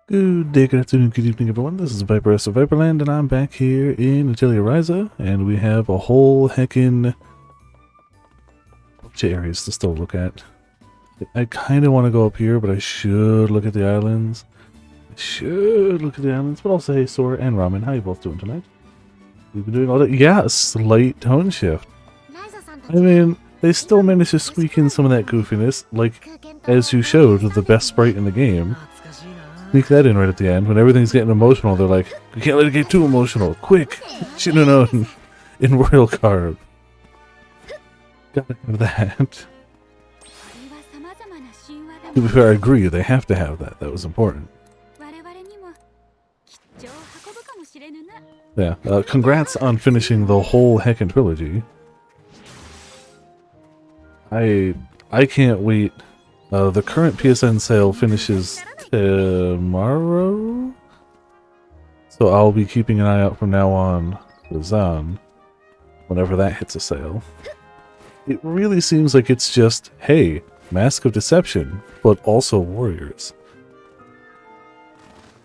Good day, good afternoon, good evening, everyone. This is Viper of Viperland, and I'm back here in Atelier Ryza, and we have a whole heckin' bunch of areas to still look at. I kind of want to go up here, but I should look at the islands. But also, hey, Sora and Ramen, how you both doing tonight? We've been doing all that. Yeah, a slight tone shift. I mean, they still managed to squeak in some of that goofiness, like, as you showed, the best sprite in the game. Sneak that in right at the end. When everything's getting emotional, they're like, we can't let it get too emotional. Quick! Shouldn't have known. In Royal Carb. Gotta have that. To be fair, I agree. They have to have that. That was important. Yeah. Congrats on finishing the whole heckin' trilogy. I can't wait. The current PSN sale finishes tomorrow, so I'll be keeping an eye out from now on for Zan whenever that hits a sale. It really seems like it's just, hey, Mask of Deception, but also warriors.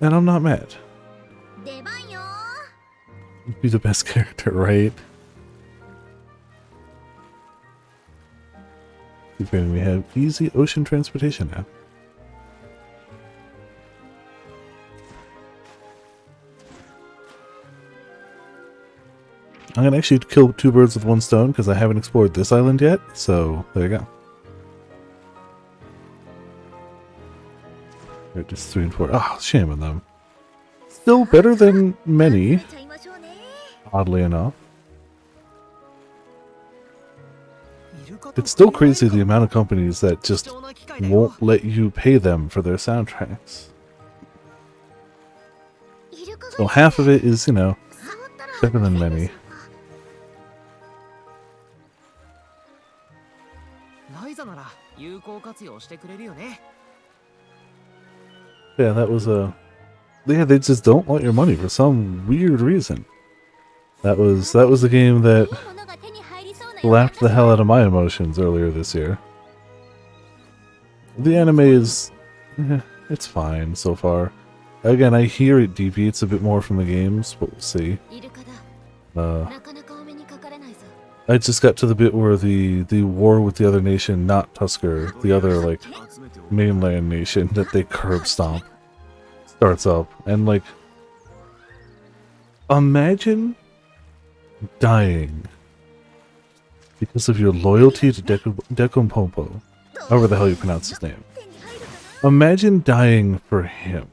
And I'm not mad. Be the best character, right? We have easy ocean transportation now. I'm gonna actually kill two birds with one stone because I haven't explored this island yet, so there you go. They're just 3 and 4. Ah, shame on them. Still better than many, oddly enough. It's still crazy the amount of companies that just won't let you pay them for their soundtracks. So half of it is, you know, better than many. Yeah, that was a... Yeah, they just don't want your money for some weird reason. That was the game that laughed the hell out of my emotions earlier this year. The anime is... it's fine so far. Again, I hear it deviates a bit more from the games, but we'll see. I just got to the bit where the war with the other nation, not Tusker, the other, like, mainland nation that they curb stomp, starts up. And, like, imagine dying because of your loyalty to Dekompompo, however the hell you pronounce his name. Imagine dying for him.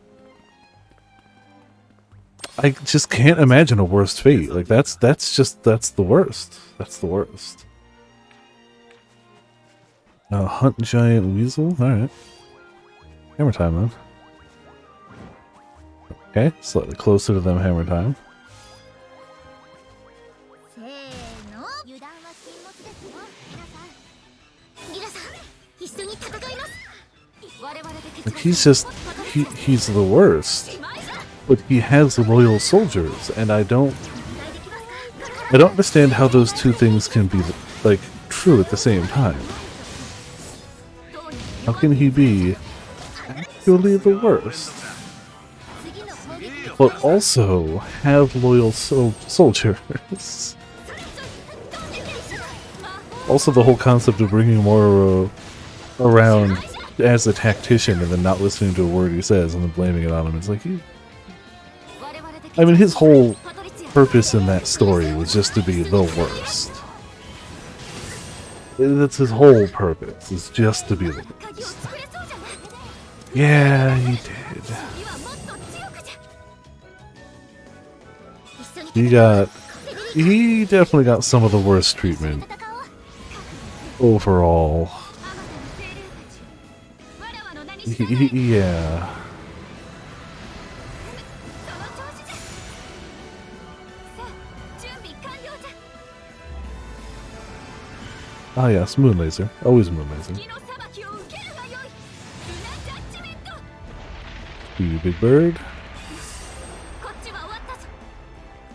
I just can't imagine a worse fate. Like, that's the worst. That's the worst. Hunt giant weasel? Alright. Hammer time then. Okay, slightly closer to them hammer time. Like, he's just... he's the worst. But he has loyal soldiers, and I don't understand how those two things can be, like, true at the same time. How can he be actually the worst, but also have loyal soldiers? Also, the whole concept of bringing Moro around as a tactician and then not listening to a word he says and then blaming it on him. It's like, I mean, his whole purpose in that story was just to be the worst. That's his whole purpose, is just to be the worst. Yeah, he did. He definitely got some of the worst treatment overall. Yeah. Ah yes, moon laser. Always moon laser. You big bird.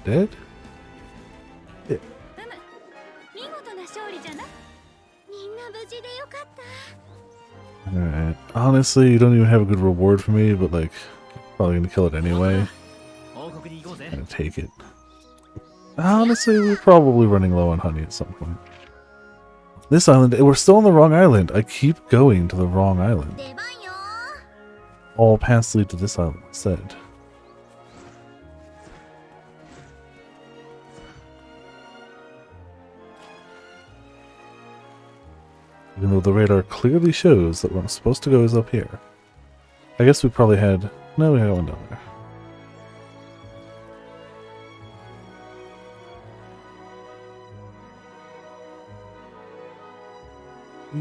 Dead? Yeah. Alright. Honestly, you don't even have a good reward for me, but like, Probably gonna kill it anyway. Gonna take it. Honestly, we're probably running low on honey at some point. This island, we're still on the wrong island. I keep going to the wrong island. All paths lead to this island instead. Even though the radar clearly shows that where I'm supposed to go is up here. I guess we probably had... No, we had one down there.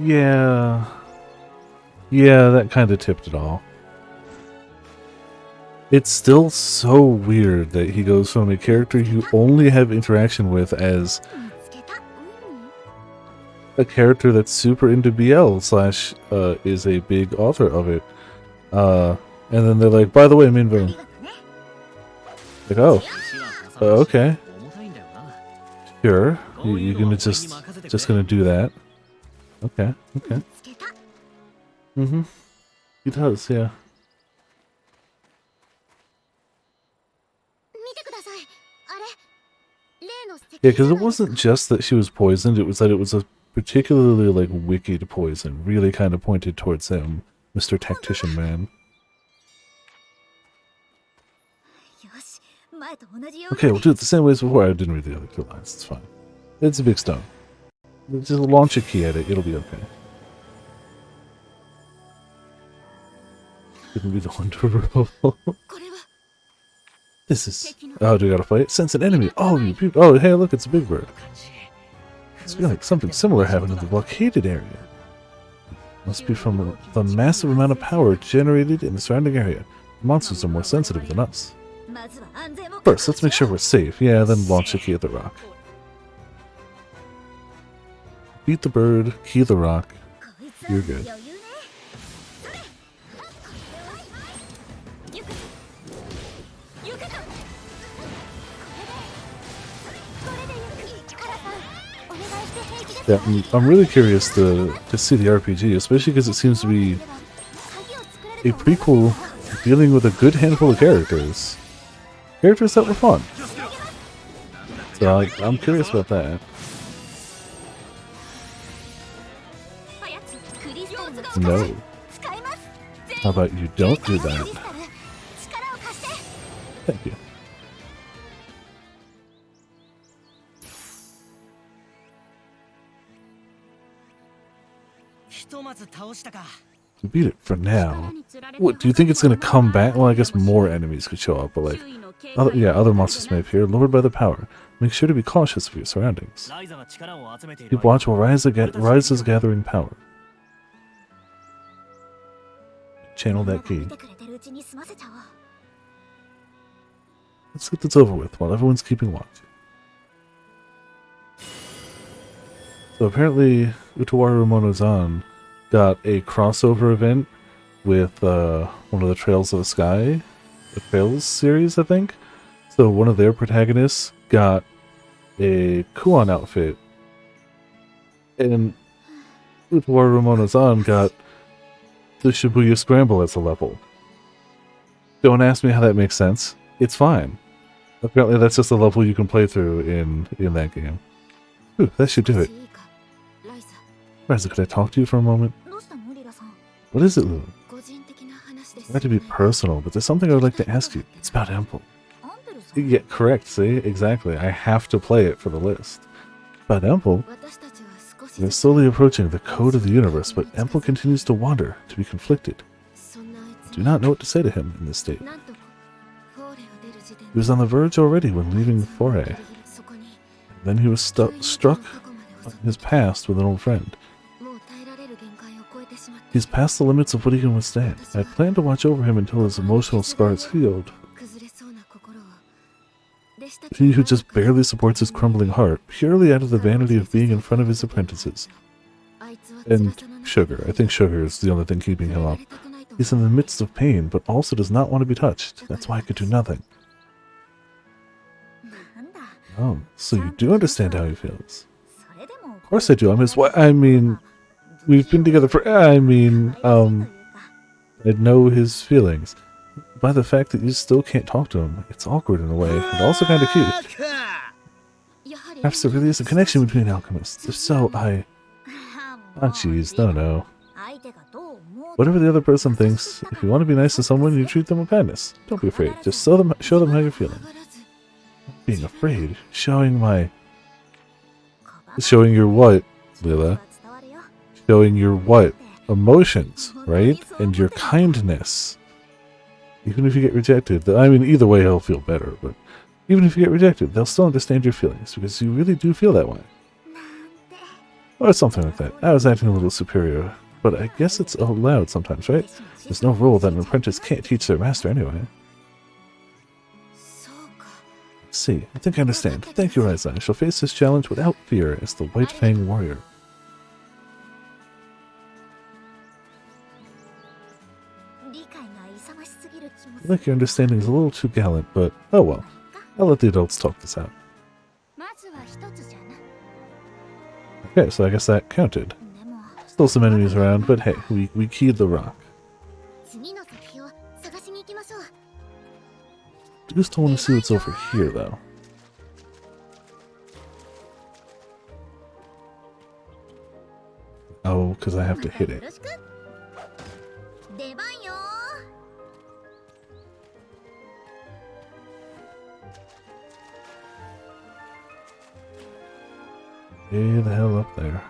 Yeah. Yeah, that kind of tipped it all. It's still so weird that he goes from a character you only have interaction with as a character that's super into BL slash is a big author of it. And then they're like, by the way, main villain. Like, oh. Okay. Sure. You're gonna just gonna do that. Okay, okay. Mm-hmm. He does, yeah. Yeah, because it wasn't just that she was poisoned, it was that it was a particularly, like, wicked poison. Really kind of pointed towards him, Mr. Tactician Man. Okay, we'll do it the same way as before. I didn't read the other two lines, it's fine. It's a big stone. Just launch a key at it, it'll be okay. Didn't be the one to roll. This is... Oh, do we gotta fight? Sense an enemy! Oh, you people! Oh, hey, look, it's a big bird. It's feeling like something similar happened in the blockaded area. Must be from the massive amount of power generated in the surrounding area. Monsters are more sensitive than us. First, let's make sure we're safe. Yeah, then launch a key at the rock. Beat the bird, key the rock. You're good. Yeah, I'm really curious to see the RPG, especially because it seems to be a prequel dealing with a good handful of characters. Characters that were fun. So I'm curious about that. No. How about you don't do that? Thank you. You beat it for now. What, do you think it's going to come back? Well, I guess more enemies could show up, but like... other monsters may appear, lured by the power. Make sure to be cautious of your surroundings. Keep watch while Ryza's gathering power. Channel that key. Let's get this over with while everyone's keeping watch. So apparently, Utawaru Monozan got a crossover event with one of the Trails of the Sky, the Trails series, I think. So one of their protagonists got a Kuon outfit, and Utawaru Monozan got the Shibuya Scramble as a level. Don't ask me how that makes sense. It's fine. Apparently that's just a level you can play through in that game. Ooh, that should do it. Ryza, could I talk to you for a moment? What is it, Lulu? I had to be personal, but there's something I would like to ask you. It's about Emple. Yeah, correct, see? Exactly. I have to play it for the list. About Emple? We're slowly approaching the code of the universe, but Emple continues to wander, to be conflicted. I do not know what to say to him in this state. He was on the verge already when leaving the foray. Then he was struck on his past with an old friend. He's past the limits of what he can withstand. I plan to watch over him until his emotional scars healed. He who just barely supports his crumbling heart, purely out of the vanity of being in front of his apprentices. And Sugar. I think Sugar is the only thing keeping him up. He's in the midst of pain, but also does not want to be touched. That's why I could do nothing. Oh, so you do understand how he feels. Of course I do. I'm his wife. I mean, we've been together for... I know his feelings. by the fact that you still can't talk to him. It's awkward in a way, and also kind of cute. Perhaps there really is a connection between alchemists. If so, Ah, jeez, no. Whatever the other person thinks, if you want to be nice to someone, you treat them with kindness. Don't be afraid. Just show them how you're feeling. Being afraid. Showing your what, Lila? Showing your what? Emotions, right? And your kindness. Even if you get rejected, I mean, either way he'll feel better, but even if you get rejected, they'll still understand your feelings, because you really do feel that way. Or something like that. I was acting a little superior, but I guess it's allowed sometimes, right? There's no rule that an apprentice can't teach their master anyway. See, I think I understand. Thank you, Ryza. I shall face this challenge without fear as the White Fang warrior. I think your understanding is a little too gallant, but oh well. I'll let the adults talk this out. Okay, so I guess that counted. Still some enemies around, but hey, we keyed the rock. Just want to see what's over here, though. Oh, because I have to hit it. Way the hell up there.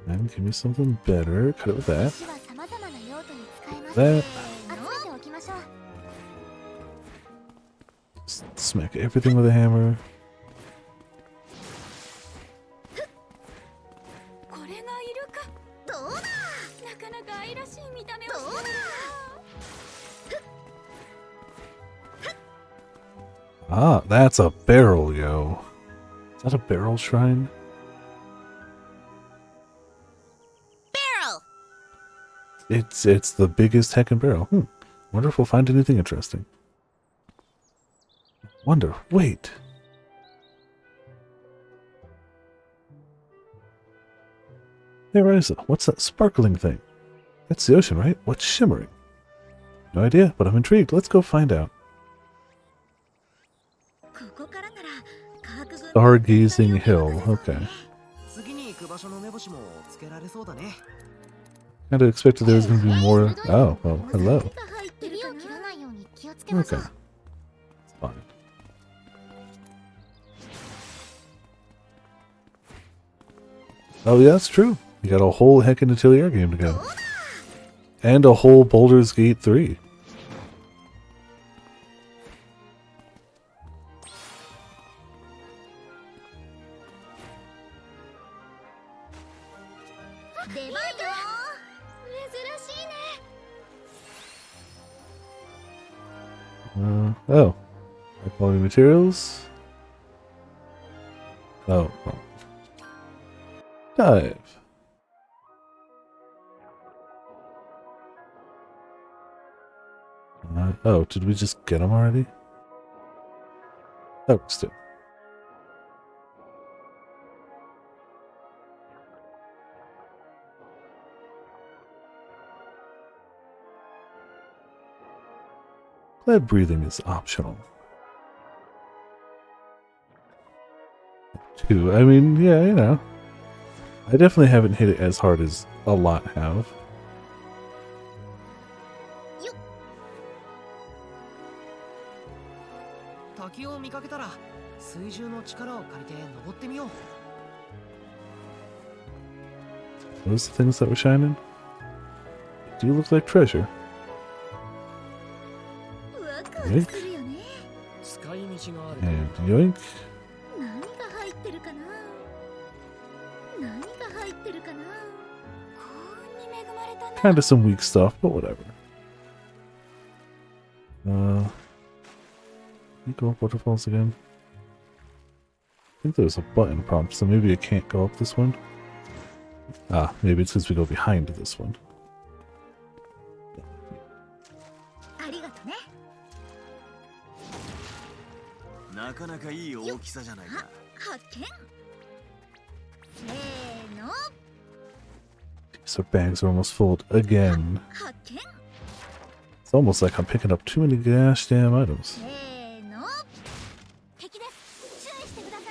And give me something better. Cut it with that. That. Smack everything with a hammer. Ah, that's a barrel, yo. Is that a barrel shrine? Barrel! It's the biggest heckin' barrel. Wonder if we'll find anything interesting. Wonder, wait. Hey Ryza, what's that sparkling thing? That's the ocean, right? What's shimmering? No idea, but I'm intrigued. Let's go find out. Stargazing Hill, okay. Kinda expected there was gonna be more. Oh, well, hello. Okay. It's fine. Oh, yeah, that's true. You got a whole heckin' Atelier game to go. And a whole Baldur's Gate 3. Oh. High quality materials. Oh, well. Dive. Oh, did we just get them already? Oh, still. Glad breathing is optional. Two, I mean, yeah, you know. I definitely haven't hit it as hard as a lot have. Those the things that were shining? They do look like treasure. Yoink. And yoink. Kinda some weak stuff, but whatever. Go up waterfalls again. I think there's a button prompt, so maybe I can't go up this one. Ah, maybe it's because we go behind this one. So bags are almost full again. It's almost like I'm picking up too many gosh damn items.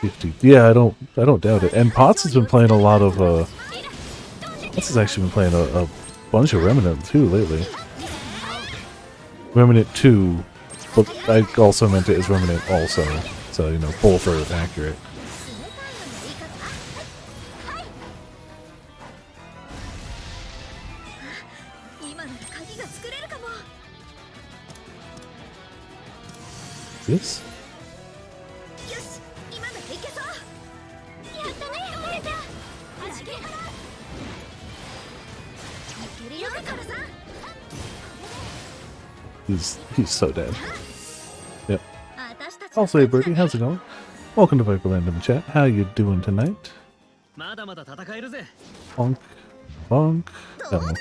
50. Yeah, I don't doubt it. And Potts has been playing a lot of Potts has actually been playing a bunch of Remnant too lately. Remnant 2, but I also meant it as Remnant also. So, you know, both are accurate. This? He's so dead. Yep. Also, hey Birdie, how's it going? Welcome to Viper Random Chat. How you doing tonight? Bonk. Bonk. Oh.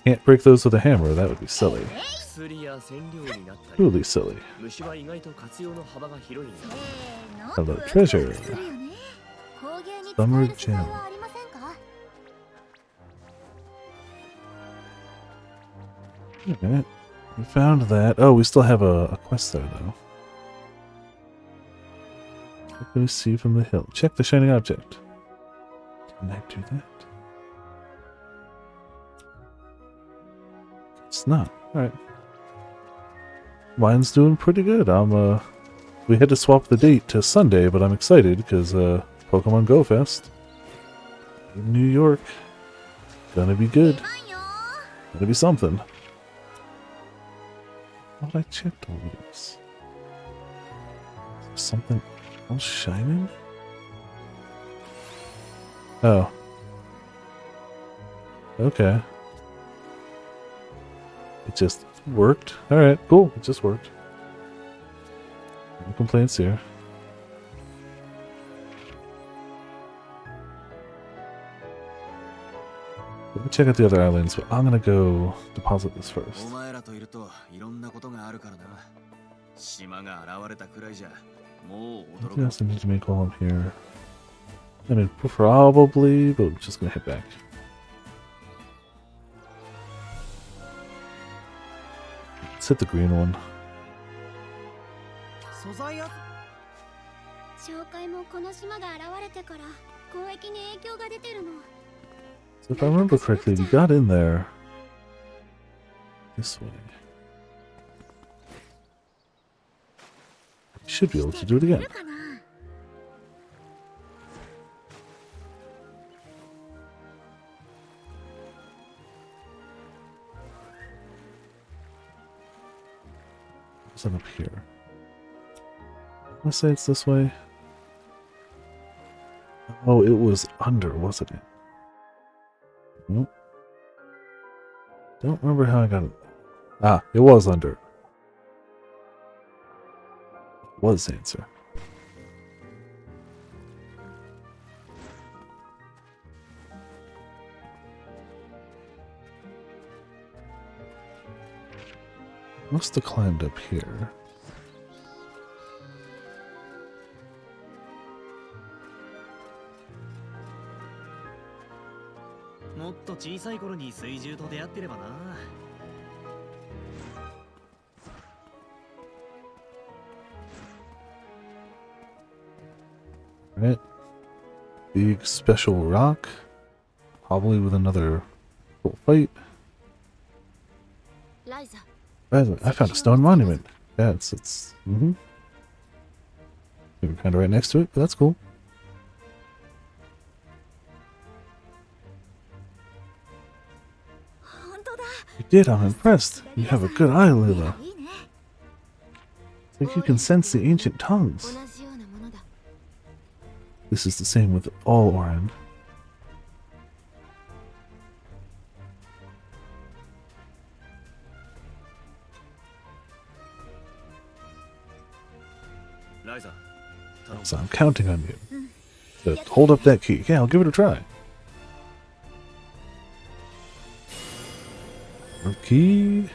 Can't break those with a hammer, that would be silly. Truly silly. Hello, treasure. Summer gem. Okay. We found that. Oh, we still have a quest there, though. What can we see from the hill? Check the shining object. Can I do that? It's not. Alright. Mine's doing pretty good. We had to swap the date to Sunday, but I'm excited because Pokemon Go Fest in New York. Gonna be good. Gonna be something. How did I check all these? Is there something else shining? Oh. Okay. It just worked. Alright, cool. It just worked. No complaints here. Let me check out the other islands, but I'm gonna go deposit this first. Anything else I need to make while I'm here? I mean, probably, but I'm just gonna head back. Let's hit the green one. So if I remember correctly, we got in there this way. We should be able to do it again. What's up here? Let's say it's this way. Oh, it was under, wasn't it? Nope. Don't remember how I got it. Ah, it was under. It was the answer. Must have climbed up here. Right. Big special rock. Probably with another cool fight. Ryza, I found a stone monument. Yeah, it's we were kind of right next to it, but that's cool. You did, I'm impressed. You have a good eye, Lila. It's like you can sense the ancient tongues. This is the same with all Oran. So I'm counting on you to hold up that key. Yeah, I'll give it a try. Key.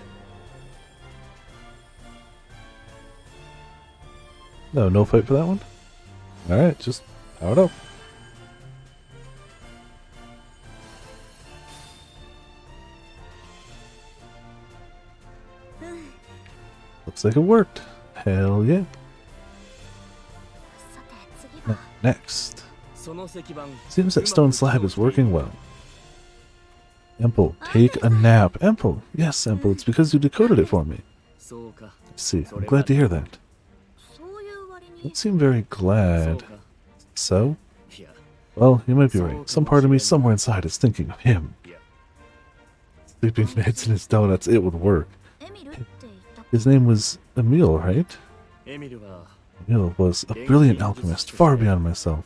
No, no fight for that one? Alright, just power it up. Looks like it worked. Hell yeah. Next. Seems that stone slab is working well. Emple, take a nap. Emple, yes, Emple, it's because you decoded it for me. I see, I'm glad to hear that. You don't seem very glad. So? Well, you might be right. Some part of me somewhere inside is thinking of him. Sleeping meds and his donuts, it would work. His name was Emil, right? Emil was a brilliant alchemist, far beyond myself.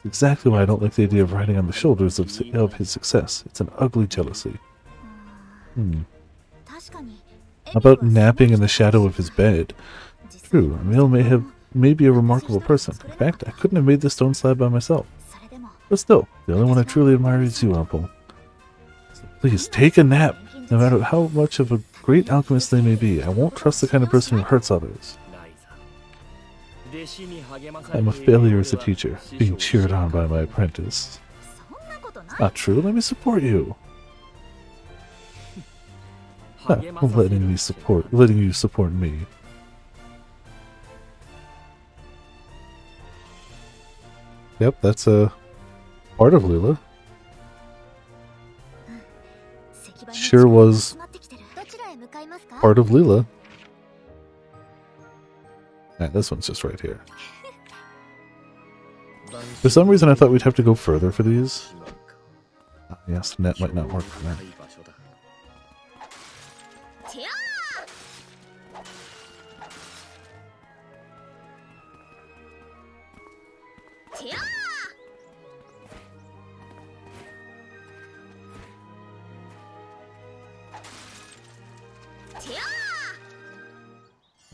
Exactly why I don't like the idea of riding on the shoulders of his success. It's an ugly jealousy. How about napping in the shadow of his bed? True, Emil may be a remarkable person. In fact, I couldn't have made this stone slab by myself. But still, the only one I truly admire is you, Uncle. So please, take a nap. No matter how much of a great alchemist they may be, I won't trust the kind of person who hurts others. I'm a failure as a teacher, being cheered on by my apprentice. Not true, let me support you. I'm letting you support me. Yep, that's a part of Leela. Sure was part of Leela. This one's just right here. For some reason I thought we'd have to go further for these. Yes, net might not work for that.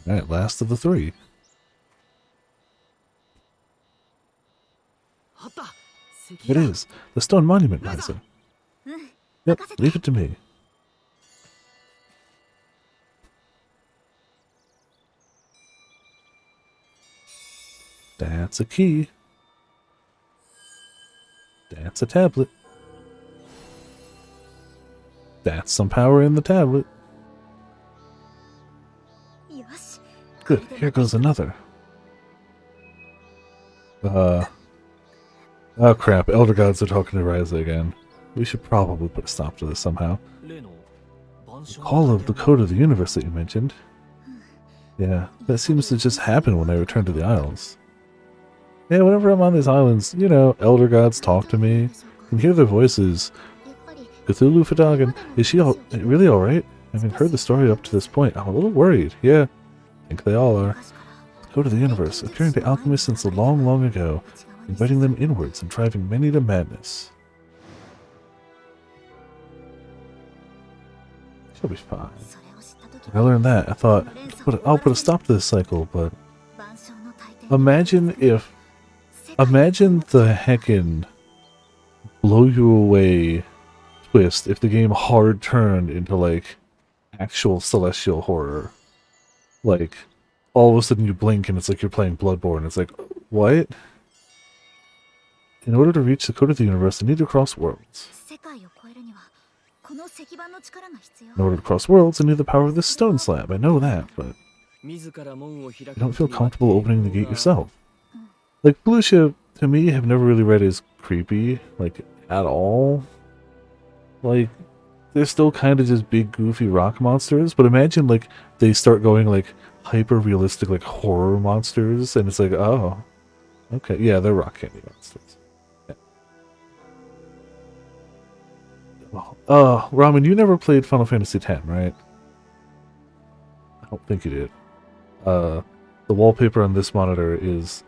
Alright, last of the three. It is. The stone monument, Ryza. Yep, leave it to me. That's a key. That's a tablet. That's some power in the tablet. Good, here goes another. Oh crap, Elder Gods are talking to Ryza again. We should probably put a stop to this somehow. The call of the Code of the Universe that you mentioned. Yeah, that seems to just happen when I return to the Isles. Yeah, whenever I'm on these islands, you know, Elder Gods talk to me. I can hear their voices. Cthulhu Fadagan, is she really alright? Having heard the story up to this point, I'm a little worried. Yeah, I think they all are. The Code of the Universe, appearing to alchemists since long, long ago, inviting them inwards and driving many to madness. She'll be fine. When I learned that, I thought, I'll put a stop to this cycle, but imagine the heckin' blow you away twist if the game hard turned into like actual celestial horror. Like, all of a sudden you blink and it's like you're playing Bloodborne. It's like, what? In order to reach the Code of the Universe, I need to cross worlds. In order to cross worlds, I need the power of this stone slab. I know that, but you don't feel comfortable opening the gate yourself. Like, Volusia, to me, have never really read as creepy, like, at all. Like, they're still kind of just big, goofy rock monsters, but imagine, like, they start going, like, hyper-realistic, like, horror monsters, and it's like, oh, okay, yeah, they're rock candy monsters. Oh, Ramen, you never played Final Fantasy X, right? I don't think you did. The wallpaper on this monitor is...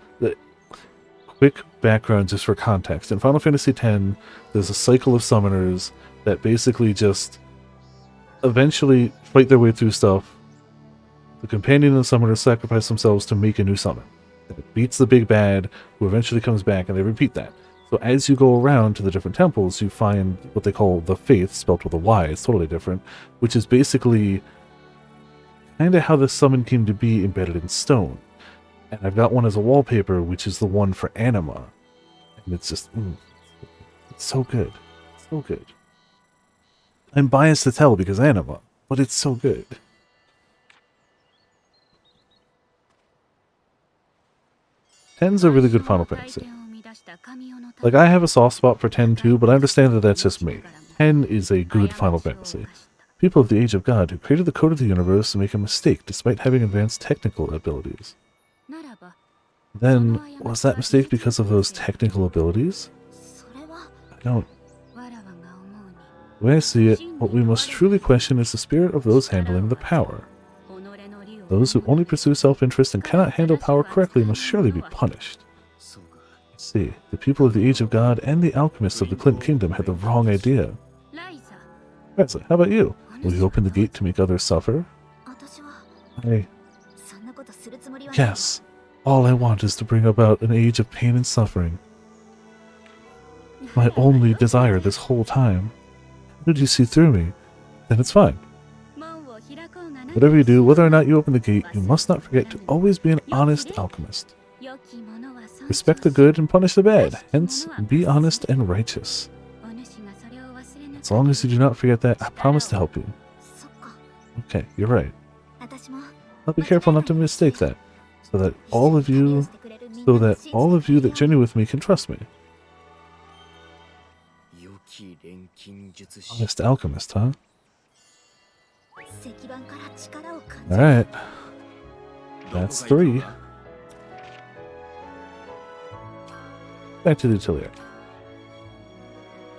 Quick background just for context. In Final Fantasy X, there's a cycle of summoners that basically just eventually fight their way through stuff. The companion and the summoners sacrifice themselves to make a new summon. It beats the big bad, who eventually comes back, and they repeat that. So as you go around to the different temples, you find what they call the Faith, spelled with a Y, it's totally different, which is basically kind of how the summon came to be embedded in stone. And I've got one as a wallpaper, which is the one for Anima. And it's just, it's so good. So good. I'm biased to tell because Anima, but it's so good. 10's a really good Final Fantasy. Like, I have a soft spot for 10 too, but I understand that that's just me. 10 is a good Final Fantasy. People of the Age of God who created the code of the universe make a mistake despite having advanced technical abilities. Then, was that mistake because of those technical abilities? I don't. The way I see it, what we must truly question is the spirit of those handling the power. Those who only pursue self-interest and cannot handle power correctly must surely be punished. See, the people of the Age of God and the alchemists of the Clint Kingdom had the wrong idea. Ryza, how about you? Will you open the gate to make others suffer? Yes. All I want is to bring about an age of pain and suffering. My only desire this whole time. How did you see through me? Then it's fine. Whatever you do, whether or not you open the gate, you must not forget to always be an honest alchemist. Respect the good and punish the bad, hence, be honest and righteous. As long as you do not forget that, I promise to help you. Okay, you're right. I'll be careful not to mistake that, so that all of you that journey with me can trust me. Honest alchemist, huh? Alright. That's 3. Back to the Atelier.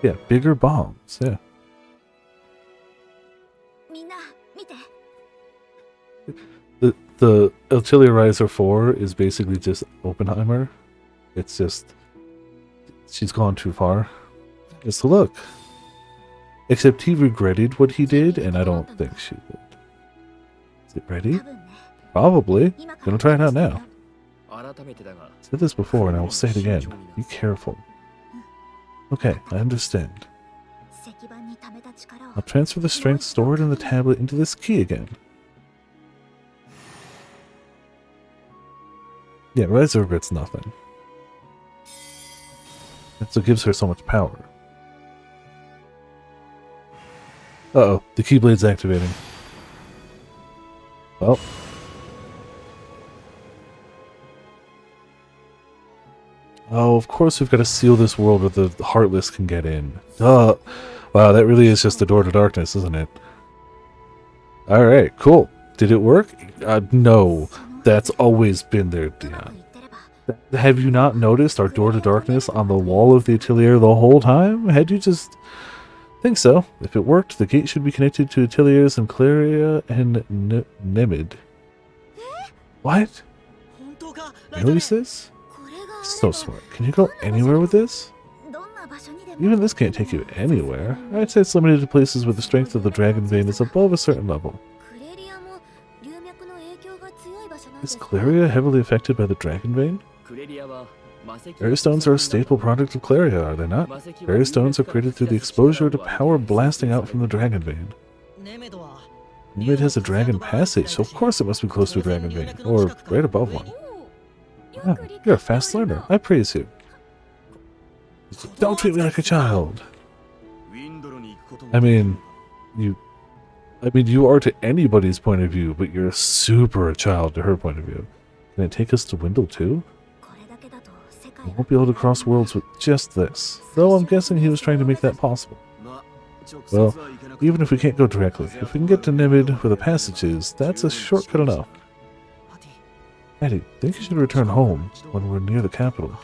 Yeah, bigger bombs, yeah. The Atelier Ryza 4 is basically just Oppenheimer. It's just... she's gone too far. Just look. Except he regretted what he did, and I don't think she would. Is it ready? Probably. Gonna try it out now. I said this before, and I will say it again. Be careful. Okay, I understand. I'll transfer the strength stored in the tablet into this key again. Yeah, Ryza regrets nothing. That's what gives her so much power. Uh-oh, the Keyblade's activating. Well. Oh, of course we've got to seal this world where the Heartless can get in. Duh. Wow, that really is just the door to darkness, isn't it? Alright, cool. Did it work? No. That's always been there, Dion. Have you not noticed our door to darkness on the wall of the Atelier the whole time? Had you just... think so. If it worked, the gate should be connected to Ateliers in Claria and Nemid. What? Really, sis? So smart. Can you go anywhere with this? Even this can't take you anywhere. I'd say it's limited to places where the strength of the Dragon Vein is above a certain level. Is Claria heavily affected by the Dragon Vein? Fairy stones are a staple product of Claria, are they not? Fairy stones are created through the exposure to power blasting out from the Dragon Vein. Nemid has a dragon passage, so of course it must be close to a Dragon Vein, or right above one. Yeah, you're a fast learner. I praise you. Don't treat me like a child. I mean, you are to anybody's point of view, but you're super a child to her point of view. Can it take us to Windle too? We won't be able to cross worlds with just this, though I'm guessing he was trying to make that possible. Well, even if we can't go directly, if we can get to Nemid where the passage is, that's a shortcut enough. Eddie, think you should return home when we're near the capital.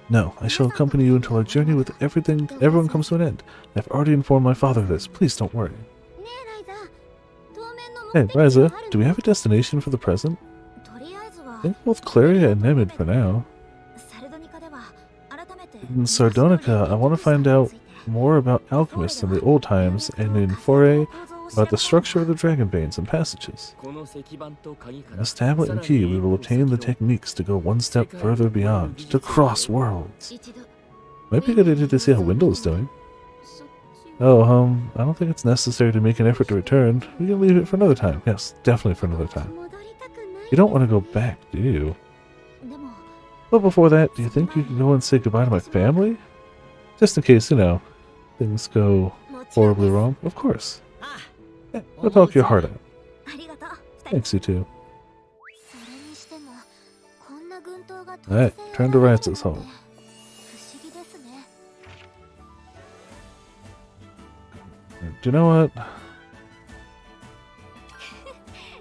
No, I shall accompany you until our journey with everyone comes to an end. I've already informed my father of this. Please don't worry. Hey, Ryza, do we have a destination for the present? I think both Claria and Nemid for now. In Sardonica, I want to find out more about alchemists in the old times, and in Foray, about the structure of the Dragon Veins and passages. In this tablet and key, we will obtain the techniques to go one step further beyond, to cross worlds. Might be a good idea to see how Windle is doing. Oh, I don't think it's necessary to make an effort to return. We can leave it for another time. Yes, definitely for another time. You don't want to go back, do you? But before that, do you think you can go and say goodbye to my family? Just in case, you know, things go horribly wrong. Of course. Yeah, go talk your heart out. Thanks, you two. Alright, turn to Ryza's home. Do you know what?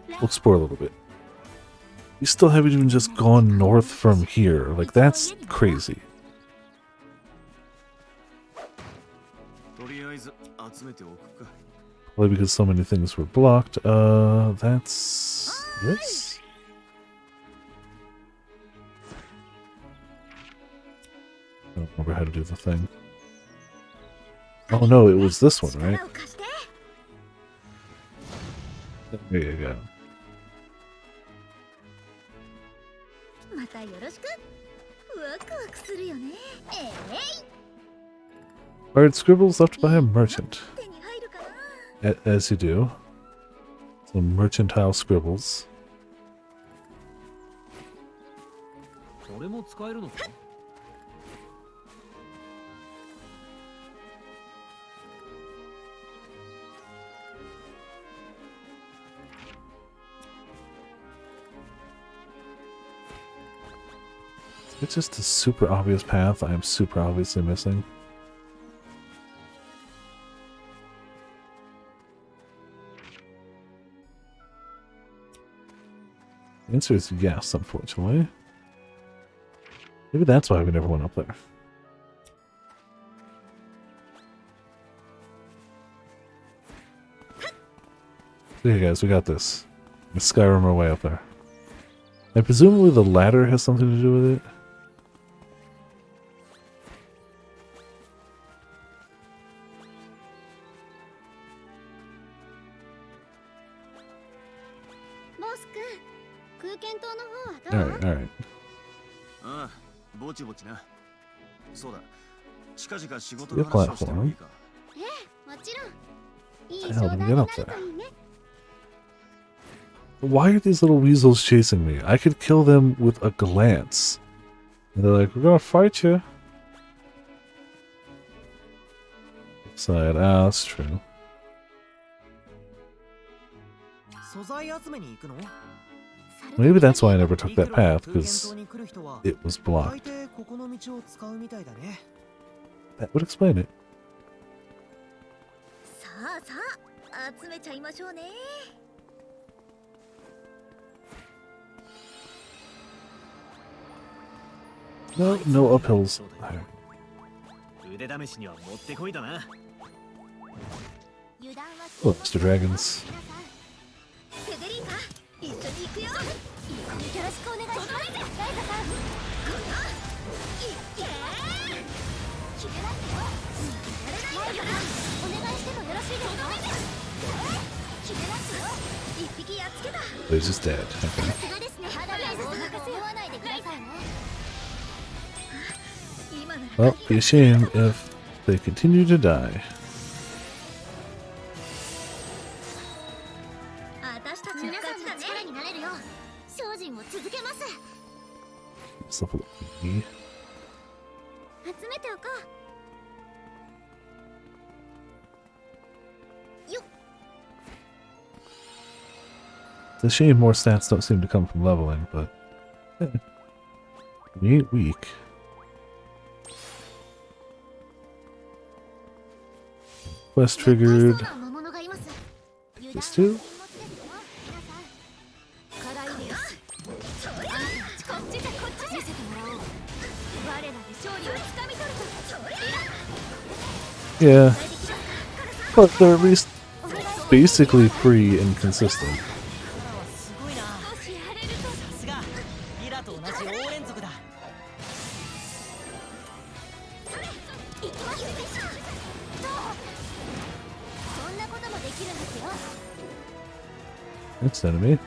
We'll explore a little bit. You still haven't even just gone north from here. Like, that's crazy. Probably because so many things were blocked. That's this? I don't remember how to do the thing. Oh no, it was this one, right? There you go. Art scribbles left by a merchant. As you do. Some mercantile scribbles. It's just a super obvious path I am super obviously missing. The answer is yes, unfortunately. Maybe that's why we never went up there. Okay guys, we got this. Let's Skyrim our way up there. And presumably the ladder has something to do with it. Alright, alright. The platform. How the hell did we get up there? Why are these little weasels chasing me? I could kill them with a glance. And they're like, we're gonna fight you. Side, that's true. Maybe that's why I never took that path, because it was blocked. That would explain it. No, no uphills. Oh, Mr. Dragons. He's just dead. Okay. Well, be a shame if they continue to die. Let's level up me. It's a shame more stats don't seem to come from leveling, but we ain't weak. Quest triggered. This too? Yeah. But they're at least basically free and consistent. Next enemy.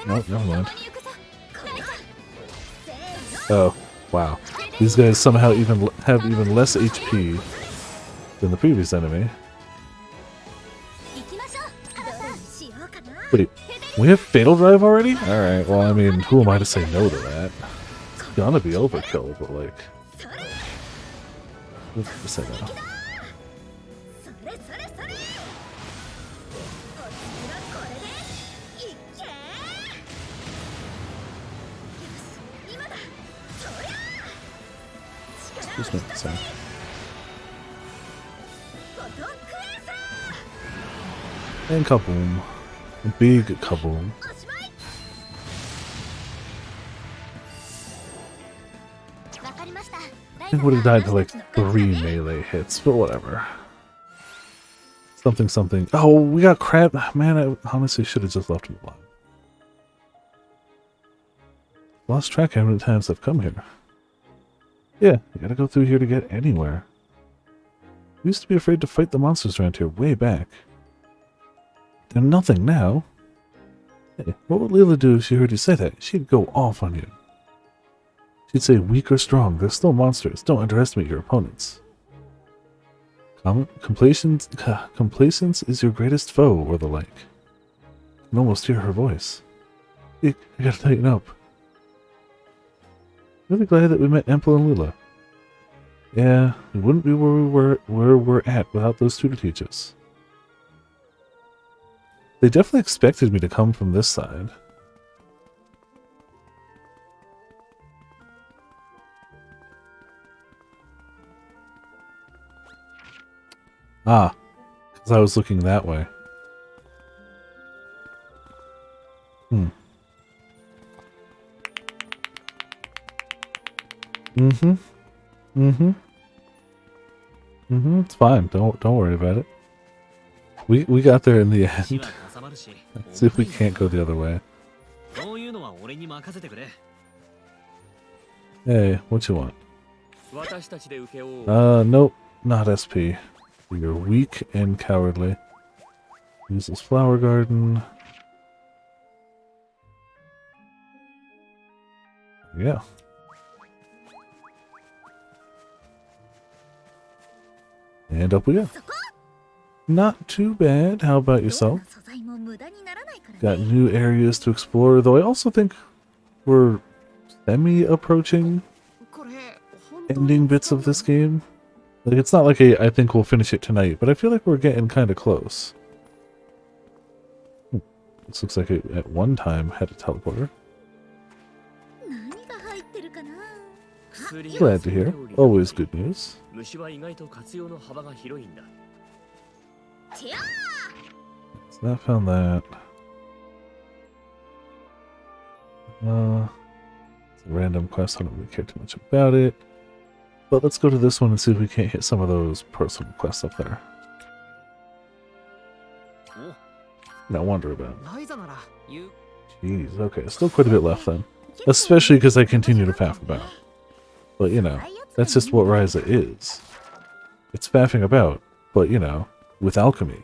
No, never mind. Oh, wow. These guys somehow have even less HP than the previous enemy. Wait, we have Fatal Drive already? Alright, well, I mean, who am I to say no to that? It's gonna be overkill, but like... Let's say no. Just make the same. And kaboom. A big kaboom. I think would have died to like 3 melee hits, but whatever. Something, something. Oh, we got crab. Man, I honestly should have just left him alive. Lost track how many times I've come here. Yeah, you gotta go through here to get anywhere. We used to be afraid to fight the monsters around here way back. They're nothing now. Hey, what would Leela do if she heard you say that? She'd go off on you. She'd say weak or strong, they're still monsters. Don't underestimate your opponents. Complacence is your greatest foe, or the like. I can almost hear her voice. I gotta tighten up. Really glad that we met Empel and Leela. Yeah, we wouldn't be where we're at without those two to teach us. They definitely expected me to come from this side. Ah, because I was looking that way. It's fine. Don't worry about it. We got there in the end. Let's see if we can't go the other way. Hey, what you want? Nope, not SP. You're weak and cowardly. Use this flower garden. Yeah. And up we go. Not too bad. How about yourself? Got new areas to explore, though I also think we're semi-approaching ending bits of this game. Like, it's not like I think we'll finish it tonight, but I feel like we're getting kind of close. This looks like it at one time had a teleporter. Glad to hear. Always good news. So I found that. It's a random quest. I don't really care too much about it. But let's go to this one and see if we can't hit some of those personal quests up there. No wonder about it. Jeez, okay, still quite a bit left then. Especially because I continue to faff about. But, you know, that's just what Ryza is. It's faffing about, but, you know, with alchemy.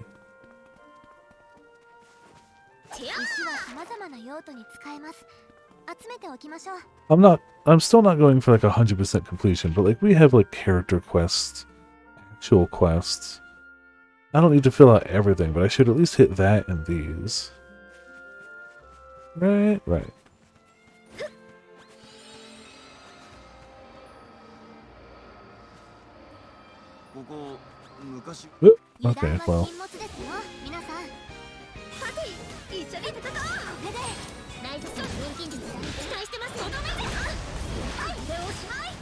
I'm still not going for like 100% completion, but like we have like character quests, actual quests. I don't need to fill out everything, but I should at least hit that and these. Right. Oop, okay, well.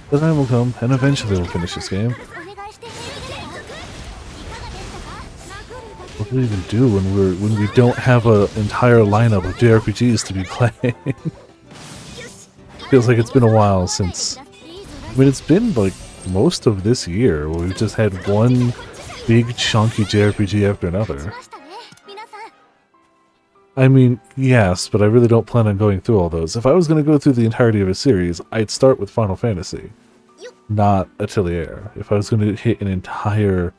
The time will come, and eventually we'll finish this game. What do we even do when we don't have an entire lineup of JRPGs to be playing? Feels like it's been a while since. I mean, it's been like most of this year where we've just had one big chunky JRPG after another. I mean, yes, but I really don't plan on going through all those. If I was going to go through the entirety of a series, I'd start with Final Fantasy, not Atelier. If I was going to hit an entire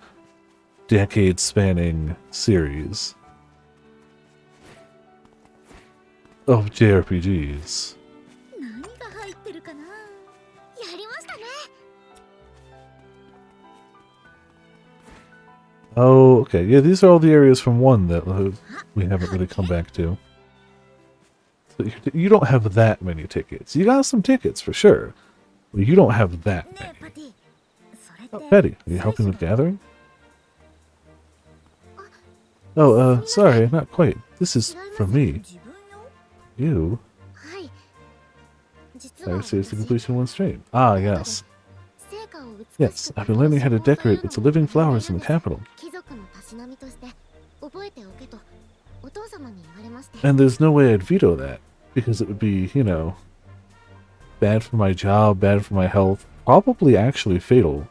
decade-spanning series of JRPGs. Oh, okay. Yeah, these are all the areas from 1 that we haven't really come back to. So you don't have that many tickets. You got some tickets, for sure. But you don't have that many. Oh, Betty, are you helping with gathering? Oh, sorry, not quite. This is for me. You? I see it's the completion of 1 stream. Ah, yes. Yes, I've been learning how to decorate with the living flowers in the capital. And there's no way I'd veto that, because it would be, you know, bad for my job, bad for my health, probably actually fatal.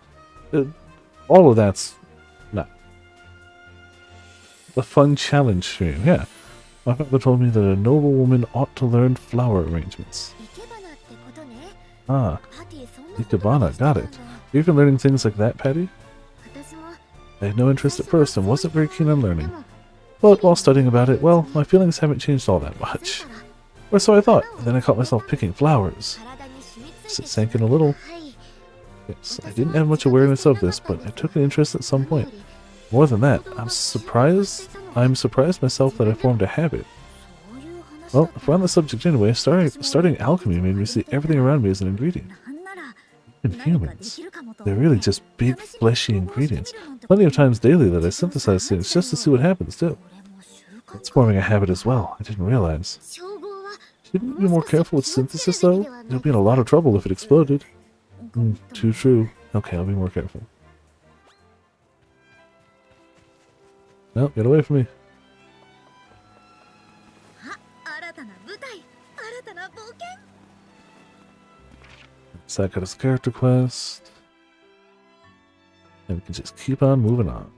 All of that's not. A fun challenge stream, yeah. My father told me that a noble woman ought to learn flower arrangements. Ah, Ikebana, got it. You've been learning things like that, Patty? I had no interest at first and wasn't very keen on learning. But while studying about it, well, my feelings haven't changed all that much. Or so I thought, and then I caught myself picking flowers. It sank in a little. Yes, I didn't have much awareness of this, but I took an interest at some point. More than that, I'm surprised myself that I formed a habit. Well, if we're on the subject anyway, starting alchemy made me see everything around me as an ingredient. Even humans. They're really just big, fleshy ingredients. Plenty of times daily that I synthesize things just to see what happens, too. It's forming a habit as well, I didn't realize. Shouldn't you be more careful with synthesis, though? You'll be in a lot of trouble if it exploded. Too true. Okay, I'll be more careful. No, get away from me. Sakura's character quest. And we can just keep on moving on.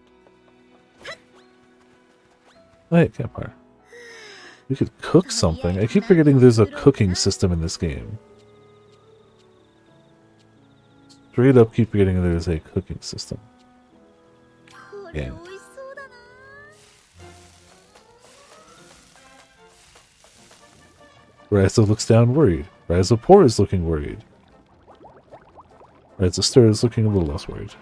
Oh, hey, campfire. We could cook something. I keep forgetting there's a cooking system in this game. Straight up keep forgetting there's a cooking system. Yeah. Ryza looks down worried. Ryza Poor is looking worried. Ryza Stir is looking a little less worried.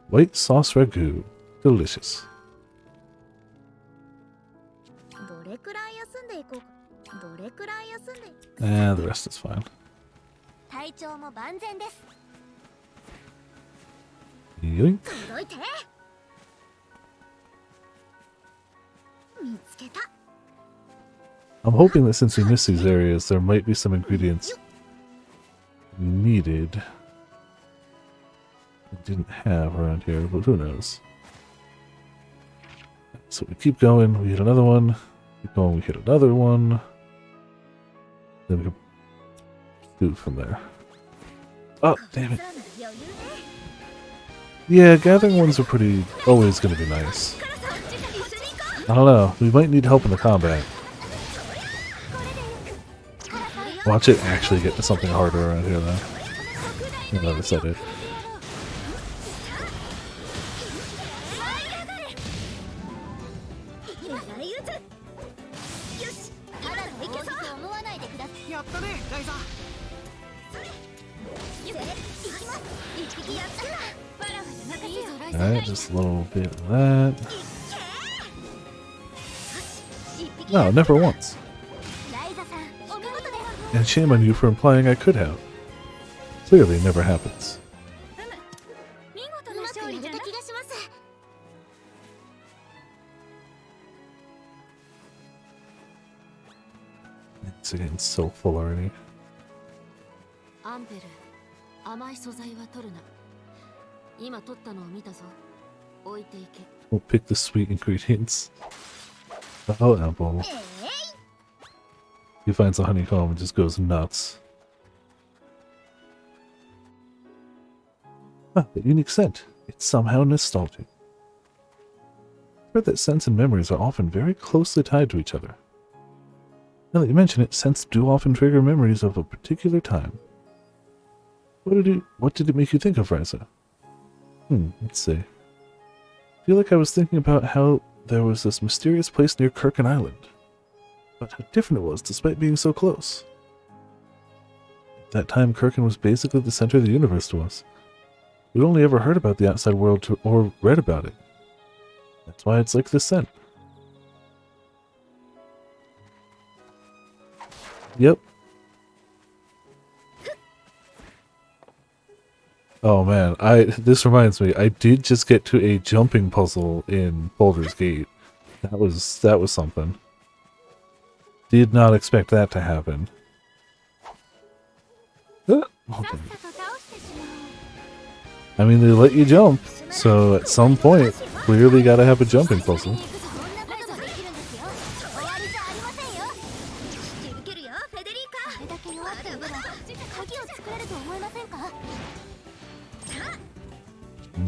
White sauce ragu. Delicious. The rest is fine. Yoink. I'm hoping that since we missed these areas, there might be some ingredients we needed we didn't have around here, but who knows. So we keep going, we hit another one, keep going, we hit another one, then we can do from there. Oh, damn it. Yeah, gathering ones are always going to be nice. I don't know, we might need help in the combat. Watch it actually get to something harder around here, though. I never said it. Alright, just a little bit of that. No, never once. And shame on you for implying I could have. Clearly never happens. It's getting so full already. We'll pick the sweet ingredients. Oh, apple. He finds a honeycomb and just goes nuts. Ah, the unique scent. It's somehow nostalgic. I've heard that scents and memories are often very closely tied to each other. Now that you mention it, scents do often trigger memories of a particular time. What did it make you think of, Ryza? Let's see. I feel like I was thinking about how there was this mysterious place near Kirkin Island. But how different it was, despite being so close. At that time, Kirkin was basically the center of the universe to us. We'd only ever heard about the outside world or read about it. That's why it's like this scent. Yep. Oh man, this reminds me, I did just get to a jumping puzzle in Baldur's Gate. That was something. Did not expect that to happen. Okay. I mean, they let you jump, so at some point, clearly gotta have a jumping puzzle.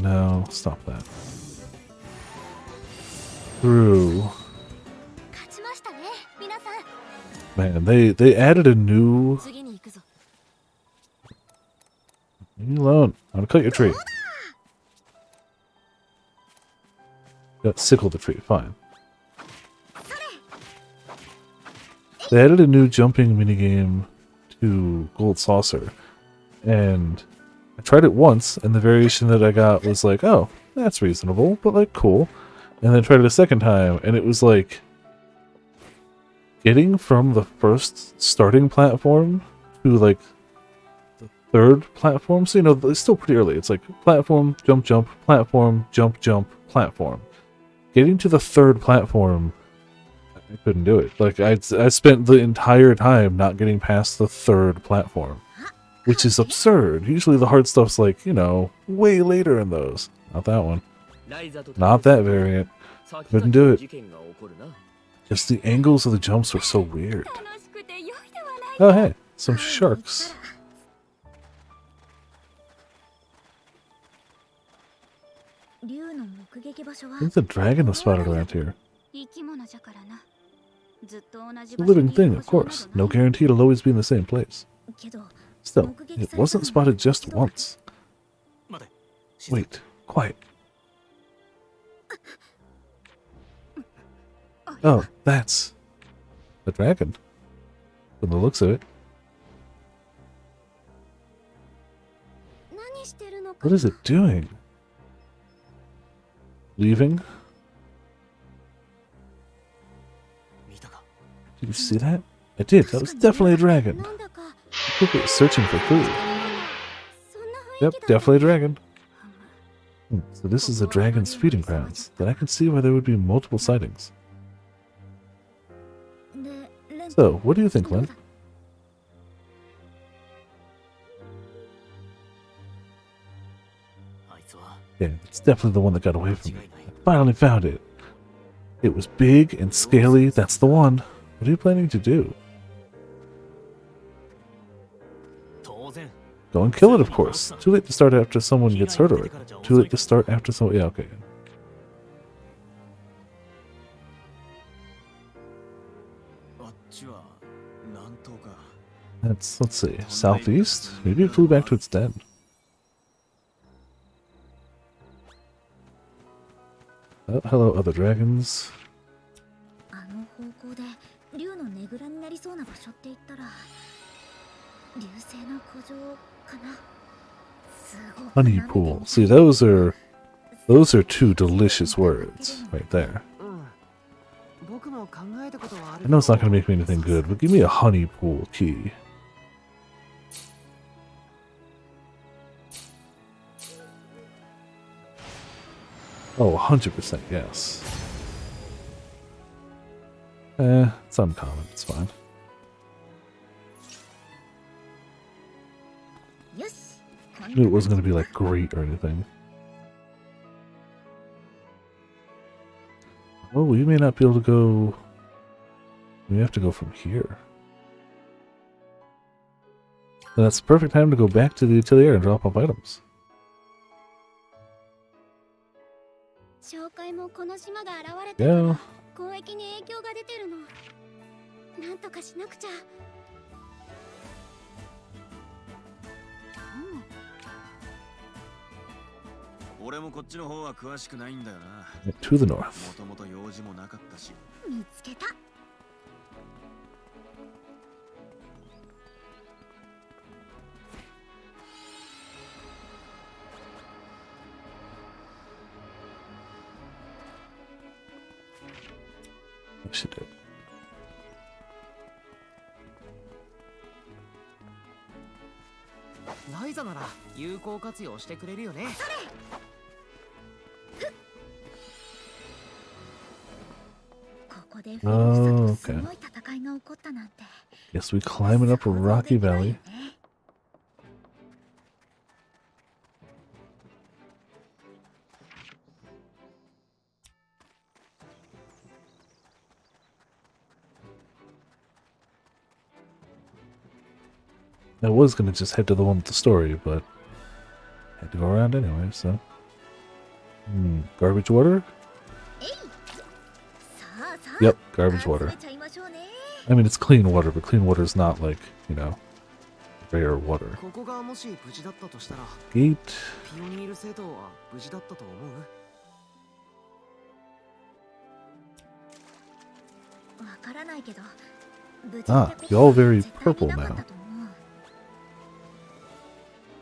No, stop that. Through. Man, they added a new... Leave me alone. I'm gonna cut your tree. Sickle the tree, fine. They added a new jumping minigame to Gold Saucer. And I tried it once, and the variation that I got was like, oh, that's reasonable, but like cool. And then tried it a second time, and it was like getting from the first starting platform to like the third platform. So, you know, it's still pretty early. It's like platform, jump, jump, platform, jump, jump, platform. Getting to the third platform, I couldn't do it. Like, I spent the entire time not getting past the third platform, which is absurd. Usually the hard stuff's like, you know, way later in those. Not that one. Not that variant. Couldn't do it. Just the angles of the jumps were so weird. Oh hey, some sharks. I think the dragon was spotted around here. It's a living thing, of course. No guarantee it'll always be in the same place. Still, it wasn't spotted just once. Wait, quiet. Oh, that's the dragon. From the looks of it. What is it doing? Leaving? Did you see that? I did. That was definitely a dragon. I think it was searching for food. Yep, definitely a dragon. So this is a dragon's feeding grounds. Then I can see why there would be multiple sightings. So, what do you think, Len? Yeah, it's definitely the one that got away from me. I finally found it. It was big and scaly. That's the one. What are you planning to do? Go and kill it, of course. Too late to start after someone gets hurt already. Too late to start after someone... Yeah, okay. Let's see, southeast? Maybe it flew back to its den. Oh, hello, other dragons. Honey pool. See, those are two delicious words right there. I know it's not going to make me anything good, but give me a honey pool key. Oh, 100% yes. It's uncommon. It's fine. I knew it wasn't going to be like great or anything. Oh, we may not be able to go... We have to go from here. And that's the perfect time to go back to the Atelier and drop off items. Yeah. To the north. She did. Ryza なら有効活用してくれるよね。Oh, okay. Guess we climbing up a rocky valley. I was gonna just head to the one with the story, but had to go around anyway, so. Garbage water? Yep, garbage water. I mean, it's clean water, but clean water is not like, you know, rare water. Gate. Ah, you're all very purple now.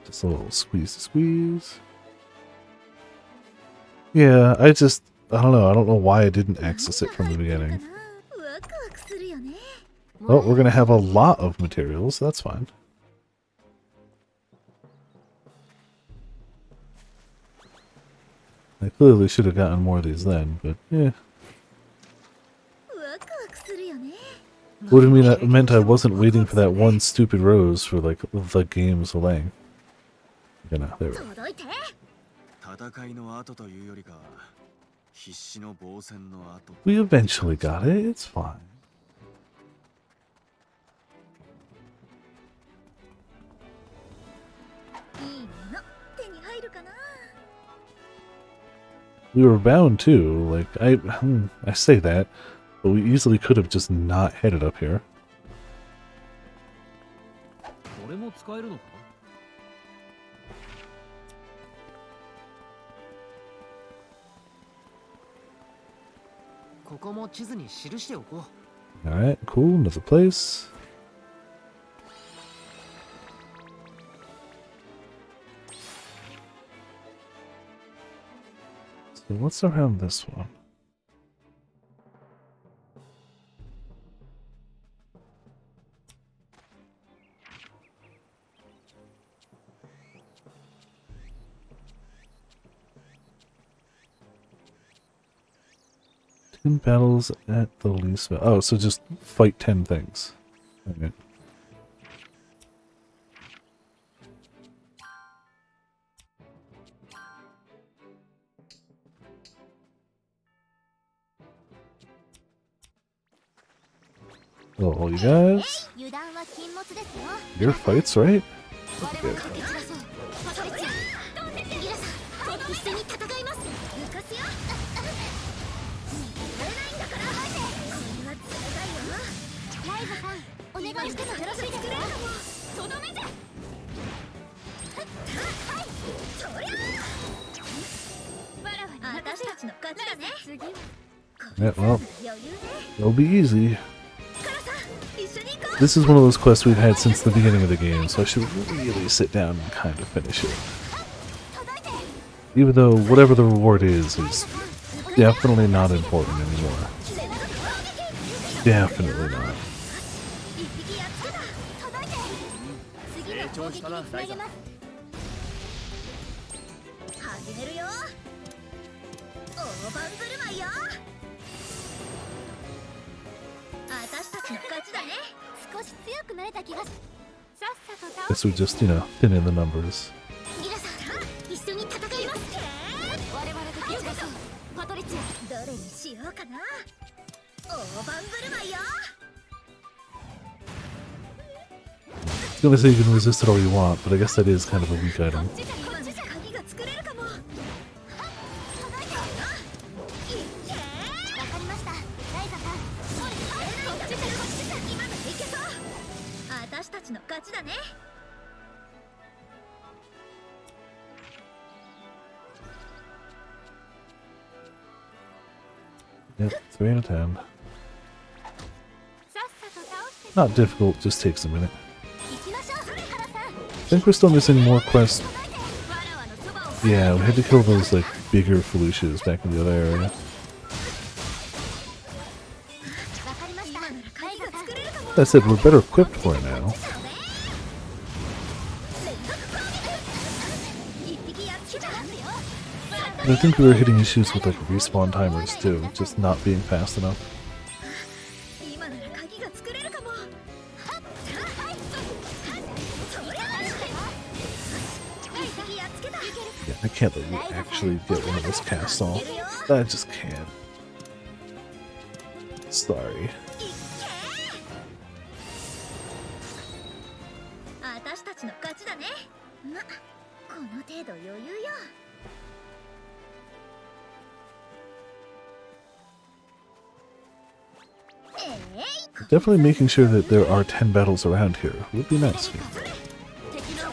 Just a little squeeze. Yeah, I don't know. I don't know why I didn't access it from the beginning. Oh, we're gonna have a lot of materials. That's fine. I clearly should have gotten more of these then, but yeah. Would have meant I wasn't waiting for that one stupid rose for like the game's length. You know, there we go. We eventually got it. It's fine. We were bound to, like, I say that, but we easily could have just not headed up here. Alright, cool, another place. So what's around this one? Battles at the least. Oh, so just fight 10 things. Okay. Hello, you guys. Your fights, right? Okay. Yeah, well, it'll be easy. This is one of those quests we've had since the beginning of the game, so I should really sit down and kind of finish it. Even though whatever the reward is definitely not important anymore. Definitely not. Guess we just, you know, thin in the numbers. I was gonna say you can resist it all you want, but I guess that is kind of a weak item. Yep, 3 out of 10. Not difficult, just takes a minute. I think we're still missing more quests. Yeah, we had to kill those, like, bigger Felucias back in the other area. I said we're better equipped for it now. I think we were hitting issues with like respawn timers too, just not being fast enough. Yeah, I can't let you actually get one of those casts off. I just can't. Sorry. Definitely making sure that there are 10 battles around here would be nice.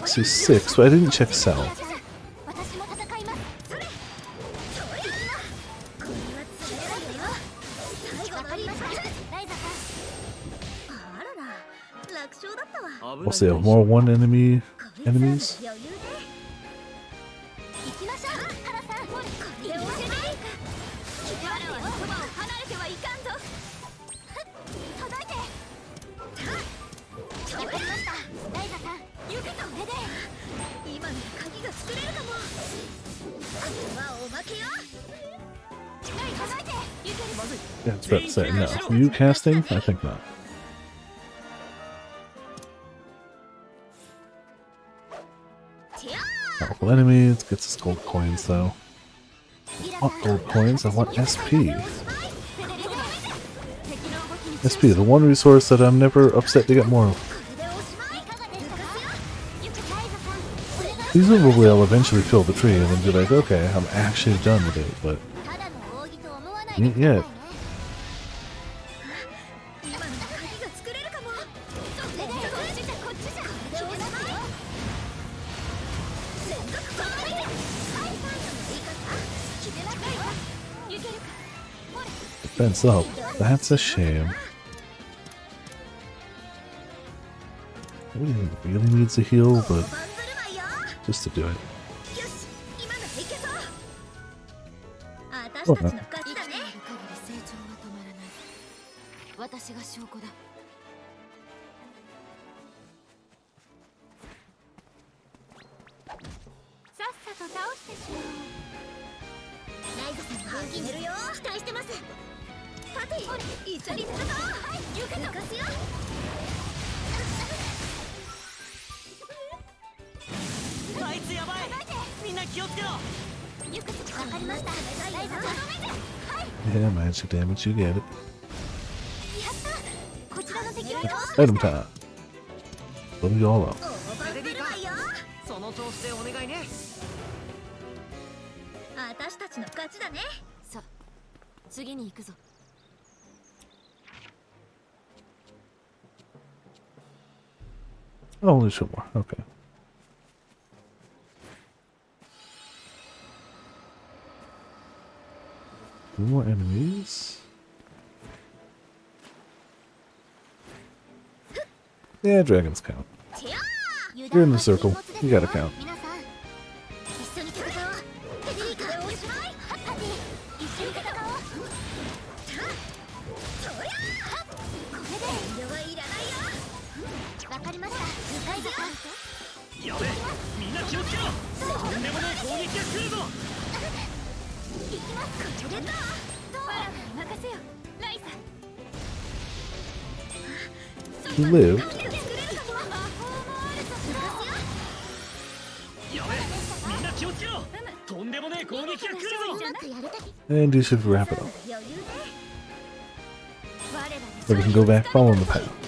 I see 6, but I didn't check south. Also, have more one enemies. Yeah, it's about to say no. You casting? I think not. Powerful enemies, gets us gold coins though. I want gold coins, I want SP. SP, the one resource that I'm never upset to get more of. Presumably I'll eventually fill the tree and then be like, okay, I'm actually done with it, but not yet. Defense up. That's a shame. Nobody really needs a heal, but just to do it. Oh, no. Yeah, magic damage, you get it. Item time. Blow you all up. Oh, only 2 more. Okay. Two more enemies. Yeah, dragons count. You're in the circle. You gotta count. You lived. And you should wrap it up. So we can go back following the path.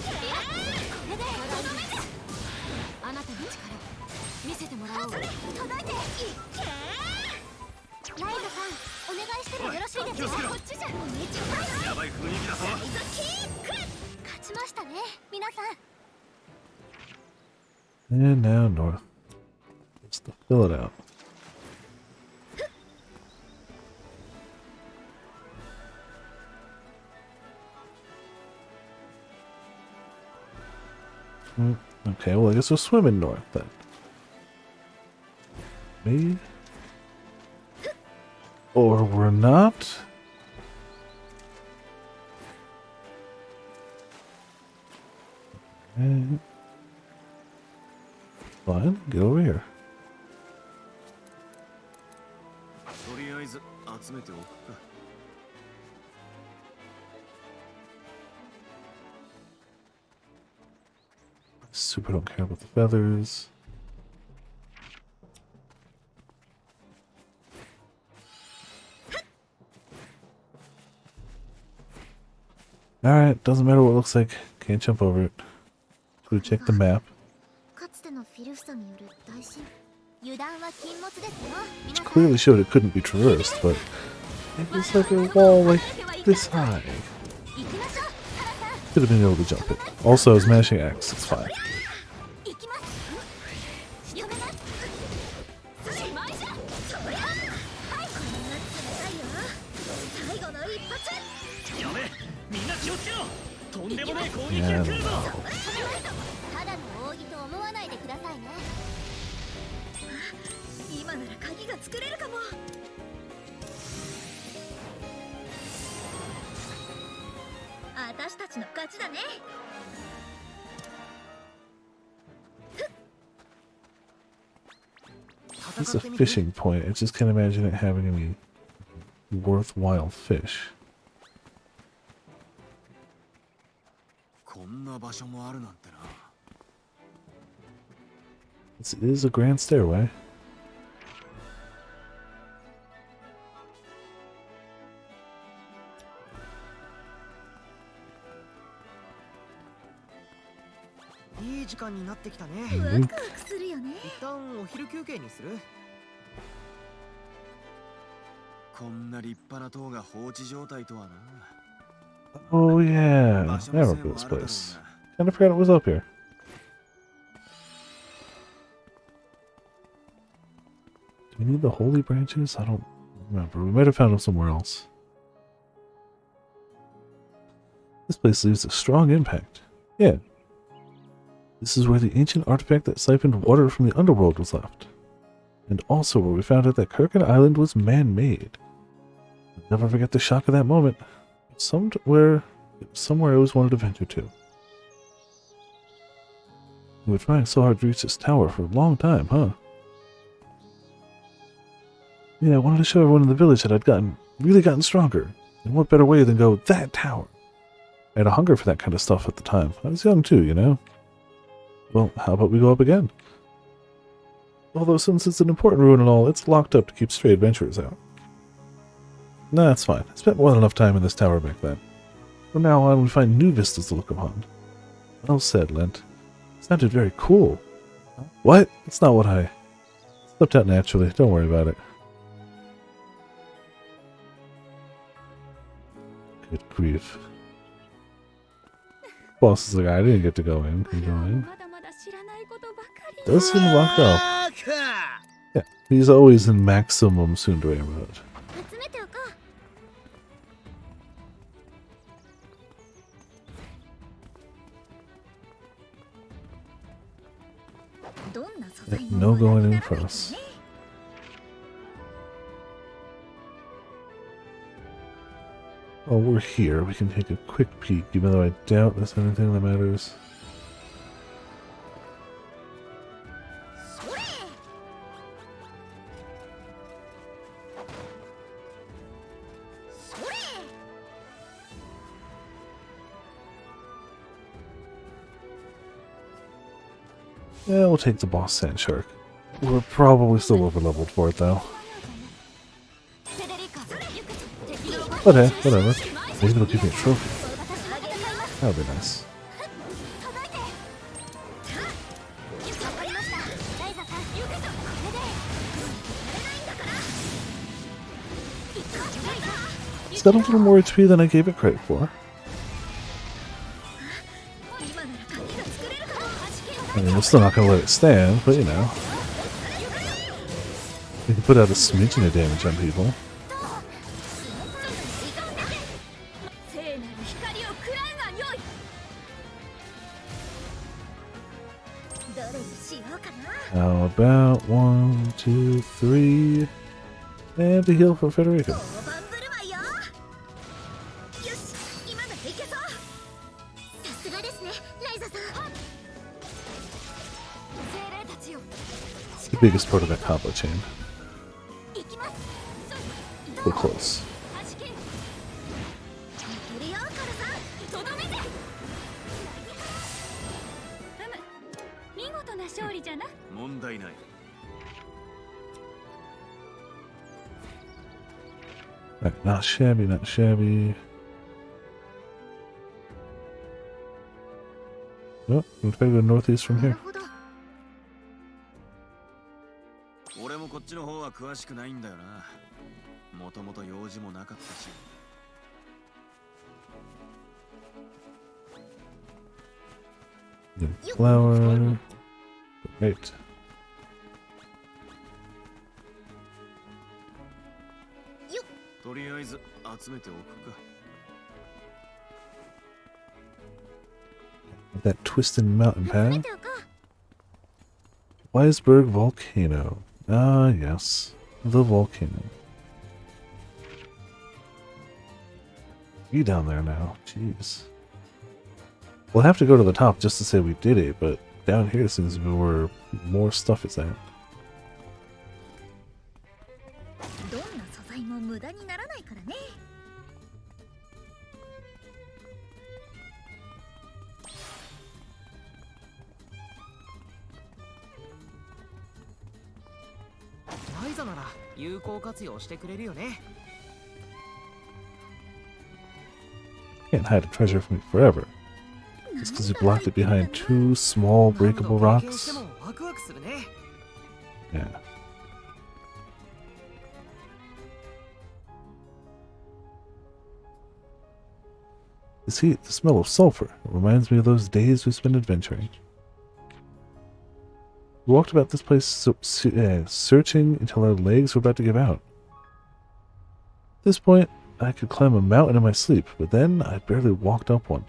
And now north. Let's fill it out. Okay, well I guess we're swimming north then. Maybe? Or we're not? And fine, get over here. とりあえず集めておくか。 Super don't care about the feathers. Alright, doesn't matter what it looks like. Can't jump over it. Go check the map. かつてのフィルフサによる大震油断は禁物ですよ。 Which clearly showed it couldn't be traversed, but it was like a wall like this high. Could have been able to jump it. Also, I was mashing X, it's fine. 行きます。仕留めます。しまいじゃ。そりゃ。はい。こんな冷たいよ。最後の一発。やべえ、みんな気をつけろ。とんでもない攻撃 Yeah, が来るぞ。 ただの扇と思わないでくださいね。今なら鍵が作れるかも。私たちの勝ちだね。 It's a fishing point. I just can't imagine it having any worthwhile fish. こんな場所もあるなんてな。 This is a grand stairway.いい時間になってきたね。ワクワクするよね。一旦お昼休憩にする。こんな立派な塔が放置状態とはな。 Oh yeah, 場 I 所のせい remember も this あるだろう place. な。 Kinda forgot it was up here. Do we need the holy branches? I don't remember. We might have found them somewhere else. This place leaves a strong impact. Yeah. This is where the ancient artifact that siphoned water from the underworld was left. And also where we found out that Kirkin Island was man-made. I'll never forget the shock of that moment. Somewhere I always wanted to venture to. We were trying so hard to reach this tower for a long time, huh? Yeah, I wanted to show everyone in the village that I'd really gotten stronger. And what better way than go, that tower? I had a hunger for that kind of stuff at the time. I was young too, you know? Well, how about we go up again? Although since it's an important ruin and all, it's locked up to keep stray adventurers out. Nah, it's fine. I spent more than enough time in this tower back then. From now on, we find new vistas to look upon. Well said, Lent. Sounded very cool. What? That's not what I... Slipped out naturally. Don't worry about it. Good grief. Boss is like, I didn't get to go in. Can you go in? Does seem locked up. Yeah, he's always in maximum tsundere mode. 集めておこう。 どんな素材 No going in for us. Well, we're here. We can take a quick peek, even though I doubt there's anything that matters. Yeah, we'll take the boss sand shark. We're probably still over-leveled for it, though. But hey, whatever. Maybe they'll give me a trophy. That would be nice. It's got a little more HP than I gave it credit for. I mean, we're still not going to let it stand, but you know. We can put out a smidgen of damage on people. How about 1, 2, 3, and a heal for Federico. It's the biggest part of that combo chain. 行きます。 We're close. 弾け。いけるよ、カルさん。とどめて。見事な勝利じゃな。問題ない。 Right, not shabby, not shabby. Oh, we'll try to go northeast from な here. るほど。俺もこっちの方は詳しくないんだよな。もともと用事もなかったし。 Good flower. Great. とりあえず集めておくか。 That twisted mountain 集め path. ておこう。 Weisberg volcano. Ah, yes. The volcano. Be down there now. Jeez. We'll have to go to the top just to say we did it, but down here seems where more stuff is at. どんな素材も無駄にならないからね。ライザなら有効活用してくれるよね。 Can't hide a treasure from me forever. Just because you blocked it behind two small 何 breakable 度経験して rocks. もワクワクするね。 Yeah. This heat, the smell of sulfur, it reminds me of those days we spent adventuring. We walked about this place searching until our legs were about to give out. At this point, I could climb a mountain in my sleep, but then I barely walked up one.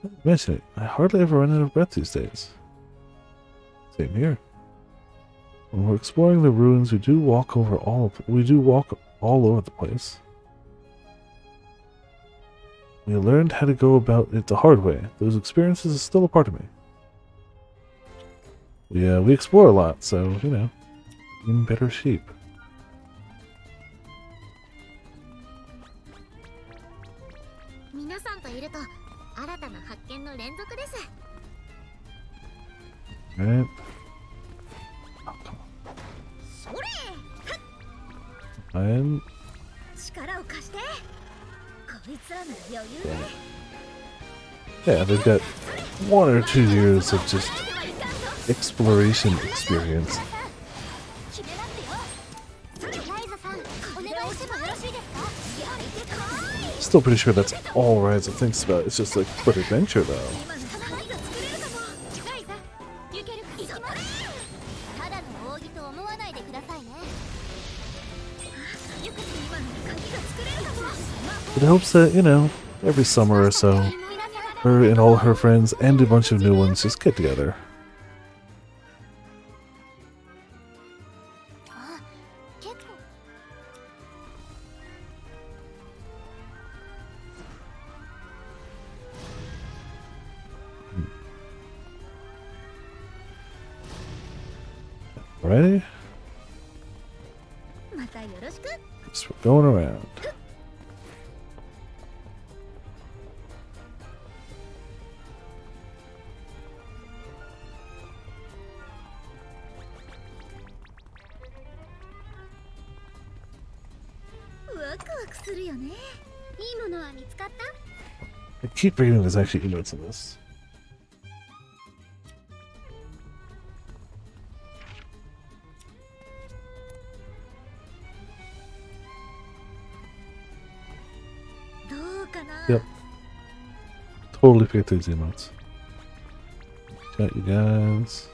Now that you mention it, I hardly ever run out of breath these days. Same here. When we're exploring the ruins, we do walk all over the place. We learned how to go about it the hard way. Those experiences are still a part of me. We explore a lot, so, you know, in better shape. 皆さんといると新たな発見の連続です。 Right? Oh, come それ。 on. And 力を貸して。こいつらなら余裕ね。 yeah, they've got 1 or 2 years of just exploration experience. 決めますよ。ライザさん、お願いしてもよろしいですか。やめてこい。 Still pretty sure that's all Ryza thinks about. It's just like, but adventure though. 今の鍵が作れるかも。ライザ、ゆけるか。行きます。ただの扇と思わないでくださいね。ゆく今の鍵が作れるかも。 It hopes that, you know, every summer or so, her and all her friends and a bunch of new ones just get together. あ、結構。 Ready? またよろしく。 Guess we're going around. I keep forgetting there's actually emotes in this. Yep. Totally forget these emotes. Chat, you guys.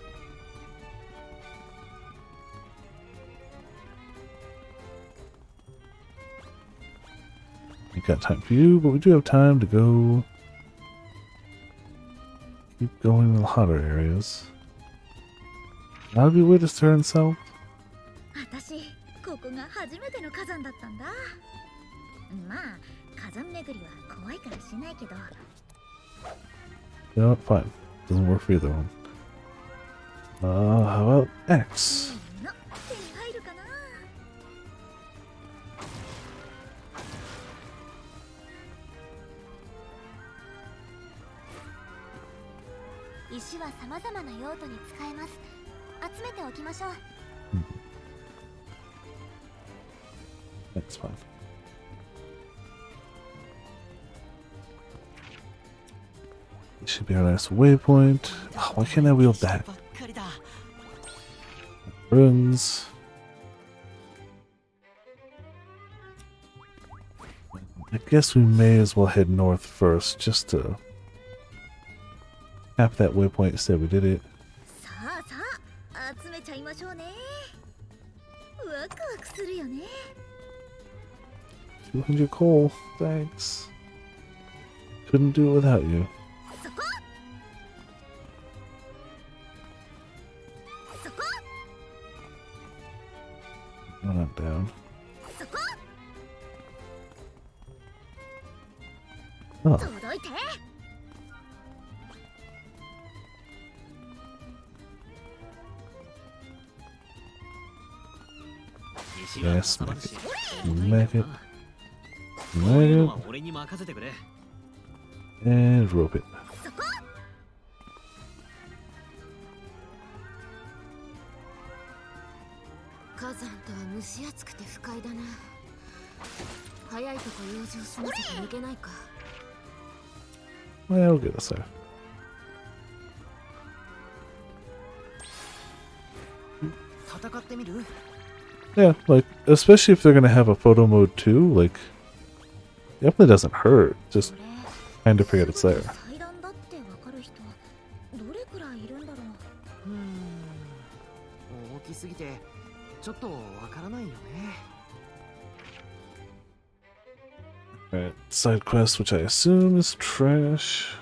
Ain't got time for you, but we do have time to go. Keep going to the hotter areas. Now be way to turn south. 私、ここが初めての火山だったんだ。まあ、火山巡りは怖いからしないけど。 You know what? Fine. Doesn't work for either one. How about X? の手に入るかな。石は様々な用途に使えます。集めておきましょう。That's fine. It should be our last waypoint. Oh, why can't I wield that? ばっかりだ。 Runes. I guess we may as well head north first, just to cap that waypoint instead. We did it. さあさあ、集めちゃいましょうね。ワクワクするよね。200 coal. Thanks. Couldn't do it without you. そこ。そこ。 No, not down. そこ。 Oh, 届いて。 石は yes, 挟まるし make it. こういうの Make は俺に任せてくれ。 it. And rope it. そこ。火山とは蒸し暑くて不快だな。早いとこ用事を済ませて抜けないか。 Well, we'll get us there. 戦ってみる？ Yeah, like, especially if they're gonna have a photo mode too, like, definitely doesn't hurt. Just kind of forget it's there. 祭壇だってわかる人どれくらいいるんだろう。大きすぎてちょっとわからないよね。 Alright, side quest, which I assume is trash.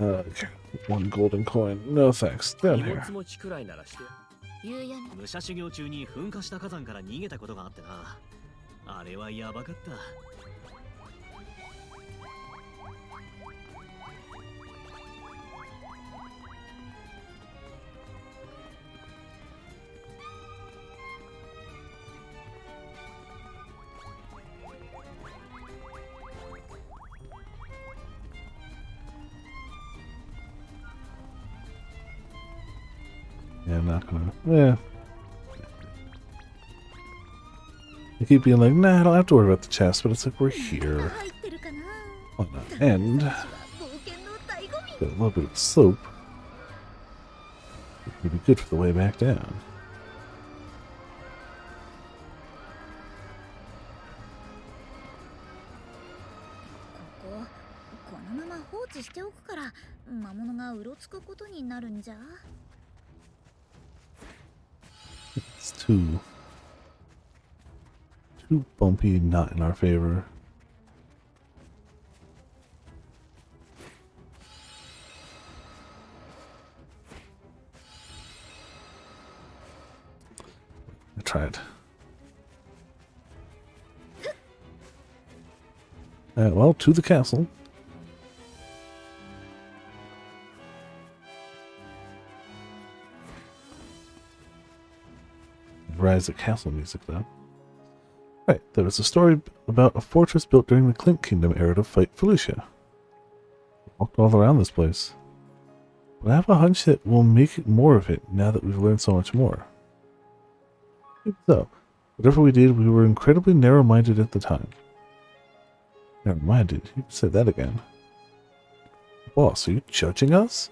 Okay, 1 golden coin. No thanks. Down 荷 here. 物持ちくらいならして。夕闇。武者修行中に噴火した火山から逃げたことがあってな。あれはやばかった。 Yeah, I'm not gonna. Yeah. I keep being like, nah, I don't have to worry about the chest, but it's like, we're here. 入ってるかな。 On the end. 冒険の醍醐味。 Got a little bit of slope. It would be good for the way back down. このまま放置しておくから魔物がうろつくことになるんじゃ。 It's too bumpy, not in our favor. I tried. Well, to the castle. Ryza castle music, though. Right, there was a story about a fortress built during the Clink Kingdom era to fight Felicia. Walked all around this place. But I have a hunch that we'll make more of it now that we've learned so much more. So, whatever we did, we were incredibly narrow-minded at the time. Narrow-minded? You said that again. Boss, are you judging us?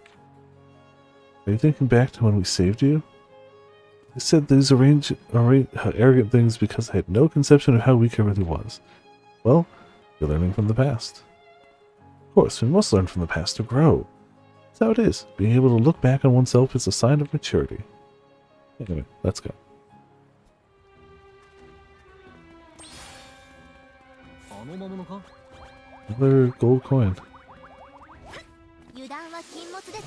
Are you thinking back to when we saved you? I said these arrogant things because I had no conception of how weak I really was. Well, you're learning from the past. Of course, we must learn from the past to grow. That's how it is. Being able to look back on oneself is a sign of maturity. Anyway, let's go. あの魔物か？ Another gold coin. 油断は禁物ですよ、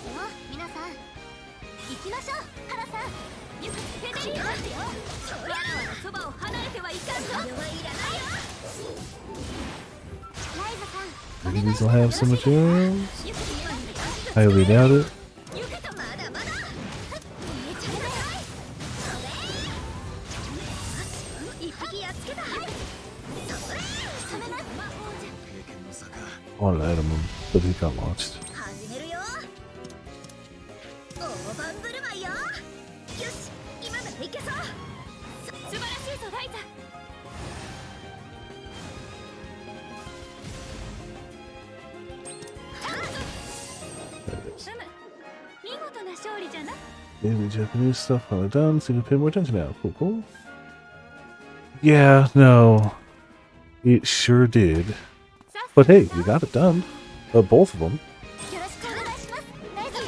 皆さん。行きましょう、ハラさん。ゆく手でいますよ。わらわのそばを離れてはいかんぞ。それはいらないよ。ライザさん、お願い Maybe し these will ま have す some よ。 materials. ゆく Highly doubt it. ゆくとまだまだ。One item, but he got launched. 始めるよ。大盤振る舞いよ。よし、今ならいけそう。素晴らしいぞライザ。There it is. 見事な勝利じゃな。 Maybe Japanese stuff finally done, so you can pay more attention now. Cool, cool. Yeah, no. It sure did. But hey, you got it done. Both of them. よろしくお願いします。ライザ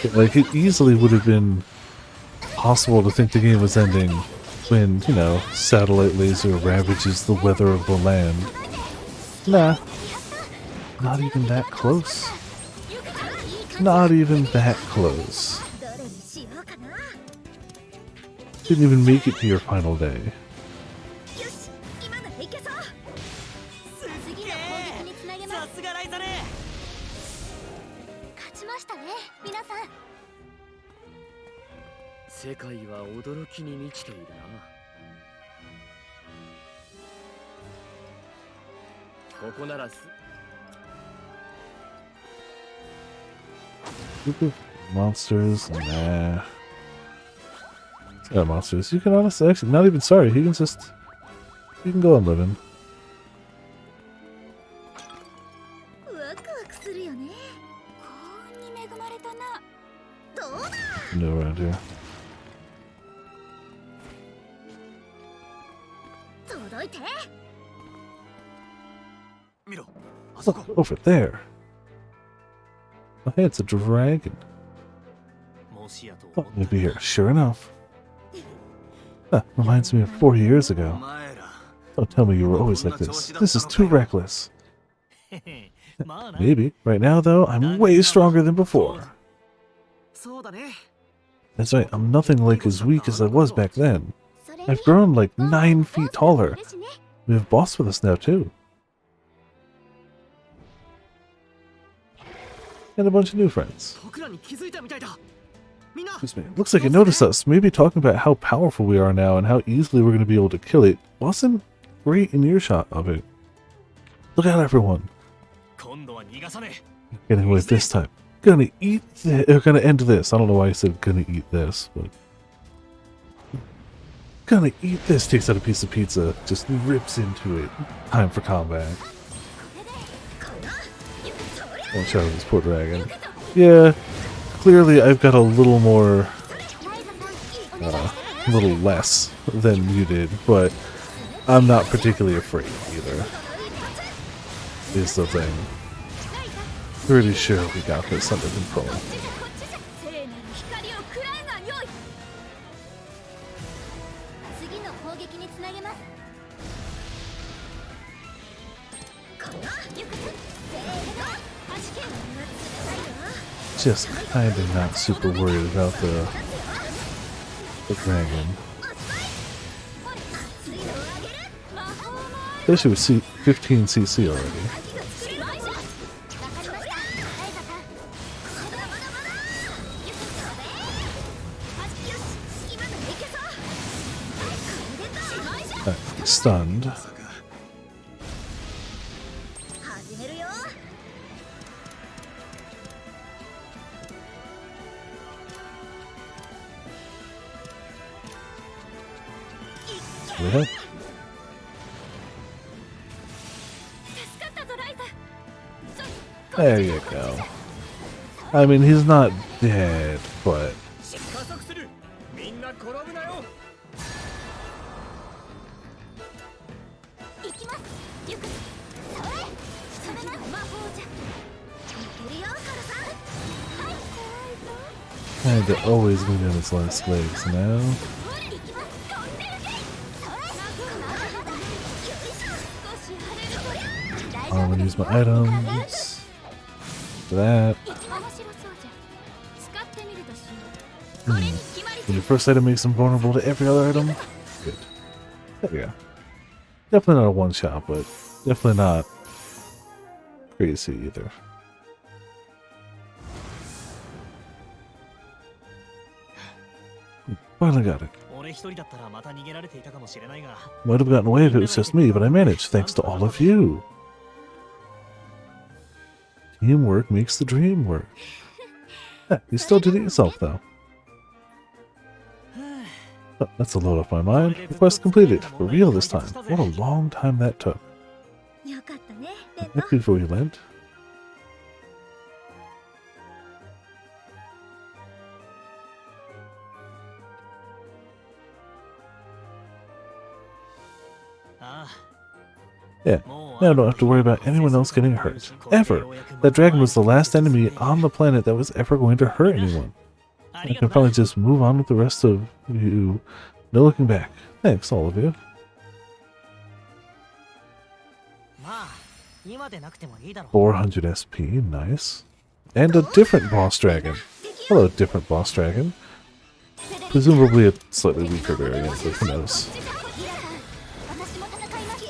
さん。 Like, it easily would have been possible to think the game was ending when, you know, satellite laser ravages the weather of the land. Nah. Not even that close. Not even that close. どれにしようかな。 Didn't even make it to your final day. よし、今ならいけそう。次の攻撃につなげます。さすがライザね。勝ちましたね、皆さん。世界は驚きに満ちているな。ここならす。 Monsters, nah. It's got monsters. You can honestly, actually, not even sorry. You can go on living. ワクワクするよね。幸運に恵まれたな。どうだ。 No around here. 届いて。見ろ、あそこ。 Look, over there. Oh, hey, it's a dragon. もしやと Oh, 思っ maybe here. Sure enough. Huh, reminds me of 4 years お ago. 前ら。 Don't tell me you were always like this. This is too reckless. た。まあな。 Maybe. Right now, though, I'm way stronger than before. そうだね。 That's right, I'm nothing like as weak as I was back then. I've grown like 9 feet taller. We have boss with us now, too. And a bunch of new friends. 僕らに気づいたみたいだ。みんな。 Excuse me. Looks like it noticed us. Maybe talking about how powerful we are now and how easily we're going to be able to kill it wasn't great in earshot of it. Look out, everyone. 今度は逃がさねGetting away this time. Gonna eat or gonna end this. I don't know why I said gonna eat this, but gonna eat this. Takes out a piece of pizza, just rips into it. Time for combat. Watch out, this poor dragon. Yeah, clearly I've got a little more, a little less than you did, but I'm not particularly afraid either. Is the thing. Pretty sure we got this under control. 聖なる光をくらえが良い。次の攻撃につなげます。このゆくせーの、8件。 Just kinda not super worried about the dragon. Especially with 15 CC already. Stunned. 始めるよ。 Yeah. 助かったぞライザ。 There you go. I mean, he's not dead, but 加速する。みんな転ぶなよ。行きます。ゆくそれ。それな魔法じゃ。いけるよカラさん。はい。怖いぞ。 kinda always going down his last legs now. 行きます。飛んでるけ。それ。まだ。よいしょ。少し晴れるとりゃ。 I'm gonna use my items. For that. 面白そうじゃ。使ってみるとしよう。 Hmm. これに決まり。 When your first item makes him vulnerable to every other item. Good. There we go. Definitely not a one shot, but definitely not crazy either. Finally got it. 俺一人だったらまた逃げられていたかもしれないが。 Might have gotten away if it was just me, but I managed thanks to all of you. Teamwork makes the dream work. Yeah, you still did it yourself, though. Oh, that's a load off my mind. Request completed. For real this time. What a long time that took. よかったねレント Happy for you, Lent. Yeah, now I don't have to worry about anyone else getting hurt. Ever! That dragon was the last enemy on the planet that was ever going to hurt anyone. I can probably just move on with the rest of you. No looking back. Thanks, all of you. まあ今でなくてもいいだろう 400 SP, nice. And a different boss dragon. Hello, different boss dragon. Presumably a slightly weaker variant, but who knows. 私も戦います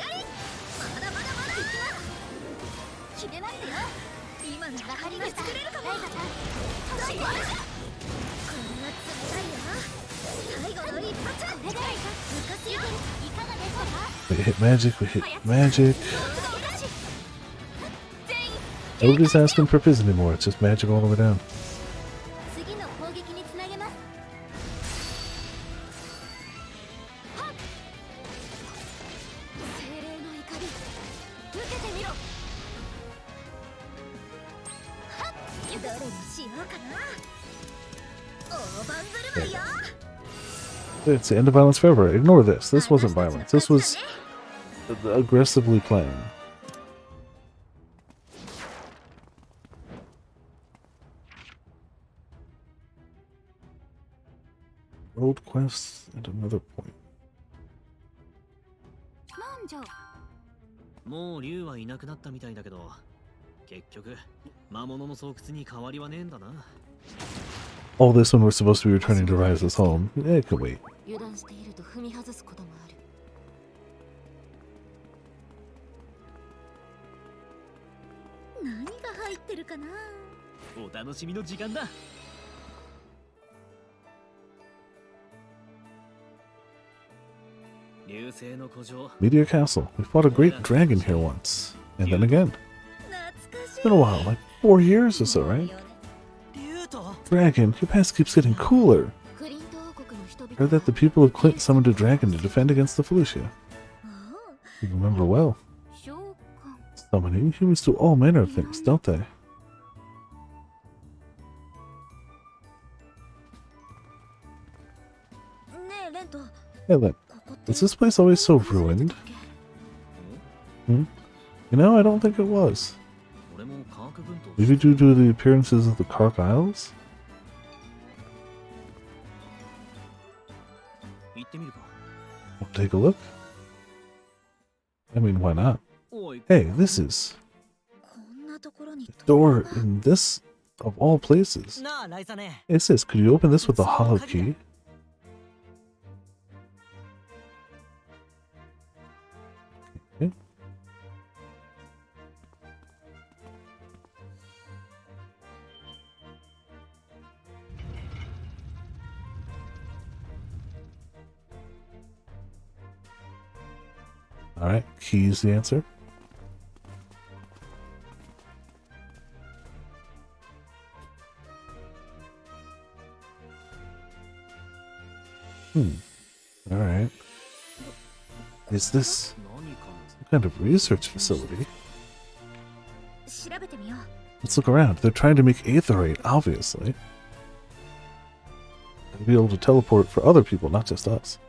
まだまだまだ行きます決めますよ今の分かりが作れるかもライザさんこれは冷たいよ最後の一発これで昔よいかがですか We hit magic, we hit magic. Nobody's asking for fizz anymore, it's just magic all the way down. 次の攻撃につなげます精霊の怒り受けてみろどれにしようかな大盤振る舞いよ It's the end of violence forever. Ignore this. This wasn't violence. This was aggressively playing. World quests at another point. なんじゃもう竜はいなくなったみたいだけど、結局魔物の巣窟に変わりはねえんだな。 All this when we're supposed to be returning to Ryza's home. It can wait. 油断していると踏み外すこともある何が入ってるかなお楽しみの時間だ。流星の古城。 Meteor Castle. We fought a great dragon here once. And then again. 懐かしい It's been a while, like 4 years or so, right? 竜と Dragon, your past keeps getting cooler. クリント王国の人々 Heard that the people of Clint summoned a dragon to defend against the Felucia. あ You remember well. あ召喚 Summoning humans do all manner of things, don't they? ねえレント Hey, Lynn, ここって is this place always so ruined? You know, I don't think it was. 俺も科学軍と Maybe due to the appearances of the Kark Isles? 行ってみるか。 We'll take a look. I mean, why not? おい、 Hey, this is こんなところに door in this of all places. なあライザね Hey, sis, could you open this with a hollow key? Okay. Alright, key's the answer. Alright. Is this 何か some kind of research facility? 調べてみよう Let's look around. They're trying to make aetherite, obviously. And be able to teleport for other people, not just us.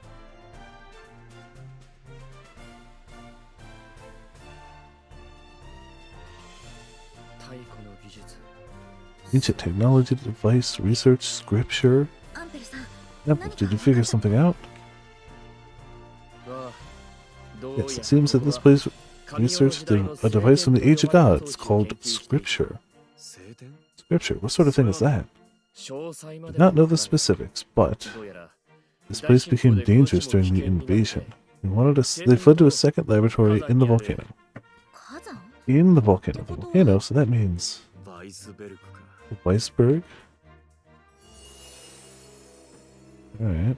Ancient technology, device, research, scripture. アンペルさん Yep, did you figure something out? Yes, it seems that this place researched a device from the Age of Gods called scripture. 晴天 Scripture, what sort of thing is that? 詳細ま Did で not know the specifics, but どうやら this place became dangerous during the invasion. They fled to a second laboratory in the volcano. 火山 In the volcano, so that means バイスベルクか Weisberg. Alright.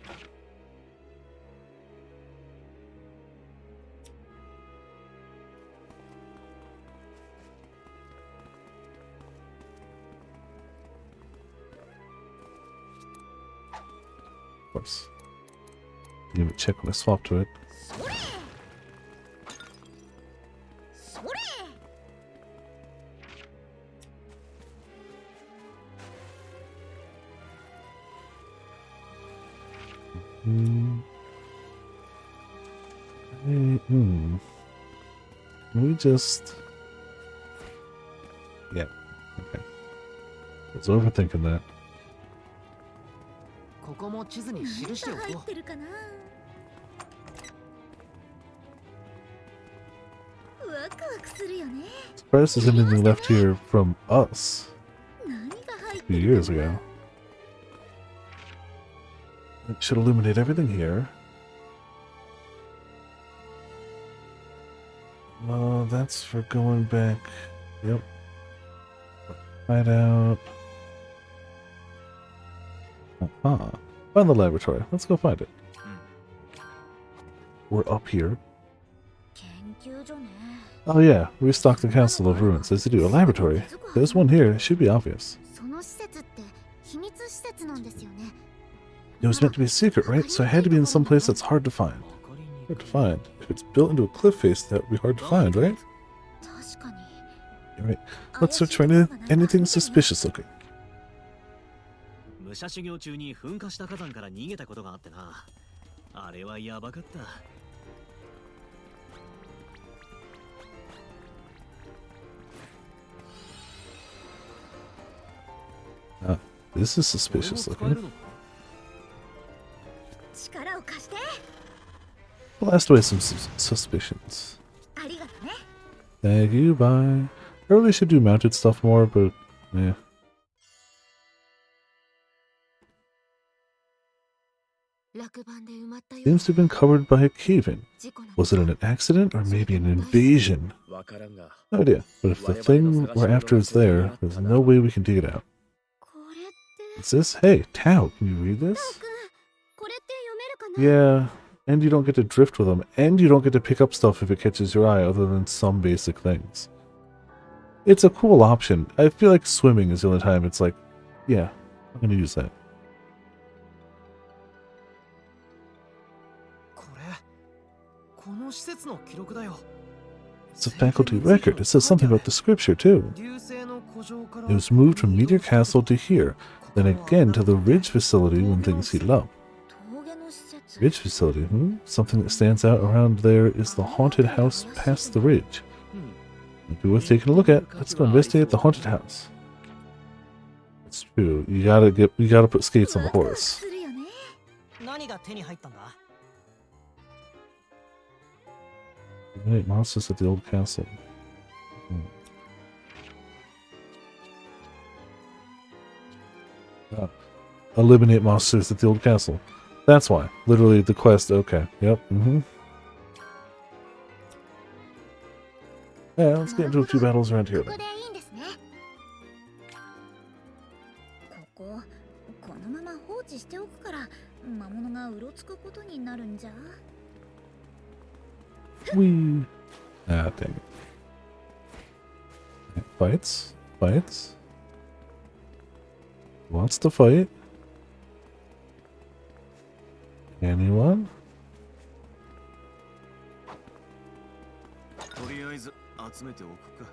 course. Give it a check when I swap to it. それそれ Hmm. Can we just... Yeah. Okay. I was overthinking that. ここも地図に記してお何が入こってるかな。ワクワクするよね。 Surprised there's anything left here from us 何が入っ a て few る years かな。 ago. It should illuminate everything here. That's for going back. Yep. Find out. Find the laboratory. Let's go find it. We're up here. 研究所ね。 Oh yeah, restock the Castle of Ruins. As you do, a laboratory. There's one here. It should be obvious. その施設って秘密施設なんですよね。 It was meant to be a secret, right? So it had to be in some place that's hard to find. Hard to find. If it's built into a cliff face, that would be hard to find, right? 確かに。 You're right. Let's search for anything suspicious looking. 武者修行中に噴火した火山から逃げたことがあってな。あれはやばかった。 This is suspicious looking. 力を貸して。 Blast away some suspicions. ありがとね。 Thank you, bye. I really should do mounted stuff more, but yeah. 落盤で埋まったよ。 Seems to have been covered by a cave-in. 事故なの。 Was it an accident or maybe an invasion? わからんが No idea. But if the thing we're after is there, there's no way we can dig it out. これって。 What's this? Hey, Tao, can you read this? これって読めるかな。 Yeah, and you don't get to drift with them, and you don't get to pick up stuff if it catches your eye other than some basic things. It's a cool option. I feel like swimming is the only time it's like, yeah, I'm gonna use that. この施設の記録だよ。 It's a faculty record. It says something about the scripture, too. 流星の古城から It was moved from Meteor Castle to here, then again to the Ridge facility when things heated up. 峠の施設。 Ridge facility, Something that stands out around there is the haunted house past the ridge. Might be worth taking a look at. Let's go investigate the haunted house. It's true. You gotta put skates on the ワクワク horse. するよね。何が手に入ったんだ？ Eliminate monsters at the old castle. Eliminate monsters at the old castle. That's why. Literally the quest. Okay. Yep. Yeah, let's get into a few battles around here こ then. こでいいんですね。このまま放置しておくから魔物がうろつくことになるんじゃ。 Whee! Ah, dang it. Fights? Fights? Wants to fight? Anyone? とりあえず集めておくか。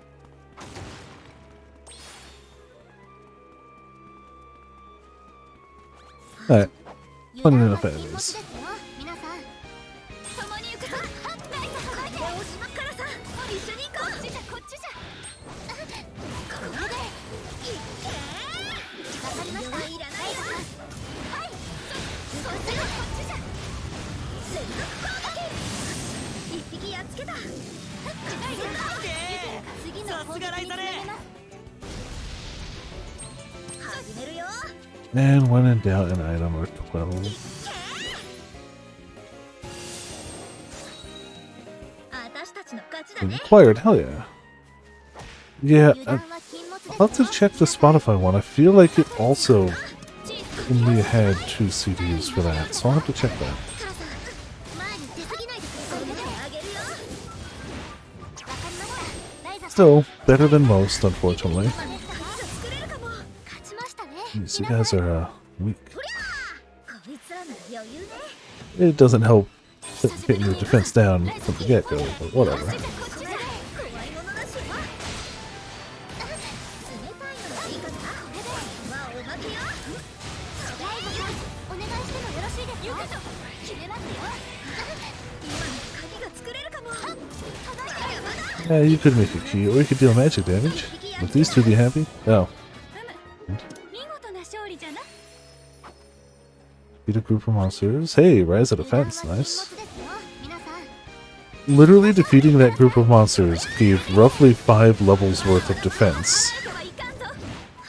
Alright. 油断 Funny は enough 禁物 enemies. ですよ皆さん。共に行くぞ。ナイス。これでおしまっからさ。一緒に行こう。こっちじゃこっちじゃ。これでいっけー。わかりました。いらないわ。はい。こっちじゃこっちじゃ。連続攻撃。一匹やっつけた。次の攻撃につなげます。始めるよ。 And when in doubt, an item or 12. 私たちの勝ちだね。 Acquired, hell yeah. Yeah, 油断は禁物ですよ。 I'll have to check the Spotify one. I feel like it also only had 2 CDs for that, so I'll have to check that. 前に出過ぎないでくださいね。あげるよ。わかりました。ライザ Still, better than most, unfortunately. 作れるかも。勝ちましたね。 Jeez, you guys are weak. こ It doesn't help getting your defense down from the get-go, but whatever. Yeah, you could make a key, or you could deal magic damage. Would these two be happy? Oh. Beat a group of monsters. Hey, Ryza defense, nice. Literally defeating that group of monsters gave roughly 5 levels worth of defense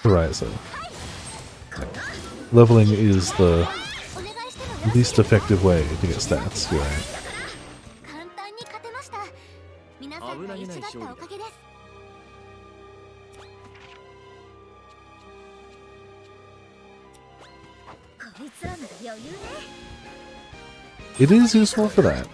to Ryza. Leveling is the least effective way to get stats, you're right. 危なげない勝利だ。 It is useful for that.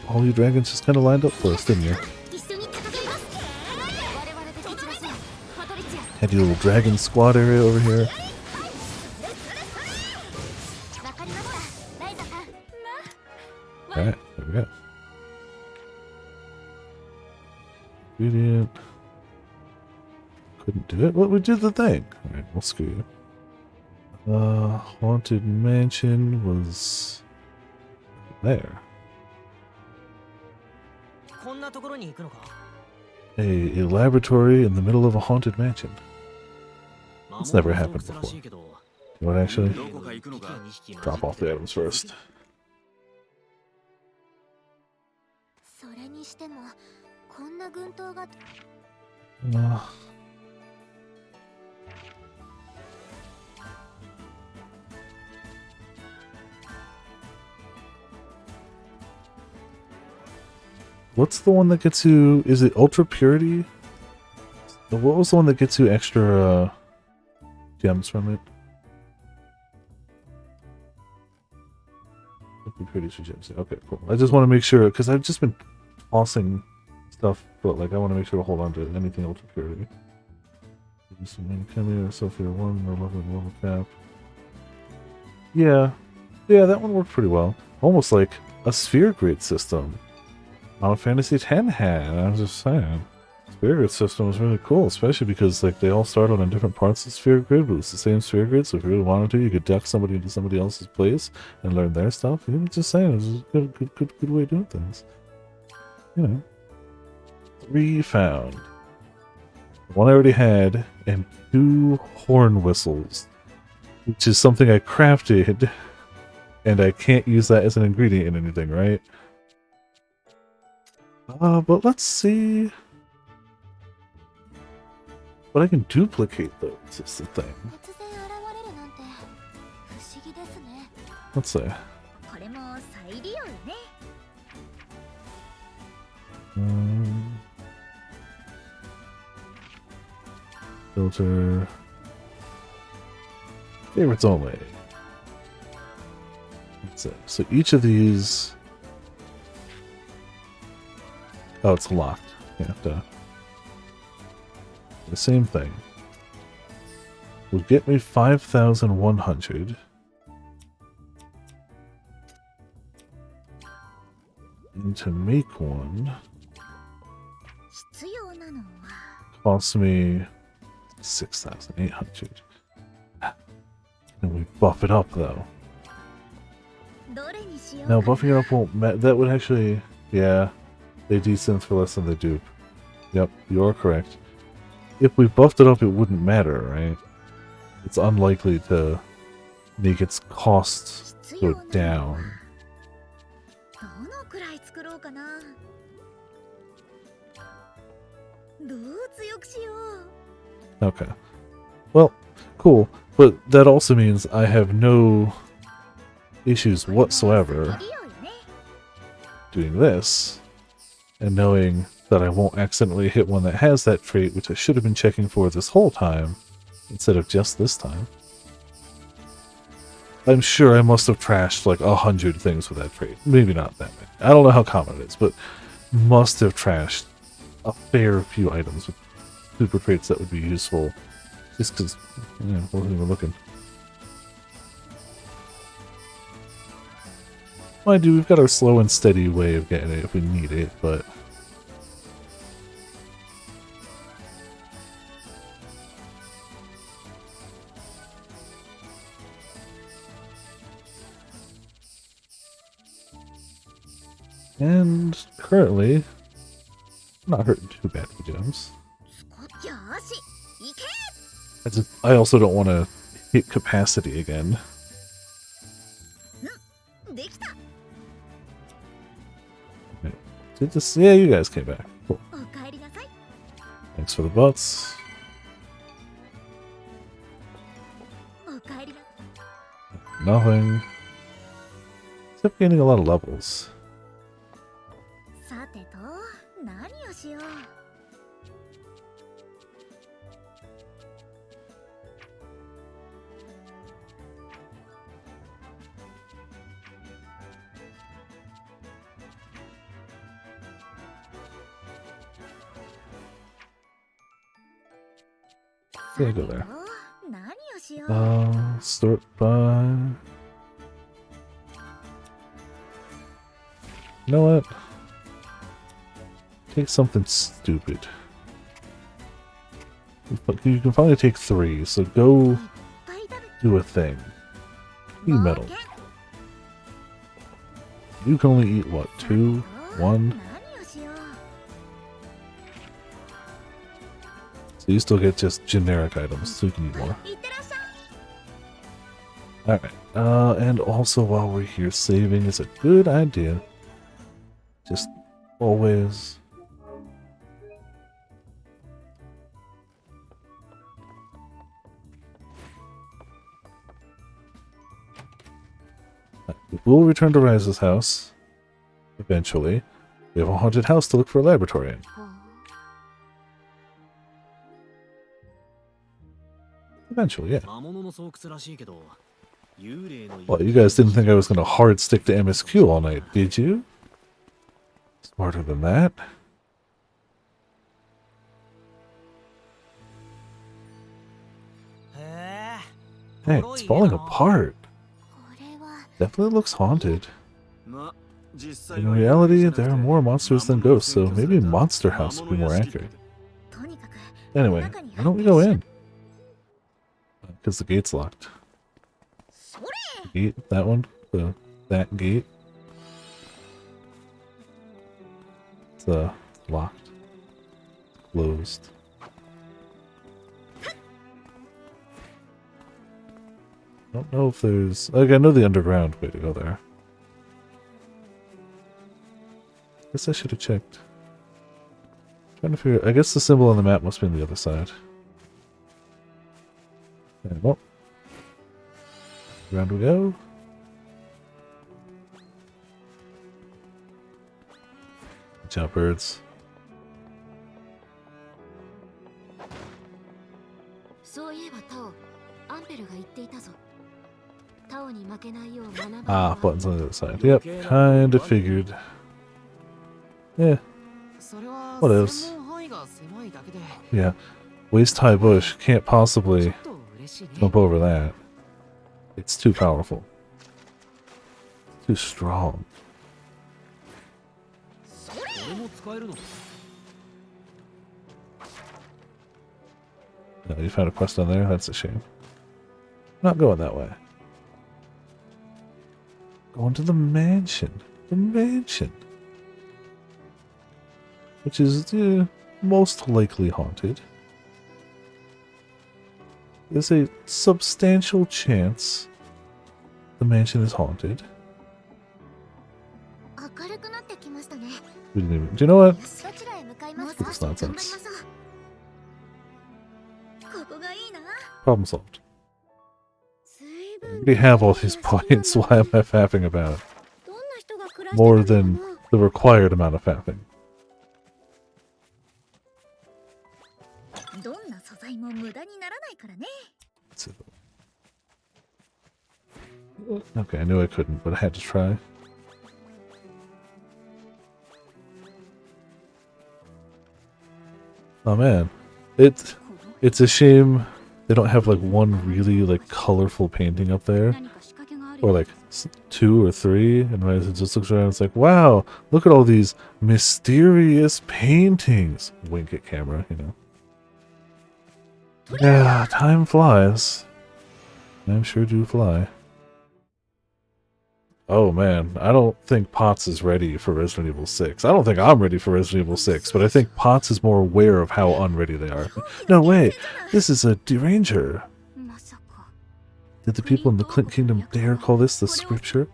All you dragons just kind of lined up for us, didn't you? Had your little dragon squad area over here. Alright, there we go. Ingredient. Couldn't do it. Well, we did the thing. Alright, we'll screw you. Haunted mansion was there. A laboratory in the middle of a haunted mansion. It's never happened before. You know what, actually? Drop off the items first. What's the one that gets you? Is it ultra purity? What was the one that gets you extra gems from it? Ultra purity for gems. Okay, cool. I just want to make sure because I've just been tossing stuff, but like I want to make sure to hold on to anything ultra purity. Come here, Sophia 1, no level cap. Yeah, that one worked pretty well. Almost like a sphere grid system. Final Fantasy X had. I was just saying. Sphere grid system was really cool, especially because like they all start on different parts of sphere grid, but it's the same sphere grid. So if you really wanted to, you could deck somebody into somebody else's place and learn their stuff. You know, just saying, it was a good way of doing things. You know, 3 found. One I already had, and 2 horn whistles, which is something I crafted, and I can't use that as an ingredient in anything, right? But let's see what I can duplicate those, is the thing. Let's see. Filter. Favorites only. That's it. So each of these... Oh, it's locked. You have to... The same thing. Will get me 5,100. And to make one... costs me 6,800. And we buff it up, though. Now, buffing it up won't... that would actually... Yeah. They desynth for less than they dupe. Yep, you're correct. If we buffed it up, it wouldn't matter, right? It's unlikely to make its costs go down. Okay. Well, cool. But that also means I have no issues whatsoever doing this. And knowing that I won't accidentally hit one that has that trait, which I should have been checking for this whole time, instead of just this time. I'm sure I must have trashed like 100 things with that trait. Maybe not that many. I don't know how common it is, but must have trashed a fair few items with super traits that would be useful. Just because, wasn't even looking. Mind you, we've got our slow and steady way of getting it if we need it, but... And currently, not hurting too bad for gems. よーし行け I also don't want to hit capacity again. できた Did this? Yeah, you guys came back. Cool. おかえりなさい Thanks for the butts. おかえりな Nothing. Except gaining a lot of levels. さてと何をしよう Yeah, go there. 何をしよう Start by... You know what? Take something stupid. You can finally take 3, so go いっぱい食べ do a thing. Eat metal. You can only eat what? 2? 1? 何をしよう So you still get just generic items, so you can eat more. いってらっしゃい Alright. And also while we're here, saving is a good idea. Just always... We will return to Ryza's house. Eventually. We have a haunted house to look for a laboratory in. Eventually, yeah. 魔物の巣窟らしいけど、幽霊の Well, you guys didn't think I was going to hard stick to MSQ all night, did you? Smarter than that. Hey, it's falling apart. これは Definitely looks haunted. ま、実際 In は reality, there are more monsters than ghosts, so maybe a monster house would be more accurate. とにかく Anyway, 中に why 入 don't っ we て go し in? Because the gate's locked. それ Gate, that one, that gate. It's locked. Closed. I don't know if there's... Like, I know the underground way to go there. Guess I should have checked. Trying to figure... I guess the symbol on the map must be on the other side. And, well... Round we go. Good job, birds. そういえばタオアンペルが言っていたぞタオに負けないよう学ば Ah, buttons on the other side. Yep, kinda figured. Yeah, それは What else? 専門範囲が狭いだけで yeah. Waist high bush. Can't ちょ possibly っと嬉しいね jump over that. It's too powerful. Too strong. 俺も使えるの No, you found a quest on there? That's a shame. Not going that way. Going to the mansion. The mansion. Which is most likely haunted. There's a substantial chance the mansion is haunted. 明るくなってきましたね We didn't even... Do you know what? よしどちらへ向かいます Skip か this 頑張り nonsense. ましょうここがいいな Problem solved. 随分 I already have all these points. Why am I fapping about? どんな人が暮らして More た than のかな the required amount of fapping. どんな素材も無駄にならないからね Let's see. Okay, I knew I couldn't, but I had to try. Oh man, it's a shame they don't have like one really like colorful painting up there, or like 2 or 3. And when it just looks around, it's like, wow, look at all these mysterious paintings. Wink at camera, you know. Yeah, time flies. I'm sure do fly. Oh man, I don't think Potts is ready for Resident Evil 6. I don't think I'm ready for Resident Evil 6, but I think Potts is more aware of how unready they are. No way, this is a deranger. Did the people in the Clint Kingdom dare call this the scripture?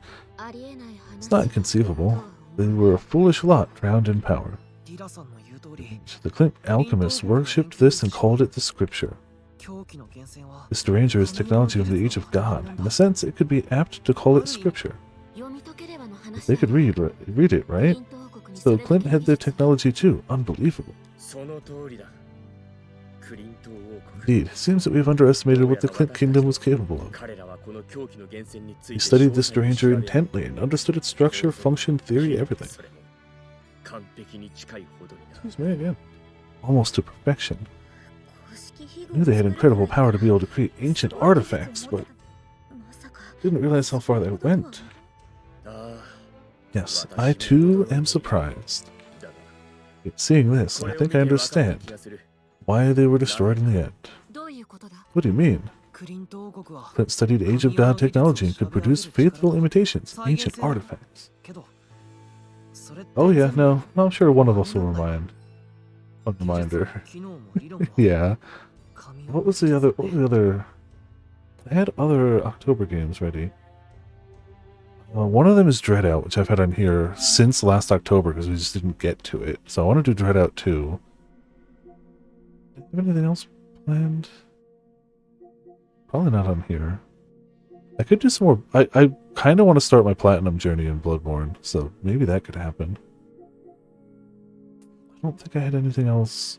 It's not inconceivable. They were a foolish lot drowned in power. The Clint alchemists worshipped this and called it the scripture. This deranger is technology of the age of God. In a sense, it could be apt to call it scripture. They could read it, right? So Clint had their technology too. Unbelievable. Indeed, it seems that we've underestimated what the Clint Kingdom was capable of. We studied this deranger intently and understood its structure, function, theory, everything. Excuse me again. Almost to perfection. I knew they had incredible power to be able to create ancient artifacts, but didn't realize how far they went. Yes, I too am surprised. Seeing this, I think I understand why they were destroyed in the end. What do you mean? Clint studied Age of God technology and could produce faithful imitations, ancient artifacts. Oh yeah, no, I'm sure one of us will remind. A reminder. Yeah. What was the other? I had other October games ready. One of them is Dreadout, which I've had on here since last October because we just didn't get to it. So I want to do Dreadout 2. Do you have anything else planned? Probably not on here. I could do some more. I kind of want to start my Platinum journey in Bloodborne, so maybe that could happen. I don't think I had anything else.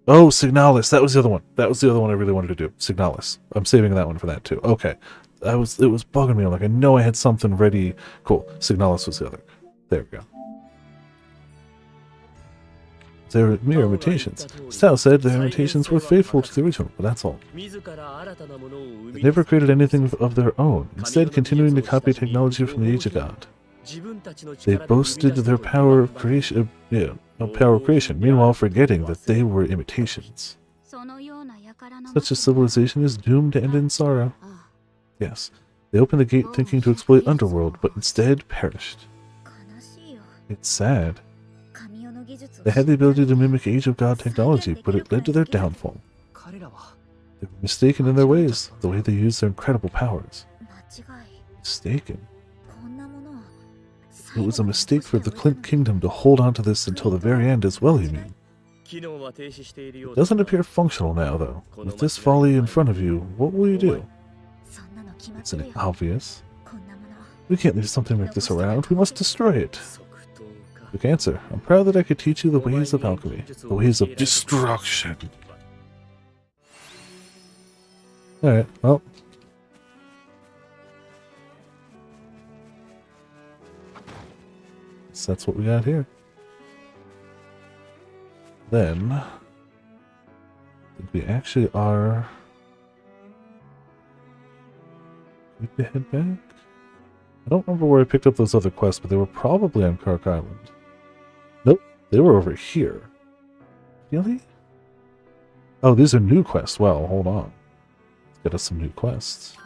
Oh, Signalis. That was the other one. That was the other one I really wanted to do. Signalis. I'm saving that one for that too. Okay. It was bugging me. I'm like, I know I had something ready. Cool. Signalis was the other. There we go. Their mere imitations. Stao said their imitations were faithful to the original, but that's all. They never created anything of their own, instead continuing to copy technology from the Age of God. They boasted their power of creation, meanwhile forgetting that they were imitations. Such a civilization is doomed to end in sorrow. Yes, they opened the gate thinking to exploit Underworld, but instead perished. It's sad. They had the ability to mimic Age of God technology, but it led to their downfall. They were mistaken in their ways, the way they used their incredible powers. Mistaken? It was a mistake for the Clint Kingdom to hold on to this until the very end as well, you mean? It doesn't appear functional now, though. With this folly in front of you, what will you do? Isn't it obvious? We can't leave something like this around. We must destroy it. Quick answer. I'm proud that I could teach you the ways of alchemy. The ways of destruction. Alright, well. So that's what we got here. Then, we actually are... Did we head back? I don't remember where I picked up those other quests, but they were probably on Kark Island. Nope, they were over here. Really? Oh, these are new quests. Well, hold on. Let's get us some new quests.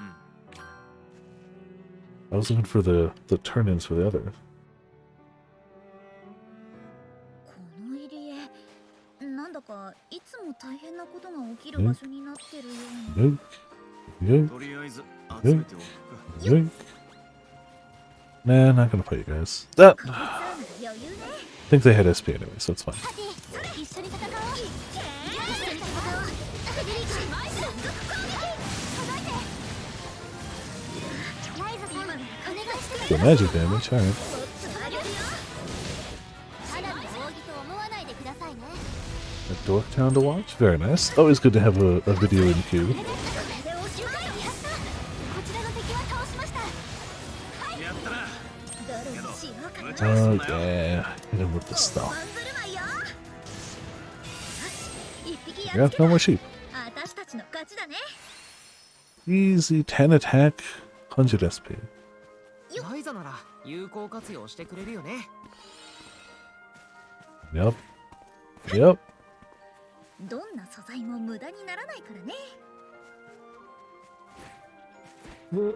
I was looking for the turn-ins for the others. Yoink. Yoink. Yoink. Yoink. Nah, not gonna fight you guys. I think they had SP anyway, so it's fine. The magic damage, alright. A Dork Town to watch? Very nice. Always good to have a video in queue. Oh yeah, hit him with the stuff. 一匹 Yeah, no more sheep. 私たちの勝ちだね。 Easy 10 attack, 100 SP. ライザなら有効活用してくれるよね。 Yep. Yep. どんな素材も無駄にならないからね。 There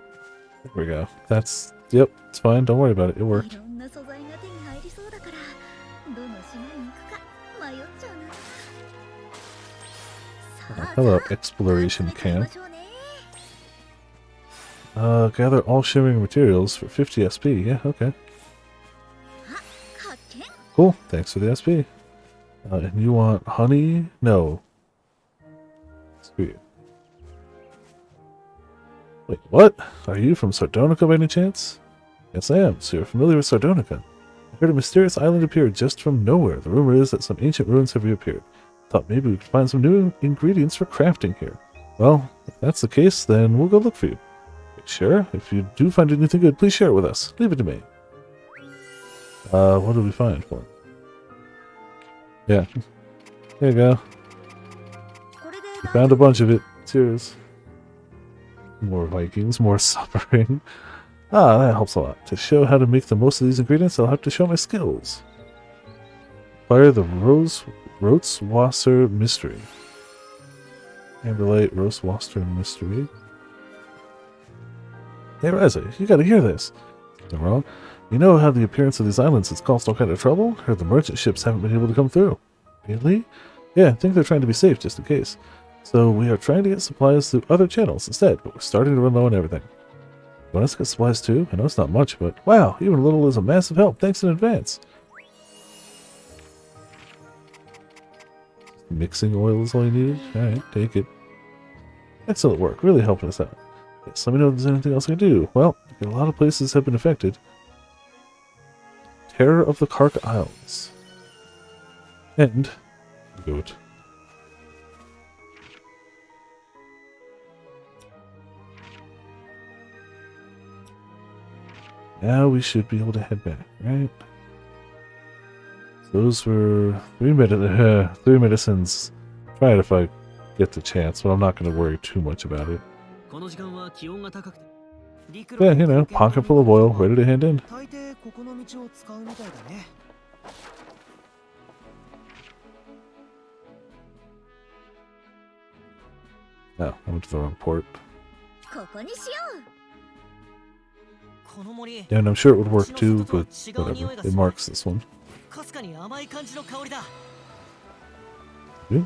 we go. That's, yep, it's fine. Don't worry about it. It い worked. ろんな素材が手に入りそうだから、どの島に行くか迷っちゃうな。さあ、 Hello, exploration 集めてみま camp. しょうね。 Gather all shimmering materials for 50 SP. Yeah, okay. あ、発見。 Cool. Thanks for the SP. And you want honey? No. Screw you. Wait, what? Are you from Sardonica by any chance? Yes, I am. So you're familiar with Sardonica. I heard a mysterious island appear just from nowhere. The rumor is that some ancient ruins have reappeared. Thought maybe we could find some new ingredients for crafting here. Well, if that's the case, then we'll go look for you. Sure. If you do find anything good, please share it with us. Leave it to me. What did we find for? Yeah. There you go. これで We found a bunch of it. It's yours. More Vikings, more suffering. Ah, that helps a lot. To show how to make the most of these ingredients, I'll have to show my skills. Acquire the Rotswasser Mystery. Amberlight Rotswasser Mystery. Hey Ryza, you gotta hear this. Nothing wrong. You know how the appearance of these islands has caused all kind of trouble? Heard the merchant ships haven't been able to come through. Really? Yeah, I think they're trying to be safe just in case. So we are trying to get supplies through other channels instead, but we're starting to run low on everything. You want us to get supplies too? I know it's not much, but wow, even a little is a massive help. Thanks in advance. Mixing oil is all you needed? Alright, take it. Excellent work, really helping us out. Yes, let me know if there's anything else I can do. Well, a lot of places have been affected. Terror of the Kark Isles. And goat. Now we should be able to head back, right? Those were three medicines. Try it if I get the chance, but I'm not going to worry too much about it. この時間は気温が高くて Yeah, you know, pocket full of oil, ready to hand in. 大抵ここの道を使うみたいだね。 No, I went to the wrong port. ここにしよう。この森、 Yeah, and I'm sure it would work too, but whatever. It marks this one. かすかに甘い感じの香りだ。 Yeah.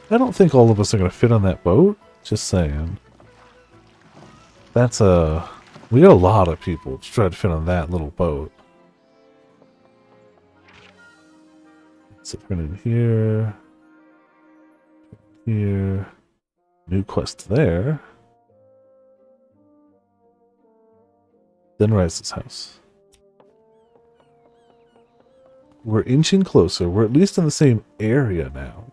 I don't think all of us are going to fit on that boat. Just saying. That's a... We got a lot of people to try to fit on that little boat. So print in here. Here. New quest there. Then Ryza's house. We're inching closer. We're at least in the same area now.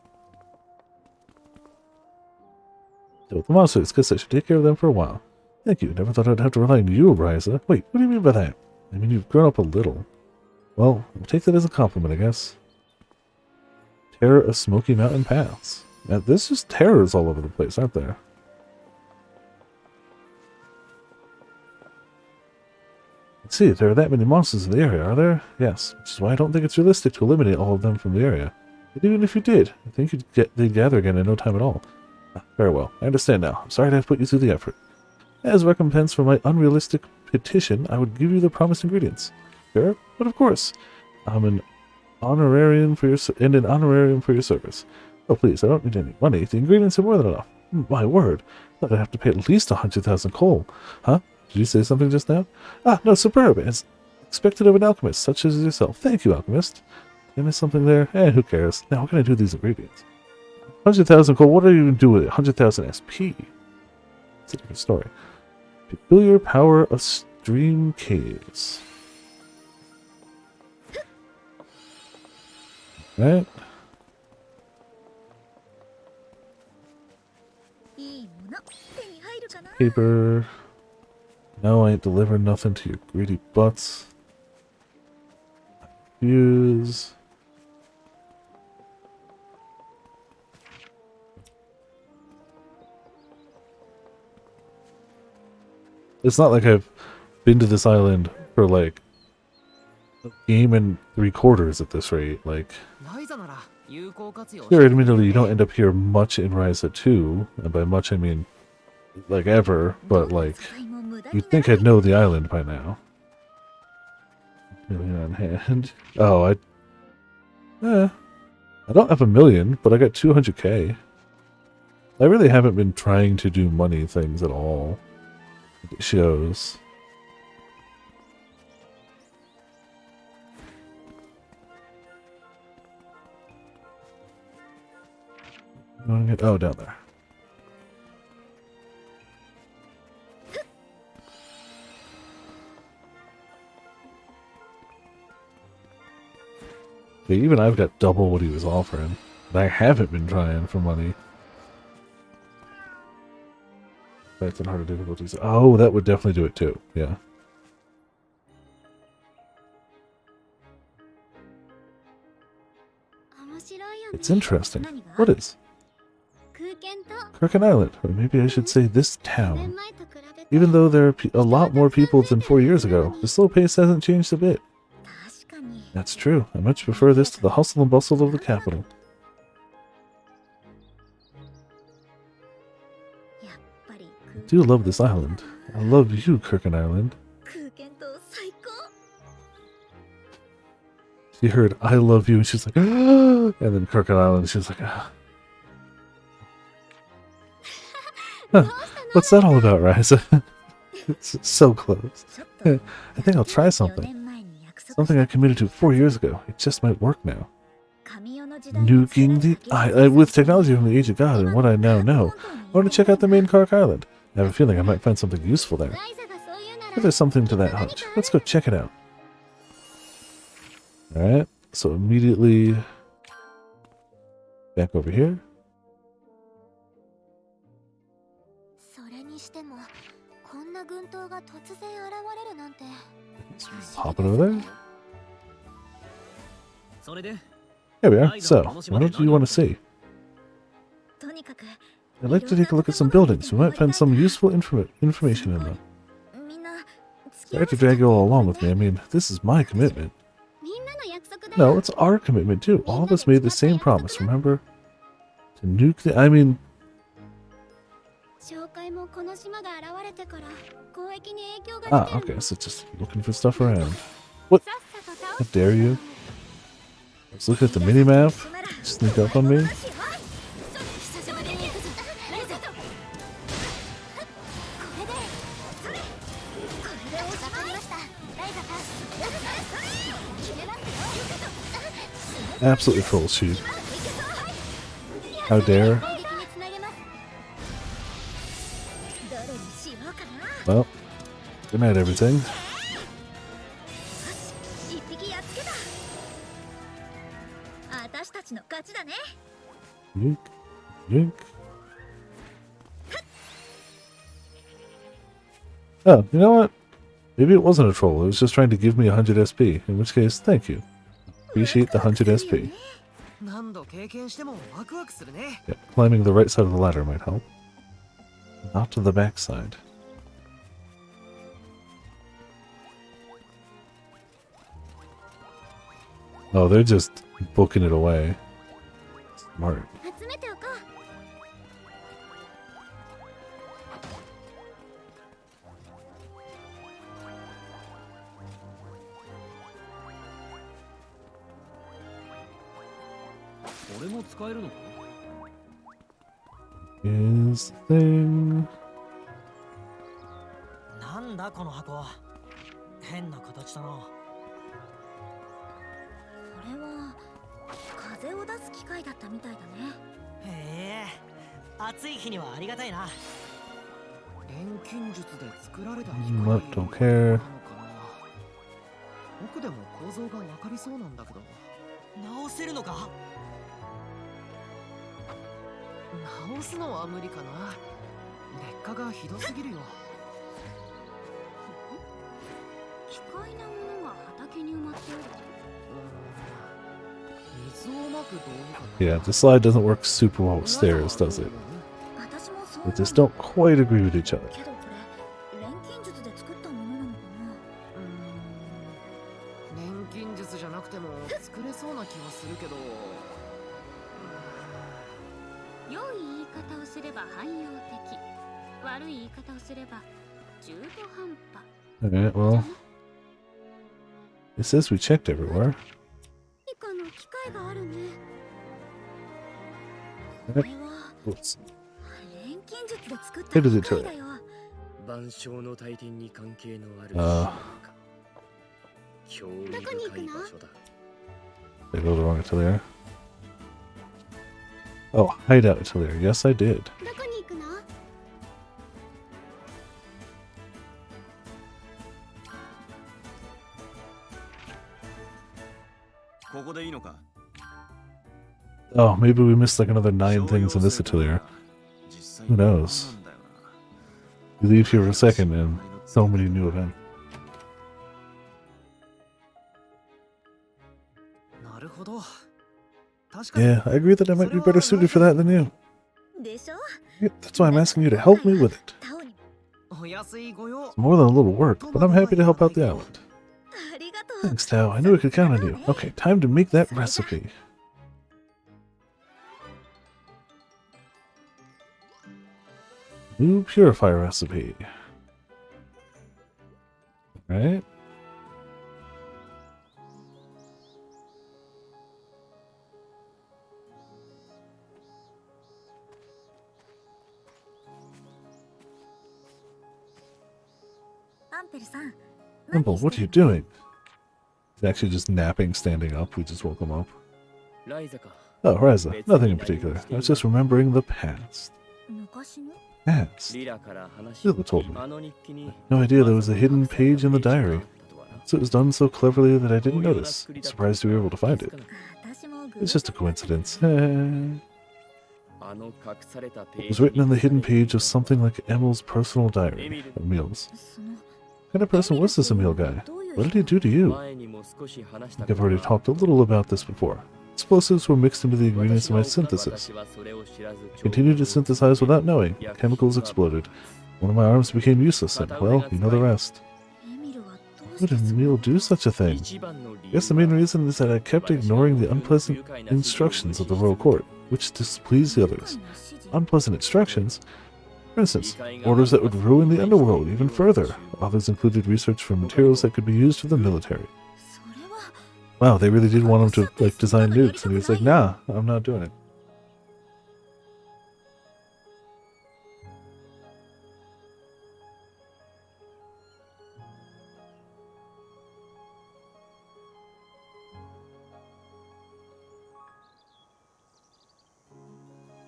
So the monsters, guess I should take care of them for a while. Thank you. Never thought I'd have to rely on you, Ryza. Wait, what do you mean by that? I mean, you've grown up a little. Well, we'll take that as a compliment, I guess. Terror of Smoky Mountain Paths. Now, there's just terrors all over the place, aren't there? Let's see, there are that many monsters in the area, are there? Yes, which is why I don't think it's realistic to eliminate all of them from the area. But even if you did, I think they'd gather again in no time at all. Very well, I understand now. I'm sorry to have put you through the effort. As recompense for my unrealistic petition, I would give you the promised ingredients. Sure, but of course. I'm an honorarium for your service. Oh please, I don't need any money. The ingredients are more than enough. My word, I thought I'd have to pay at least 100,000 coal. Huh? Did you say something just now? Ah, no, superb. As expected of an alchemist, such as yourself. Thank you, alchemist. Did I miss something there? Who cares? Now, what can I do with these ingredients? 100,000 gold, what do you even do with it? 100,000 SP. It's a different story. Peculiar power of stream caves. Right? いいもの手に入るかな。 Paper. No, I ain't delivering nothing to your greedy butts. Fuse. It's not like I've been to this island for like a game and 3/4 at this rate. Like, here, admittedly, you don't end up here much in Ryza 2, and by much I mean like ever, but like, you'd think I'd know the island by now. Million on hand. Oh, I don't have 1,000,000, but I got 200k. I really haven't been trying to do money things at all. It shows. Oh, down there. Yeah, even I've got double what he was offering. And I haven't been trying for money. That's on harder difficulties. Oh, that would definitely do it too. Yeah. It's interesting. What is? Crooked Island. Or maybe I should say this town. Even though there are a lot more people than 4 years ago, the slow pace hasn't changed a bit. That's true. I much prefer this to the hustle and bustle of the capital. I do love this island. I love you, Crooked Island. She heard I love you and she's like, ah! And then Crooked Island, she's like, ah. Huh. What's that all about, Ryza? It's so close. I think I'll try something. Something I committed to 4 years ago. It just might work now. Nuking the with technology from the Age of God and what I now know, I want to check out the main Kark Island. I have a feeling I might find something useful there. If there's something to that hunch, let's go check it out. Alright, so immediately back over here. Hop it over there. There we are. So, what do you want to see? I'd like to take a look at some buildings. We might find some useful information in them. Sorry to drag you all along with me. I mean, this is my commitment. No, it's our commitment too. All of us made the same promise, remember? To nuke the... I mean... Ah, okay, so just looking for stuff around. What? How dare you? Let's look at the mini-map. Sneak up on me. Absolutely troubleshoot. How dare? Well, good night, everything. Yoink, yoink. Oh, you know what? Maybe it wasn't a troll. It was just trying to give me 100 SP. In which case, thank you. Appreciate the 100 SP. Yeah, climbing the right side of the ladder might help. Not to the back side. Oh, they're just booking it away. Smart. Is the thing. なんだこの箱。変な形だな。これは風を出す機械だったみたいだね。へえ、暑い日にはありがたいな。錬金術で作られた機械 Don't care. 僕でも構造がわかりそうなんだけど。直せるのか？直すのは無理かな。劣化がひどすぎるよ。Yeah, the slide doesn't work super well with stairs, does it? They just don't quite agree with each other. けどこれ錬金術で作ったものなのかな。錬金術じゃなくても作れそうな気はするけど。良い言い方をすれば汎用的、悪い言い方をすれば中途半端。 Alright, well. It says we checked everywhere. 以下の機械があるね。 Yep. これは Oops. 錬金術で作った機械だよ。万象の大天に関係のある興味深い場所だ。 They go the wrong Atelier. Oh, hideout Atelier. Yes, I did. どこに行くの？ここでいいのか？ Oh, maybe we missed like another 9 things in this Atelier. Who knows? You leave here for a second and so many new events. なるほど。確かに。 Yeah, I agree that I might be better suited for that than you. でしょ？ Yeah, that's why I'm asking you to help me with it. タオにお安いご用。 It's more than a little work, but I'm happy to help out the island. ありがとう。 Thanks, Tao. I knew I could count on you. Okay, time to make that recipe. New purifier recipe. Right? Nimble, what are you doing? He's actually just napping standing up. We just woke him up. ライザか。 Oh, Ryza. Nothing in particular. I was just remembering the past. 昔の？ Past. リラから話 Lila told me. あの日記に No idea there was a hidden page in the diary. So it was done so cleverly that I didn't notice. Surprised you were able to find it. 私も It's just a coincidence. あの隠されたペ It ー was ジ written in the hidden page of something like Emil's personal diary. Emil's. その What kind of person was this Emil guy? What did he do to you? 前にも少し話した I think I've already talked a little about this before. Explosives were mixed into the ingredients of my synthesis. Continued to synthesize without knowing. Chemicals exploded. One of my arms became useless, and, well, you know the rest. エミルはどう How して would Emil do such a thing? I guess the main reason is that I kept ignoring the unpleasant instructions of the royal court, which displeased the others. Unpleasant instructions? For instance, orders that would ruin the underworld even further. Others included research for materials that could be used for the military. それは Wow, they really did want him to, like, design nukes, and he was like, nah, I'm not doing it.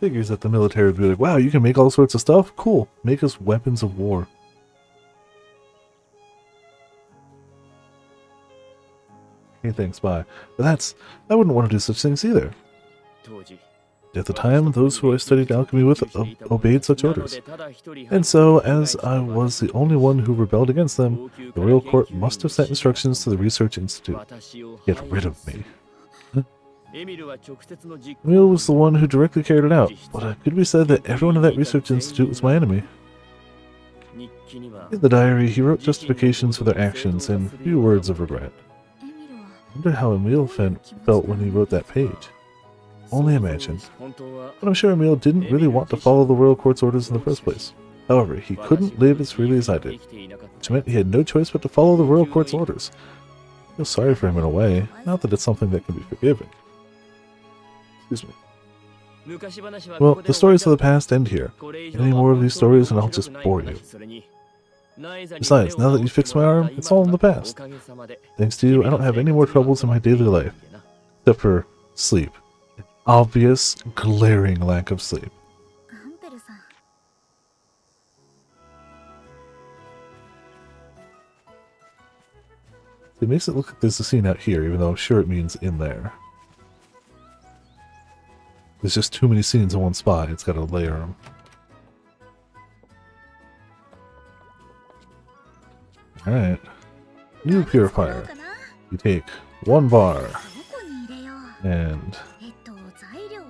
Figures that the military would be like, wow, you can make all sorts of stuff? Cool. Make us weapons of war. Okay, thanks, bye. But I wouldn't want to do such things either. 当時 At the time, those who I studied alchemy with obeyed such orders. And so, as I was the only one who rebelled against them, the royal court must have sent instructions to the research institute. 私を Get rid of me. エミルは直接の実 Emil was the one who directly carried it out, but it could be said that everyone in that research institute was my enemy. 日記には In the diary, he wrote justifications for their actions and few words of regret. エミルは I wonder how Emil felt when he wrote that page. Only imagine. 本当は But I'm sure Emil didn't really want to follow the royal court's orders in the first place. However, he couldn't live as freely as I で did, きていなかった which meant he had no choice but to follow the royal court's orders. I feel sorry for him in a way, not that it's something that can be forgiven. Excuse me. 昔話は Well, ここで the stories of the past end here. これ以 Get 上 any more of these stories and I'll just bore you. それにライザに Besides, now that you fixed my arm, it's all in the past. おかげさまで Thanks to you, I don't have any more troubles in my daily life, except for sleep. Obvious, glaring lack of sleep. アンペルさん It makes it look like there's a scene out here, even though I'm sure it means in there. There's just too many scenes in one spot. It's got to layer them. Alright. New 何作ろう purifier. かな You take 1 bar どこに入れよう and 材料は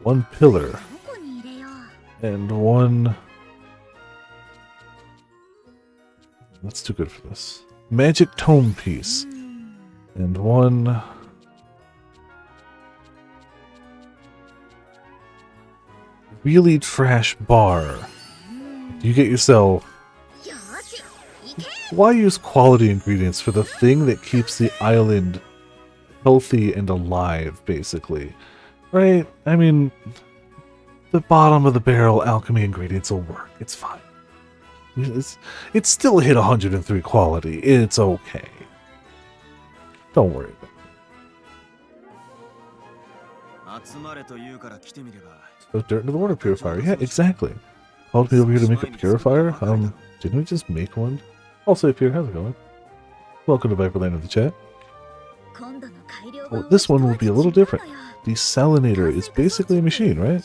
1 pillar どこに入れよう and 1. That's too good for this. Magic tome piece and 1. Really trash bar. You get yourself. よし行け Why use quality ingredients for the thing that keeps the island healthy and alive, basically? Right? I mean, the bottom of the barrel alchemy ingredients will work. It's fine. It's still hit 103 quality. It's okay. Don't worry about it. 集まれと言うから来てみれば Throw dirt into the water purifier. Yeah, exactly. Called me over here to make a purifier? Didn't we just make one? I'll save here. How's it going? Welcome to Viperland in the chat. 今度の改良 Well, this one will be a little different. Desalinator is basically a machine, right?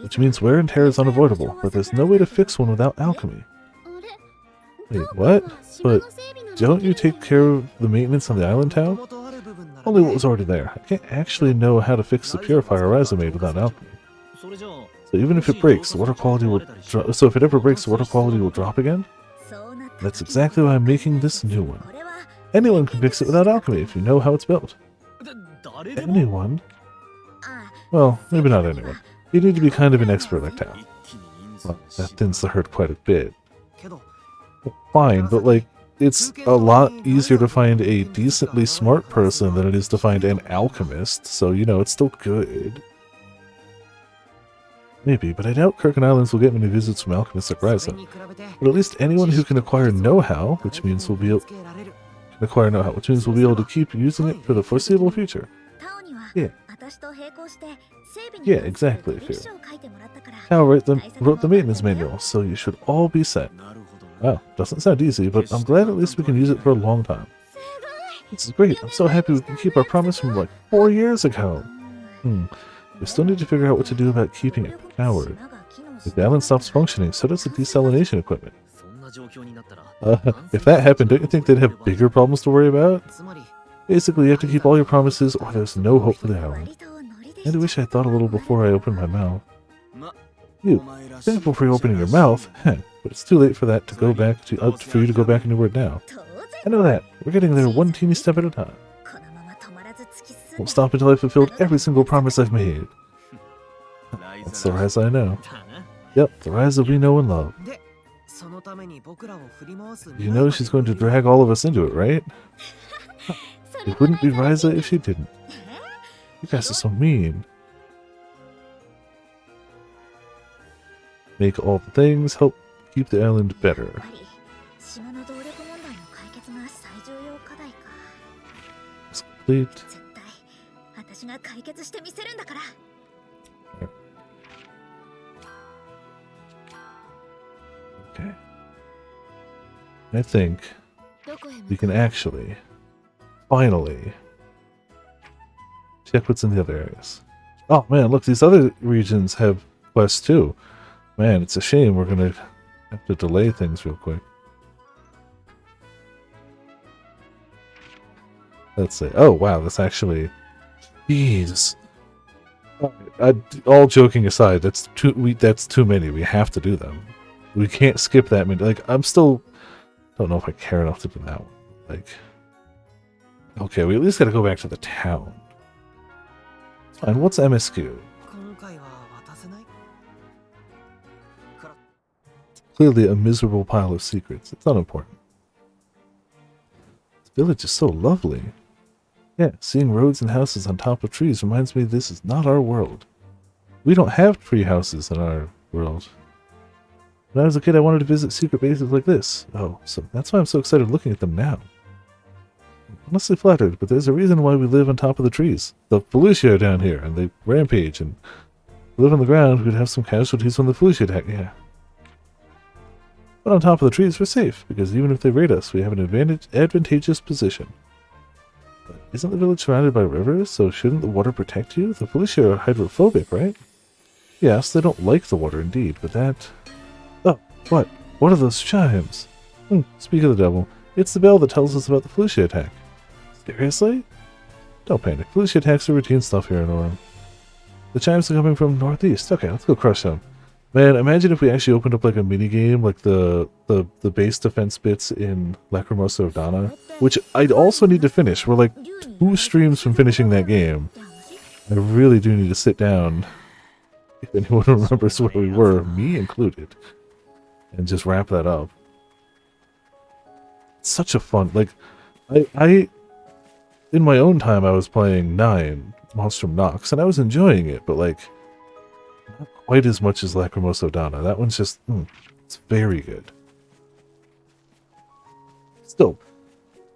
Which means wear and tear is unavoidable, but there's no way to fix one without alchemy. Wait, what? But don't you take care of the maintenance on the island town? Only what was already there. I can't actually know how to fix the purifier Ryza made without alchemy. それじゃあ So even if it breaks, the water quality will drop. So if it ever breaks, the water quality will drop again? That's exactly why I'm making this new one. Anyone can fix it without alchemy if you know how it's built. 誰でも Anyone? Well, maybe not anyone. You need to be kind of an expert like Tao. 一気に人数 Well, を that thins the herd quite a bit. けど Fine, but like, it's a lot easier to find a decently smart person than it is to find an alchemist, so you know, it's still good. Maybe, but I doubt Kirk and Islands will get many visits from alchemists like それ Ryza. に比べて But at least anyone who can acquire know-how, which means we'll be able つけられる acquire know-how, which means we'll be able to keep using it for the foreseeable future. タオには Yeah. 私と並行して整備に Yeah, 関する exactly, 文章を書いてもらったから Tao wrote the maintenance manual, so you should all be set. なるほどな Wow, doesn't sound easy, but I'm glad at least we can use it for a long time. This is great. I'm so happy we can keep our promise from like 4 years ago. We still need to figure out what to do about keeping it powered. If the island stops functioning, so does the desalination equipment. そんな状況になったら If that happened, don't you think they'd have bigger problems to worry about? つまり Basically, you have to keep all your promises, or there's no hope for the island. 割とノリで And I wish I thought a little before I opened my mouth. ま You, お前らしい thankful for you opening your mouth, heh, but it's too late for that to go back to for you to go back on your word now. 当 I 然 know that. We're getting there one teeny step at a time. このまま止まらず突き進 Won't む stop until I've fulfilled every single promise I've made. ライ That's the ザラ Ryza I know. だな Yep, the Ryza we know and love. でそのために僕らを振り回す You know she's going to drag all of us into it, right? それ It wouldn't be は Ryza if she didn't. You guys are so mean. Make all the things, help keep the island better. やっぱり島の動力問題の解決が最重要課題か It's complete. 絶対私が解決してみせるんだから Okay. I think どこへ we 向か can actually, finally, check what's in the other areas. Oh man, look, these other regions have quests too. Man, it's a shame we're gonna have to delay things real quick. Let's see. Oh wow, that's actually... Jeez. All joking aside, that's too many. We have to do them. We can't skip that many. Like, I'm still... Don't know if I care enough to do that one. Like... Okay, we at least gotta go back to the town. Fine, what's MSQ? 今回は渡せない Clearly a miserable pile of secrets. It's unimportant. This village is so lovely. Yeah, seeing roads and houses on top of trees reminds me this is not our world. We don't have tree houses in our world. When I was a kid, I wanted to visit secret bases like this. Oh, so that's why I'm so excited looking at them now. I'm honestly flattered, but there's a reason why we live on top of the trees. The Felicia down here, and they rampage, and live on the ground, we'd have some casualties when the Felicia attack, yeah. But on top of the trees, we're safe, because even if they raid us, we have an advantageous position. But isn't the village surrounded by rivers, so shouldn't the water protect you? The Felicia are hydrophobic, right? Yes, they don't like the water indeed, but that... Oh, what? What are those chimes? Speak of the devil. It's the bell that tells us about the Felicia attack. Seriously? Don't panic. Felicia attacks the routine stuff here in Orin. The chimes are coming from northeast. Okay, let's go crush them. Man, imagine if we actually opened up like a mini game, like the base defense bits in Lacrimosa of Dana, which I'd also need to finish. We're like 2 streams from finishing that game. I really do need to sit down, if anyone remembers where we were, me included, and just wrap that up. It's such a fun, like, I in my own time I was playing 9, Monstrum Nox, and I was enjoying it, but like, not quite as much as Lacrimosa of Dana. That one's just, it's very good. Still,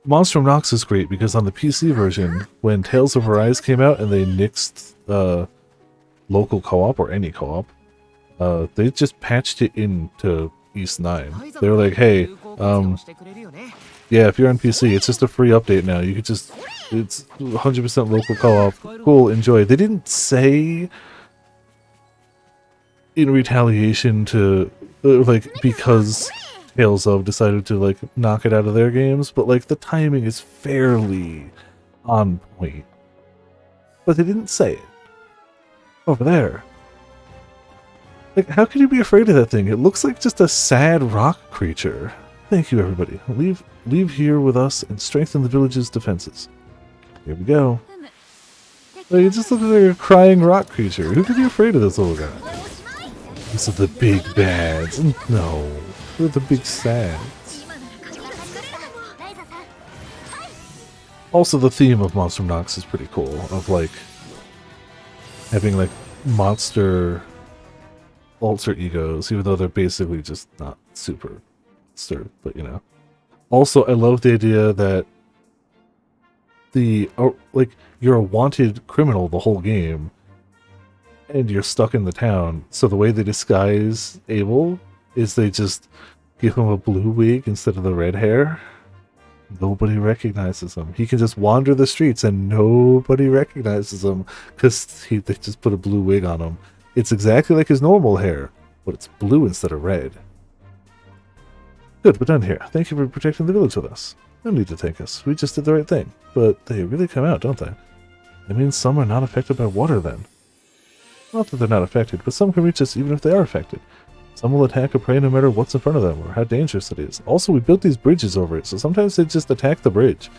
Monstrum Nox is great because on the PC version, when Tales of Arise came out and they nixed local co-op or any co-op, they just patched it into East 9. They were like, hey, yeah, if you're on PC, it's just a free update now. You could just, it's 100% local co-op. Cool, enjoy. They didn't say in retaliation to, like, because Tales of decided to, like, knock it out of their games, but, like, the timing is fairly on point. But they didn't say it. Over there. Like, how can you be afraid of that thing? It looks like just a sad rock creature. Thank you, everybody. Leave here with us and strengthen the village's defenses. Here we go. Like, it just looks like a crying rock creature. Who could be afraid of this little guy? These are the big bads. No. They're the big sads. Also, the theme of Monstrum Nox is pretty cool. Of, like, having, like, monster alter egos, even though they're basically just not super monster, but, you know. Also, I love the idea that like, you're a wanted criminal the whole game, and you're stuck in the town, so the way they disguise Abel is they just give him a blue wig instead of the red hair. Nobody recognizes him. He can just wander the streets and nobody recognizes him because they just put a blue wig on him. It's exactly like his normal hair, but it's blue instead of red. Good, we're done here. Thank you for protecting the village with us. No need to thank us. We just did the right thing. But they really come out, don't they? That means some are not affected by water then. Not that they're not affected, but some can reach us even if they are affected. Some will attack a prey no matter what's in front of them or how dangerous it is. Also, we built these bridges over it, so sometimes they just attack the bridge.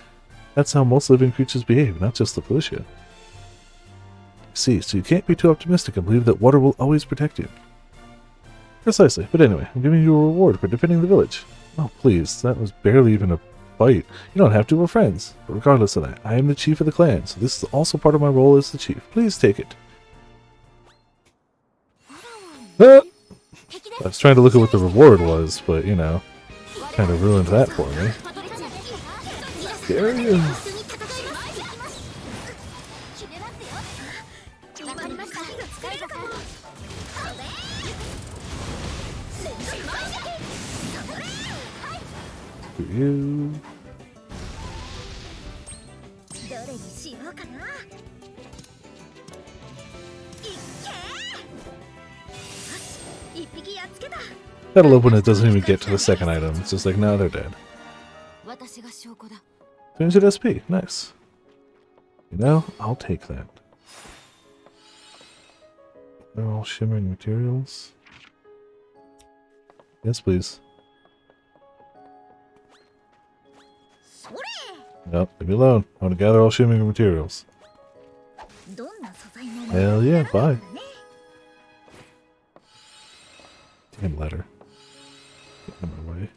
That's how most living creatures behave, not just the Felicia. See, so you can't be too optimistic and believe that water will always protect you. Precisely, but anyway, I'm giving you a reward for defending the village. Oh, please, that was barely even a fight. You don't have to, we're friends. But regardless of that, I am the chief of the clan, so this is also part of my role as the chief. Please take it. Ah! I was trying to look at what the reward was, but, you know, kind of ruined that for me. There he is. You. Gotta love when it doesn't even get to the second item. It's just like, no, they're dead. 200 SP, nice. You know, I'll take that. They're all shimmering materials. Yes, please. Nope, leave me alone. I want to gather all shimmering materials. Hell yeah, bye. Damn letter. Get in my way.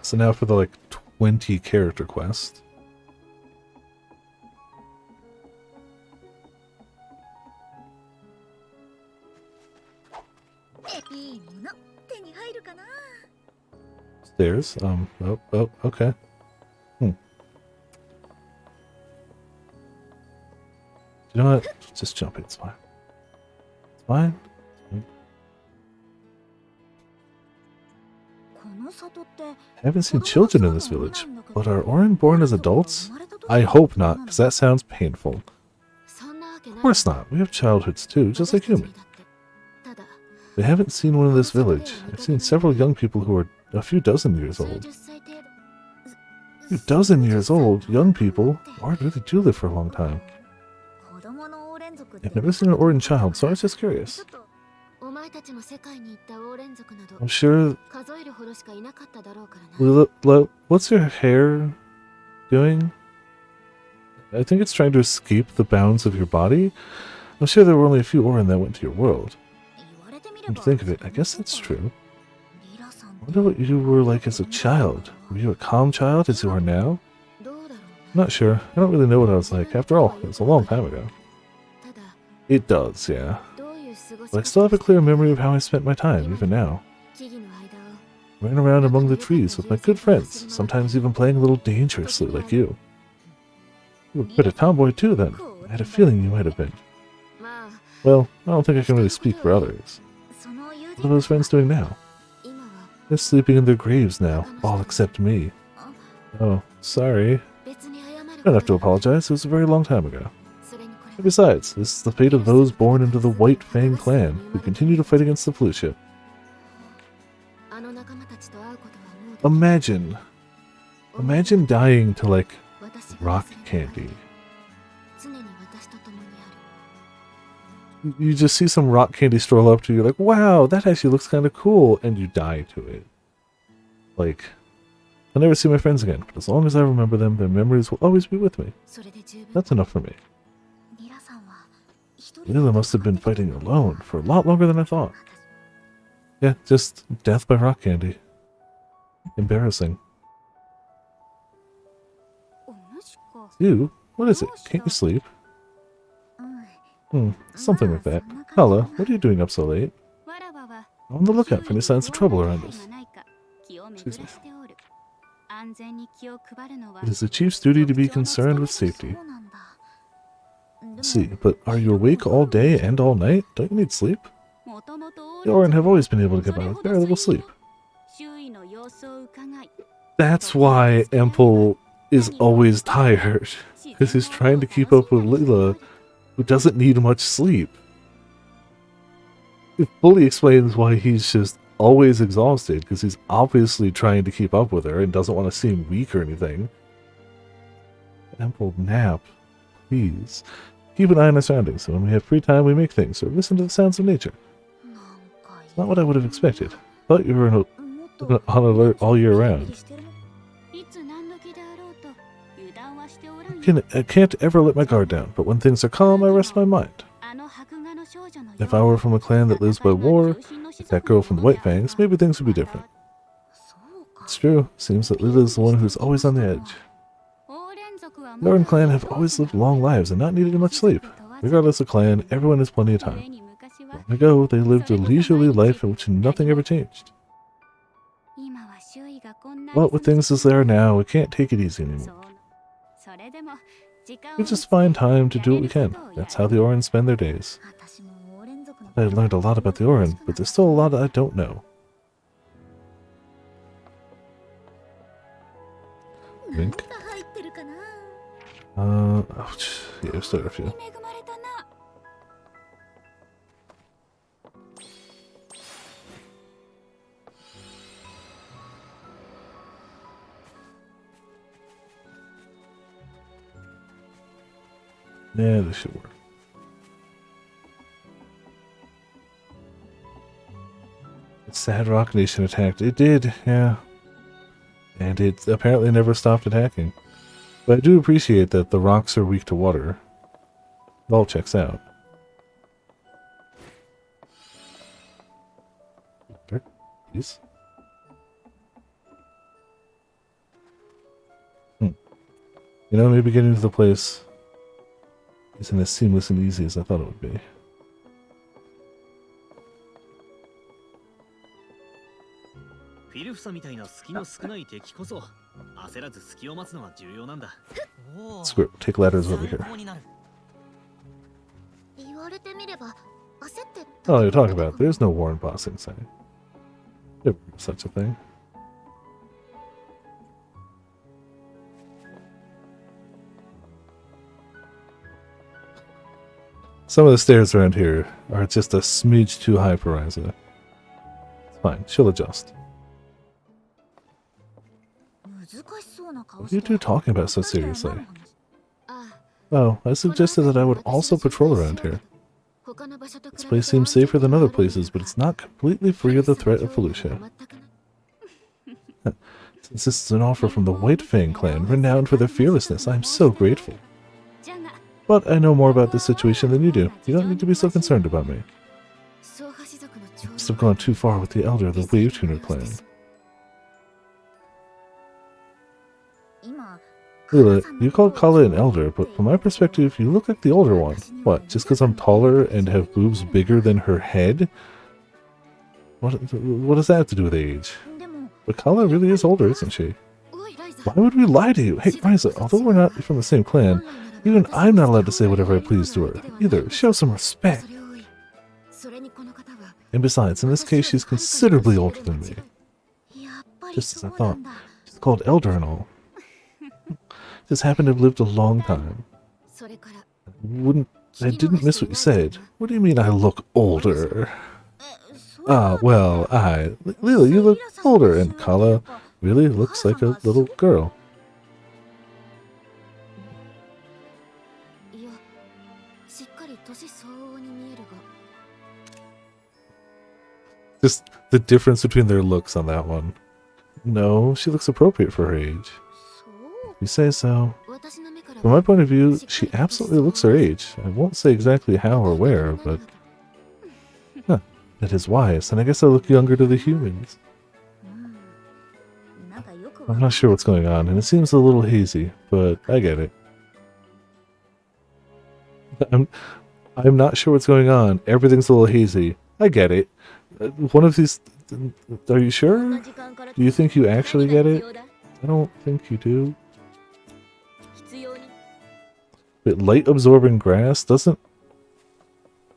So now for the like 20 character quest. Stairs. Oh, okay. You know what? Just jump it. It's fine. It's fine. I haven't seen children in this village, but are Orin born as adults? I hope not, because that sounds painful. Of course not. We have childhoods too, just like humans. They haven't seen one in this village. I've seen several young people who are a few dozen years old. 10歳程度 A few dozen years old? Young people? Orin really do live for a long time. 子供のオーレン族って I've never seen an Orin child, so I was just ちょ curious. っとお前たちも世界に行ったオーレン族など I'm sure... 数えるほどしかいなかっただろうからな。 What's your hair doing? I think it's trying to escape the bounds of your body. I'm sure there were only a few Orin that went to your world. 言われてみれ Come ば to think of it, I guess that's true. リラさん I wonder what you were like as a child. Were you a calm child as you are now? どうだろう I'm not sure. I don't really know what I was like. After all, it was a long time ago. な。ただ It does, yeah. どういう過ごし But I 方 still have a clear memory of how I spent my time, even now. 木々の間を Ran around among the trees with my good friends, sometimes even playing a little dangerously like you. You were quite a tomboy too then. I had a feeling you might have been. まあ Well, I don't think I can really speak for others. その友 What are those friends doing now? 今は They're sleeping in their graves now, all except me. Oh, sorry. 別に謝る You don't have to apologize, it was a very long time ago. それにこれ And besides, this is the fate of those born into the White Fang clan, who continue to fight against the Blue Ship. あの仲間たちと会うことはもう Imagine Imagine dying to, like, 私が rock 忘れない candy. 常に私と共にある You just see some rock candy stroll up to you, like, wow, that actually looks kind of cool, and you die to it. Like, I'll never see my friends again, but as long as I remember them, their memories will always be with me. それで十分 That's enough for me. リラさんは一人 Lila must have been fighting alone for a lot longer than I thought. Yeah, just death by rock candy. Embarrassing. おぬしか You? What is it? Can't you sleep? うん Something like that. Kala, what are you doing up so late? わらわは On the lookout for any signs of trouble around us. 気を巡らしておる安全に気を配るのは It is the chief's duty to be concerned with safety. そうなんだ See, but are you awake all day and all night? Don't you need sleep? もともと The Orin have always been able to get by with very little sleep. 周囲の様子を伺い That's why Empel is always tired. Because he's trying to keep up with Lila, who doesn't need much sleep. It fully explains why he's just always exhausted, because he's obviously trying to keep up with her and doesn't want to seem weak or anything. Empel, nap. Please. Keep an eye on our surroundings, so when we have free time we make things, or listen to the sounds of nature. なんか It's not what I would have expected. Thought you were on alert all year round. いつ何時であろうと油断はしておらん I can't ever let my guard down, but when things are calm, I rest my mind. あの白画の少女の If I were from a clan that lives by war, like that girl from the White Fangs, maybe things would be different. そうか It's true. Seems that Lila is the one who's always on the edge. オーレン族は The Orin clan have always lived long lives and not needed much sleep. Regardless of clan, everyone has plenty of time. に昔は Long ago, they lived a leisurely life in which nothing ever changed. 今は周囲がこんな But with things as they are now, we can't take it easy anymore. それでも時間 We just find time to do what we can. That's how the Orin spend their days. 私もオーレン族の I learned a lot about the Orin, but there's still a lot I don't know. Think. 入ってるかな Ouch. Yeah, we've still got a few. 恵まれたな Yeah, this should work. The Sad Rock Nation attacked. It did, yeah. And it apparently never stopped attacking. But I do appreciate that the rocks are weak to water. It all checks out. Okay, please. You know, maybe getting to the place isn't as seamless and easy as I thought it would be. Screw it, take ladders over here. 言われてみれば焦って Oh, you're talking about. There's no Warren boss inside. Never such a thing. Some of the stairs around here are just a smidge too high for Ryza. Fine, she'll adjust. What are you two talking about so seriously? Oh, I suggested that I would also patrol around here. This place seems safer than other places, but it's not completely free of the threat of Felucia. Since this is an offer from the White Fang clan, renowned for their fearlessness, I am so grateful. But I know more about this situation than you do. You don't need to be so concerned about me. You must have gone too far with the elder of the Wave Tuner clan. Lila, you called Kala an elder, but from my perspective, you look like the older one. What, just because I'm taller and have boobs bigger than her head? What does that have to do with age? But Kala really is older, isn't she? Why would we lie to you? Hey, Ryza, although we're not from the same clan, even I'm not allowed to say whatever I please to her. Either, show some respect. And besides, in this case, she's considerably older than me. Just as I thought. She's called elder and all. Just happened to have lived a long time. I didn't miss what you said. What do you mean I look older? Well, Lila, you look older, and Kala really looks like a little girl. Just the difference between their looks on that one. No, she looks appropriate for her age. You say so. From my point of view, she absolutely looks her age. I won't say exactly how or where, but... Huh, that is wise, and I guess I look younger to the humans. I'm not sure what's going on, and it seems a little hazy, but I get it. I'm not sure what's going on. Everything's a little hazy. I get it. One of these... Are you sure? Do you think you actually get it? I don't think you do. But light-absorbing grass doesn't...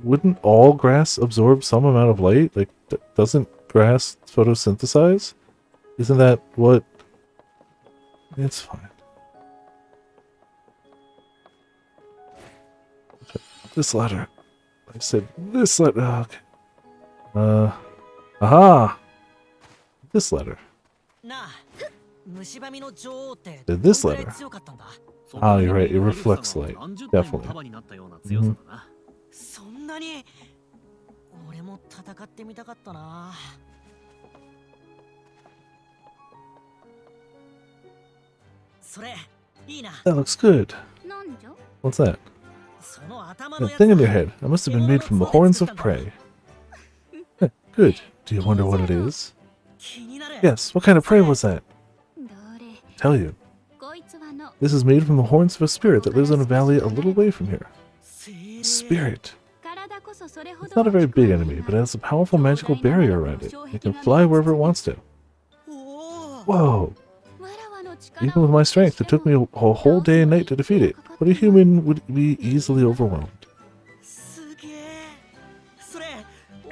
Wouldn't all grass absorb some amount of light? Like, doesn't grass photosynthesize? Isn't that what... It's fine. This letter. I said this letter. Oh, okay. Aha! This letter. This letter. Ah, you're right. It reflects light. Definitely. Mm-hmm. That looks good. What's that? That thing in your head. That must have been made from the horns of prey. Good. Do you wonder what it is? Yes. What kind of prey was that? Tell you. This is made from the horns of a spirit that lives in a valley a little way from here. Spirit. It's not a very big enemy, but it has a powerful magical barrier around it. It can fly wherever it wants to. Whoa! Even with my strength, it took me a whole day and night to defeat it, but a human would be easily overwhelmed.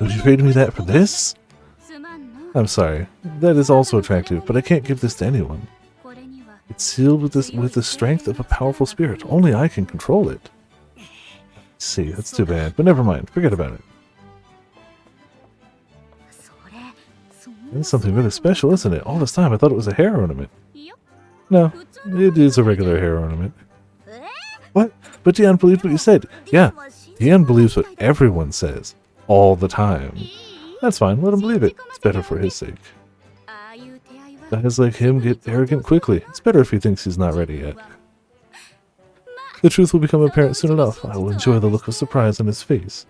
Would you trade me that for this? I'm sorry. That is also attractive, but I can't give this to anyone. It's sealed with the strength of a powerful spirit. Only I can control it. See, that's too bad, but never mind. Forget about it. It's something really special, isn't it? All this time I thought it was a hair ornament. No, it is a regular hair ornament. What? But Dion believed what you said. Yeah, Dion believes what everyone says. All the time. That's fine, let him believe it. It's better for his sake. Guys like him get arrogant quickly. It's better if he thinks he's not ready yet. The truth will become apparent soon enough. I will enjoy the look of surprise on his face.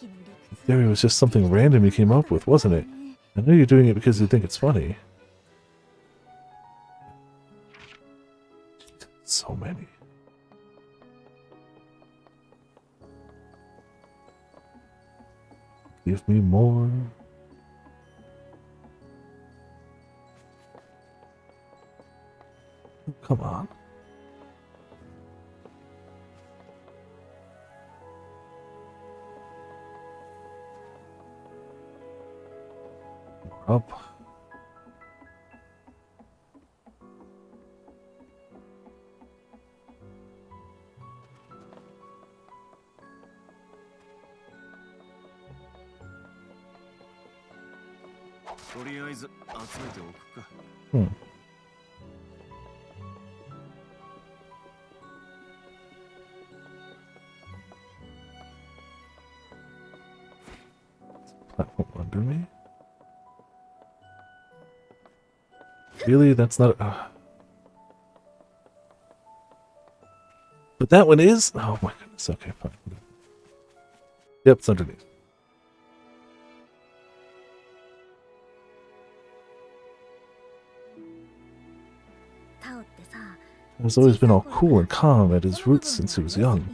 The theory was just something random you came up with, wasn't it? I know you're doing it because you think it's funny. So many. Give me more. Come on. More up. とりあえず集めておくか。Platform under me? Really? That's not... But that one is? Oh my goodness. Okay, fine. Yep, it's underneath. He's always been all cool and calm at his roots since he was young.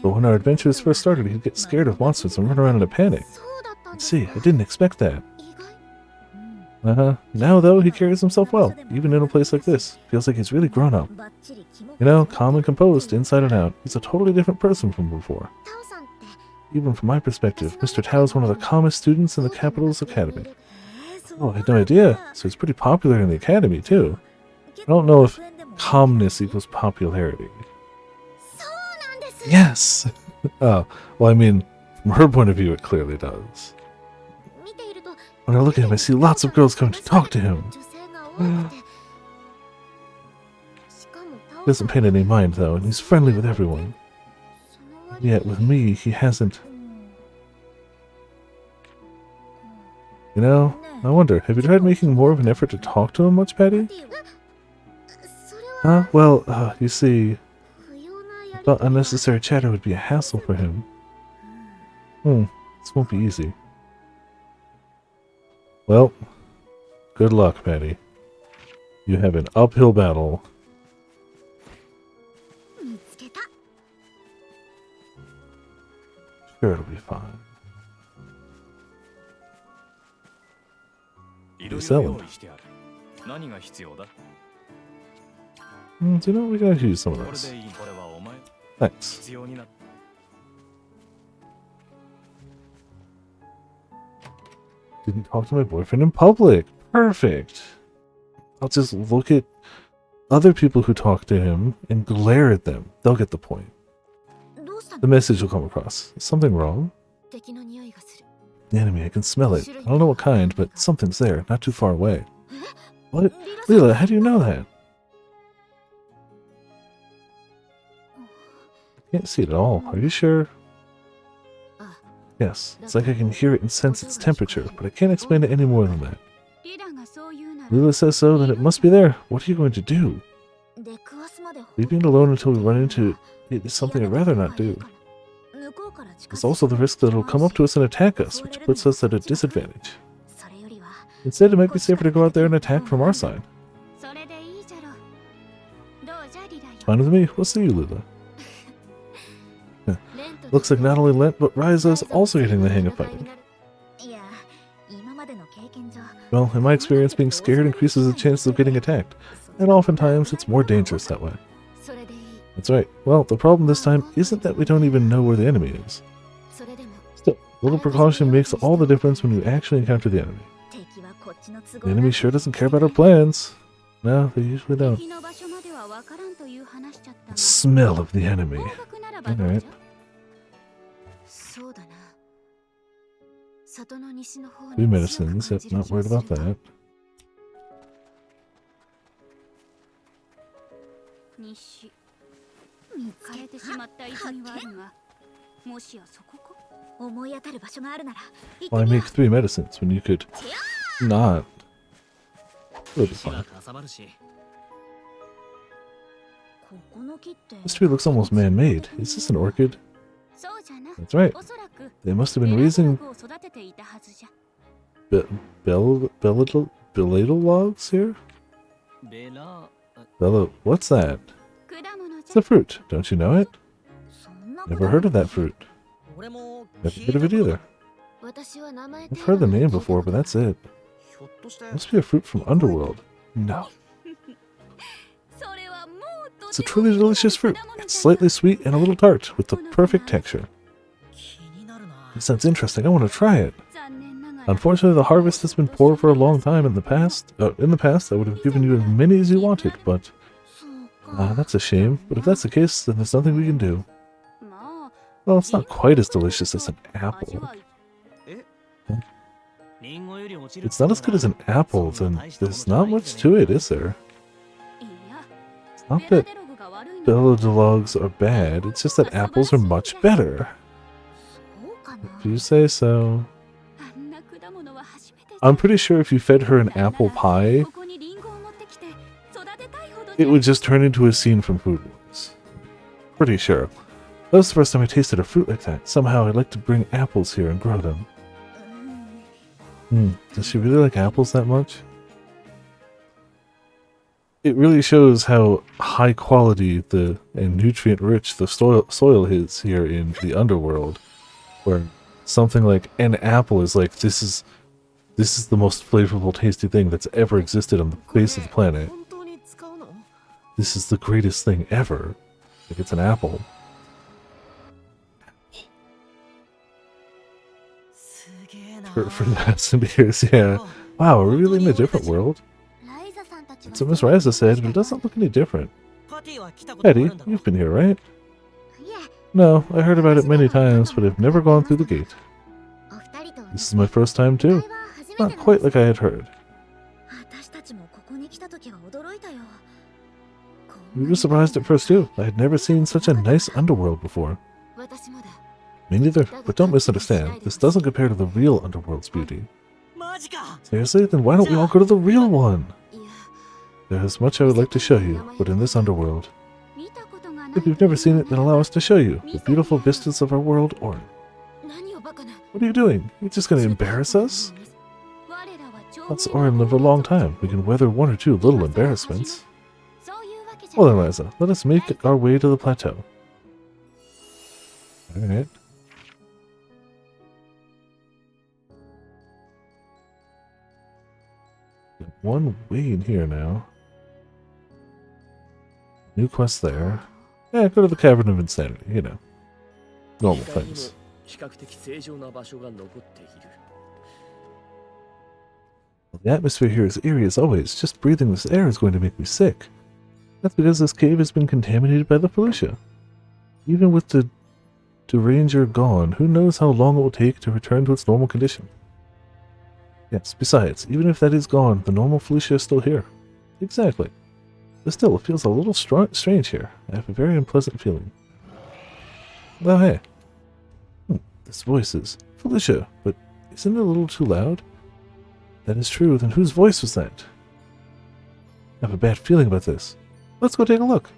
But when our adventures first started, he'd get scared of monsters and run around in a panic. See, I didn't expect that. Now, though, he carries himself well, even in a place like this. Feels like he's really grown up. You know, calm and composed, inside and out. He's a totally different person from before. Even from my perspective, Mr. Tao is one of the calmest students in the capital's academy. Oh, I had no idea. So he's pretty popular in the academy, too. I don't know if calmness equals popularity. Yes! Oh, well, I mean, from her point of view, it clearly does. When I look at him, I see lots of girls coming to talk to him. He doesn't pay any mind, though, and he's friendly with everyone. Yet, with me, he hasn't. You know, I wonder, have you tried making more of an effort to talk to him much, Patty? Huh? Well, you see, I thought unnecessary chatter would be a hassle for him. This won't be easy. Well, good luck, Patty. You have an uphill battle. Sure, it'll be fine. What are you selling? Do you know, we gotta use some of this. Thanks. Didn't talk to my boyfriend in public. Perfect. I'll just look at other people who talk to him and glare at them. They'll get the point. The message will come across. Is something wrong? The enemy, I can smell it. I don't know what kind, but something's there, not too far away. What? Leela, how do you know that? I can't see it at all. Are you sure? Yes, it's like I can hear it and sense its temperature, but I can't explain it any more than that. Leela says so, then it must be there. What are you going to do? Leaving it alone until we run into it is something I'd rather not do. There's also the risk that it'll come up to us and attack us, which puts us at a disadvantage. Instead, it might be safer to go out there and attack from our side. Fine with me. What say you, Leela? Looks like not only Lent, but Ryza is also getting the hang of fighting. Well, in my experience, being scared increases the chances of getting attacked, and oftentimes it's more dangerous that way. That's right. Well, the problem this time isn't that we don't even know where the enemy is. Still, a little precaution makes all the difference when you actually encounter the enemy. The enemy sure doesn't care about our plans. No, they usually don't. The smell of the enemy. Alright. 3 medicines, yep, not worried about that. Why make 3 medicines when you could not? It'll be fine. This tree looks almost man-made. Is this an orchid? That's right. They must have been raising beladle logs here? What's that? It's a fruit. Don't you know it? Never heard of that fruit. Never heard of it either. I've heard the name before, but that's it. Must be a fruit from Underworld. No. It's a truly delicious fruit. It's slightly sweet and a little tart, with the perfect texture. It sounds interesting. I want to try it. Unfortunately, the harvest has been poor for a long time in the past. I would have given you as many as you wanted, but... that's a shame. But if that's the case, then there's nothing we can do. Well, it's not quite as delicious as an apple. Huh? It's not as good as an apple, then there's not much to it, is there? It's not that Bellodologs are bad, it's just that apples are much better. If you say so. I'm pretty sure if you fed her an apple pie, it would just turn into a scene from Food Wars. Pretty sure. That was the first time I tasted a fruit like that. Somehow I'd like to bring apples here and grow them. Does she really like apples that much? It really shows how high quality and nutrient rich the soil is here in the underworld, where something like an apple is like, this is the most flavorful, tasty thing that's ever existed on the face of the planet. This is the greatest thing ever. Like, it's an apple. For years and years, yeah. Wow, we're really in a different world. So Miss Ryza said, but it doesn't look any different. Eddie, you've been here, right? No, I heard about it many times, but I've never gone through the gate. This is my first time too. Not quite like I had heard. We were surprised at first too. I had never seen such a nice underworld before. Me neither, but don't misunderstand. This doesn't compare to the real underworld's beauty. Seriously? Then why don't we all go to the real one? There's much I would like to show you, but in this underworld. If you've never seen it, then allow us to show you the beautiful vistas of our world, Orin. What are you doing? You're just going to embarrass us? Let's Orin live a long time. We can weather one or two little embarrassments. Well then, Ryza, let us make our way to the plateau. Alright. One way in here now. New quest there. Yeah, go to the Cavern of Insanity, you know. Normal things. The atmosphere here is eerie as always. Just breathing this air is going to make me sick. That's because this cave has been contaminated by the pollution. Even with the Deranger gone, who knows how long it will take to return to its normal condition. Yes, besides, even if that is gone, the normal Felicia is still here. Exactly. But still, it feels a little strange here. I have a very unpleasant feeling. Oh, hey. This voice is Felicia, but isn't it a little too loud? That is true, then whose voice was that? I have a bad feeling about this. Let's go take a look.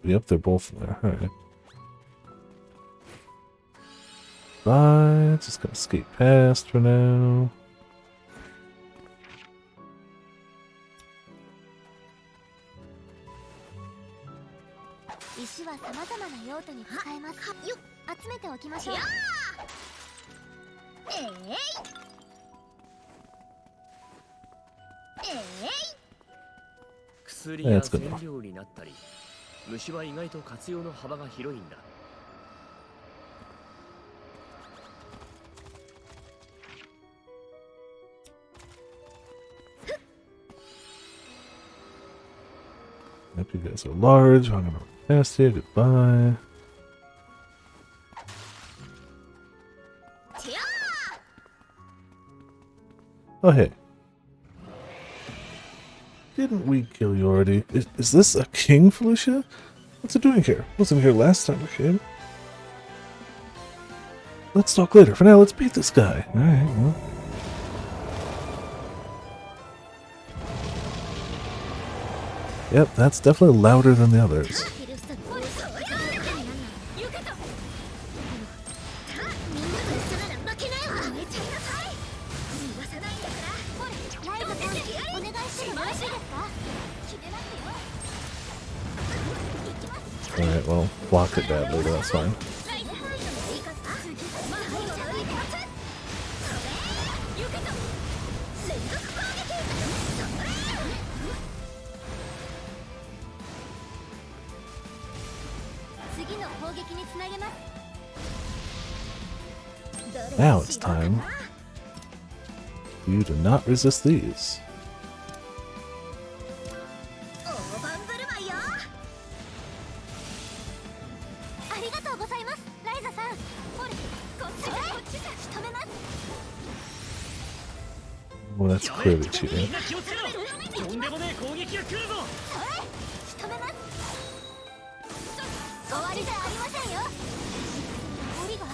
Yep, they're both there. Alright. Bye. Just gonna skate past for now. That's good enough. 虫は意外と活用の幅が広いんだ。Yep, you guys are large. I'm gonna pass you. Goodbye. Oh, hey. Didn't we kill you already? Is this a king, Felicia? What's it doing here? Wasn't here last time we came. Let's talk later. For now, let's beat this guy. Alright, well. Yep, that's definitely louder than the others. Alright, well, blocked it badly, but that's fine. Now it's time for you to not resist these. Well, that's clearly cheating. みんな気をつけろとんでもねえ攻撃が来るぞ仕留めます終わりじゃありませんよ檻が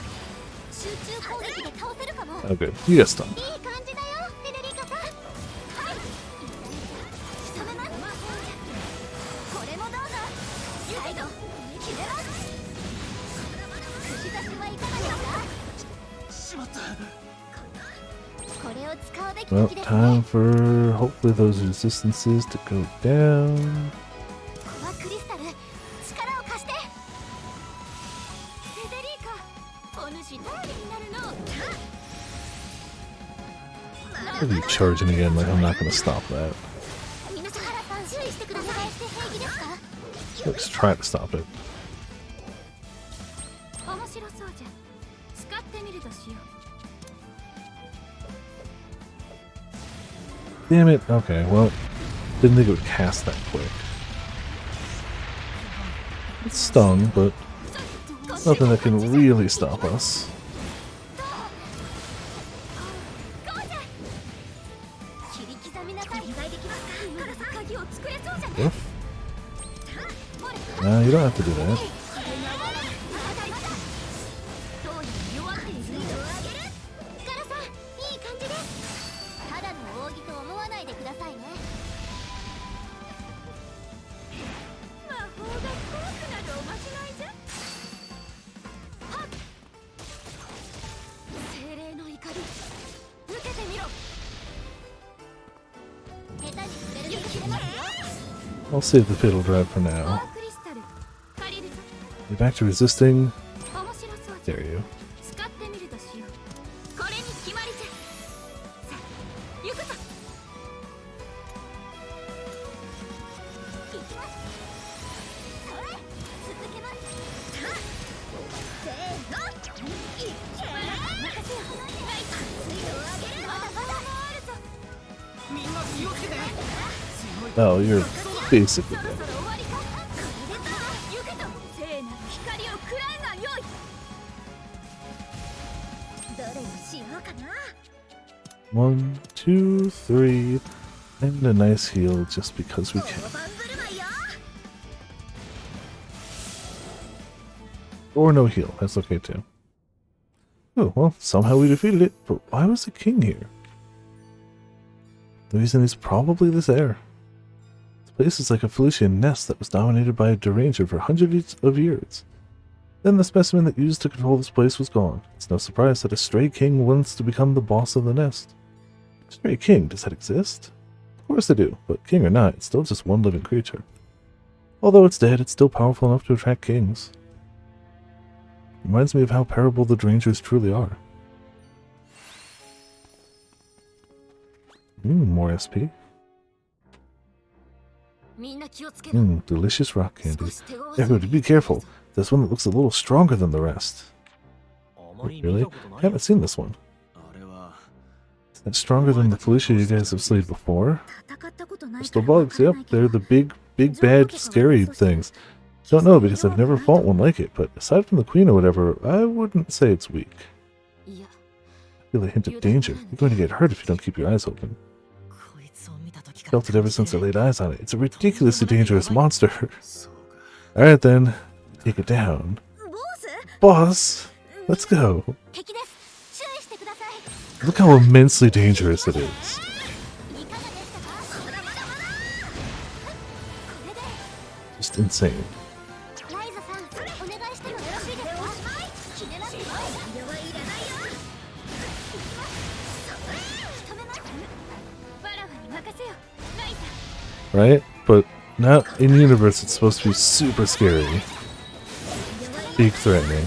集中攻撃で倒せるかも Okay, you got stunned. いい感じだよフェデリカさんはい仕留めますこれもどうぞ再度決めます串刺しはいかがですかしまった これを使うべき Well, 時です time ね for hopefully those resistances to go down. コアクリスタル力を貸してフェデリーカお主頼りになるの I'll be charging again, like I'm not gonna stop that. 皆さん注意してくださいして平気ですか Let's try to stop it. 面白そうじゃ使ってみるとしよう Damn it. Okay, well, didn't think it would cast that quick. It stung, but nothing that can really stop us. 切り刻みなさいお願いできますか今からさ鍵を作れそうじゃない Oof. No, you don't have to do that. 下手に触れると切れますよ I'll save the fatal drive for now. Get back to resisting. There you. 使ってみるとしようこれに決まりじゃさあ行くぞ行きますそれ続けますさあせーのいっけ任せよ熱いのをあげるまだまだあるぞみんな気をつけて Oh, you're basically そろ dead. そろ終わりかこれでさ行くぞ聖なる光を食らうがよいどれにしようかな 1, 2, 3, and a nice heal just because we can. 大盤振る舞いよ Or no heal, that's okay too. Oh, well, somehow we defeated it, but why was the king here? The reason is probably this air. This place is like a Felician nest that was dominated by a deranger for hundreds of years. Then the specimen that used to control this place was gone. It's no surprise that a stray king wants to become the boss of the nest. Stray king, does that exist? Of course they do, but king or not, it's still just one living creature. Although it's dead, it's still powerful enough to attract kings. Reminds me of how parable the derangers truly are. More SP. みんな気をつけろ Delicious rock candy. 少し手強そう Everybody be careful. There's one that looks a little stronger than the rest. あまり見 Really? たことない I haven't seen this one. あれは Is that stronger than the Felicia you guys have slayed before? 戦ったことない Crystal bugs, yep. They're the big, bad, scary things. Don't know because I've never fought one like it, but aside from the queen or whatever, I wouldn't say it's weak. いや I feel a hint of danger. You're going to get hurt if you don't keep your eyes open. こいつを見た時から Felt it ever since I laid eyes on it. It's a ridiculously dangerous monster. そうか Alright then, take it down. ボース Boss, let's go. 敵です注意してください Look how immensely dangerous it is. いかがでしたかまだまだまだこれで Just insane. ライザさんお願いしてもよろしいですか決めますよ遠慮はいらないよ行きますそれ仕留めますバラフに任せよライザ Right? But not in universe, it's supposed to be super scary. Big threatening.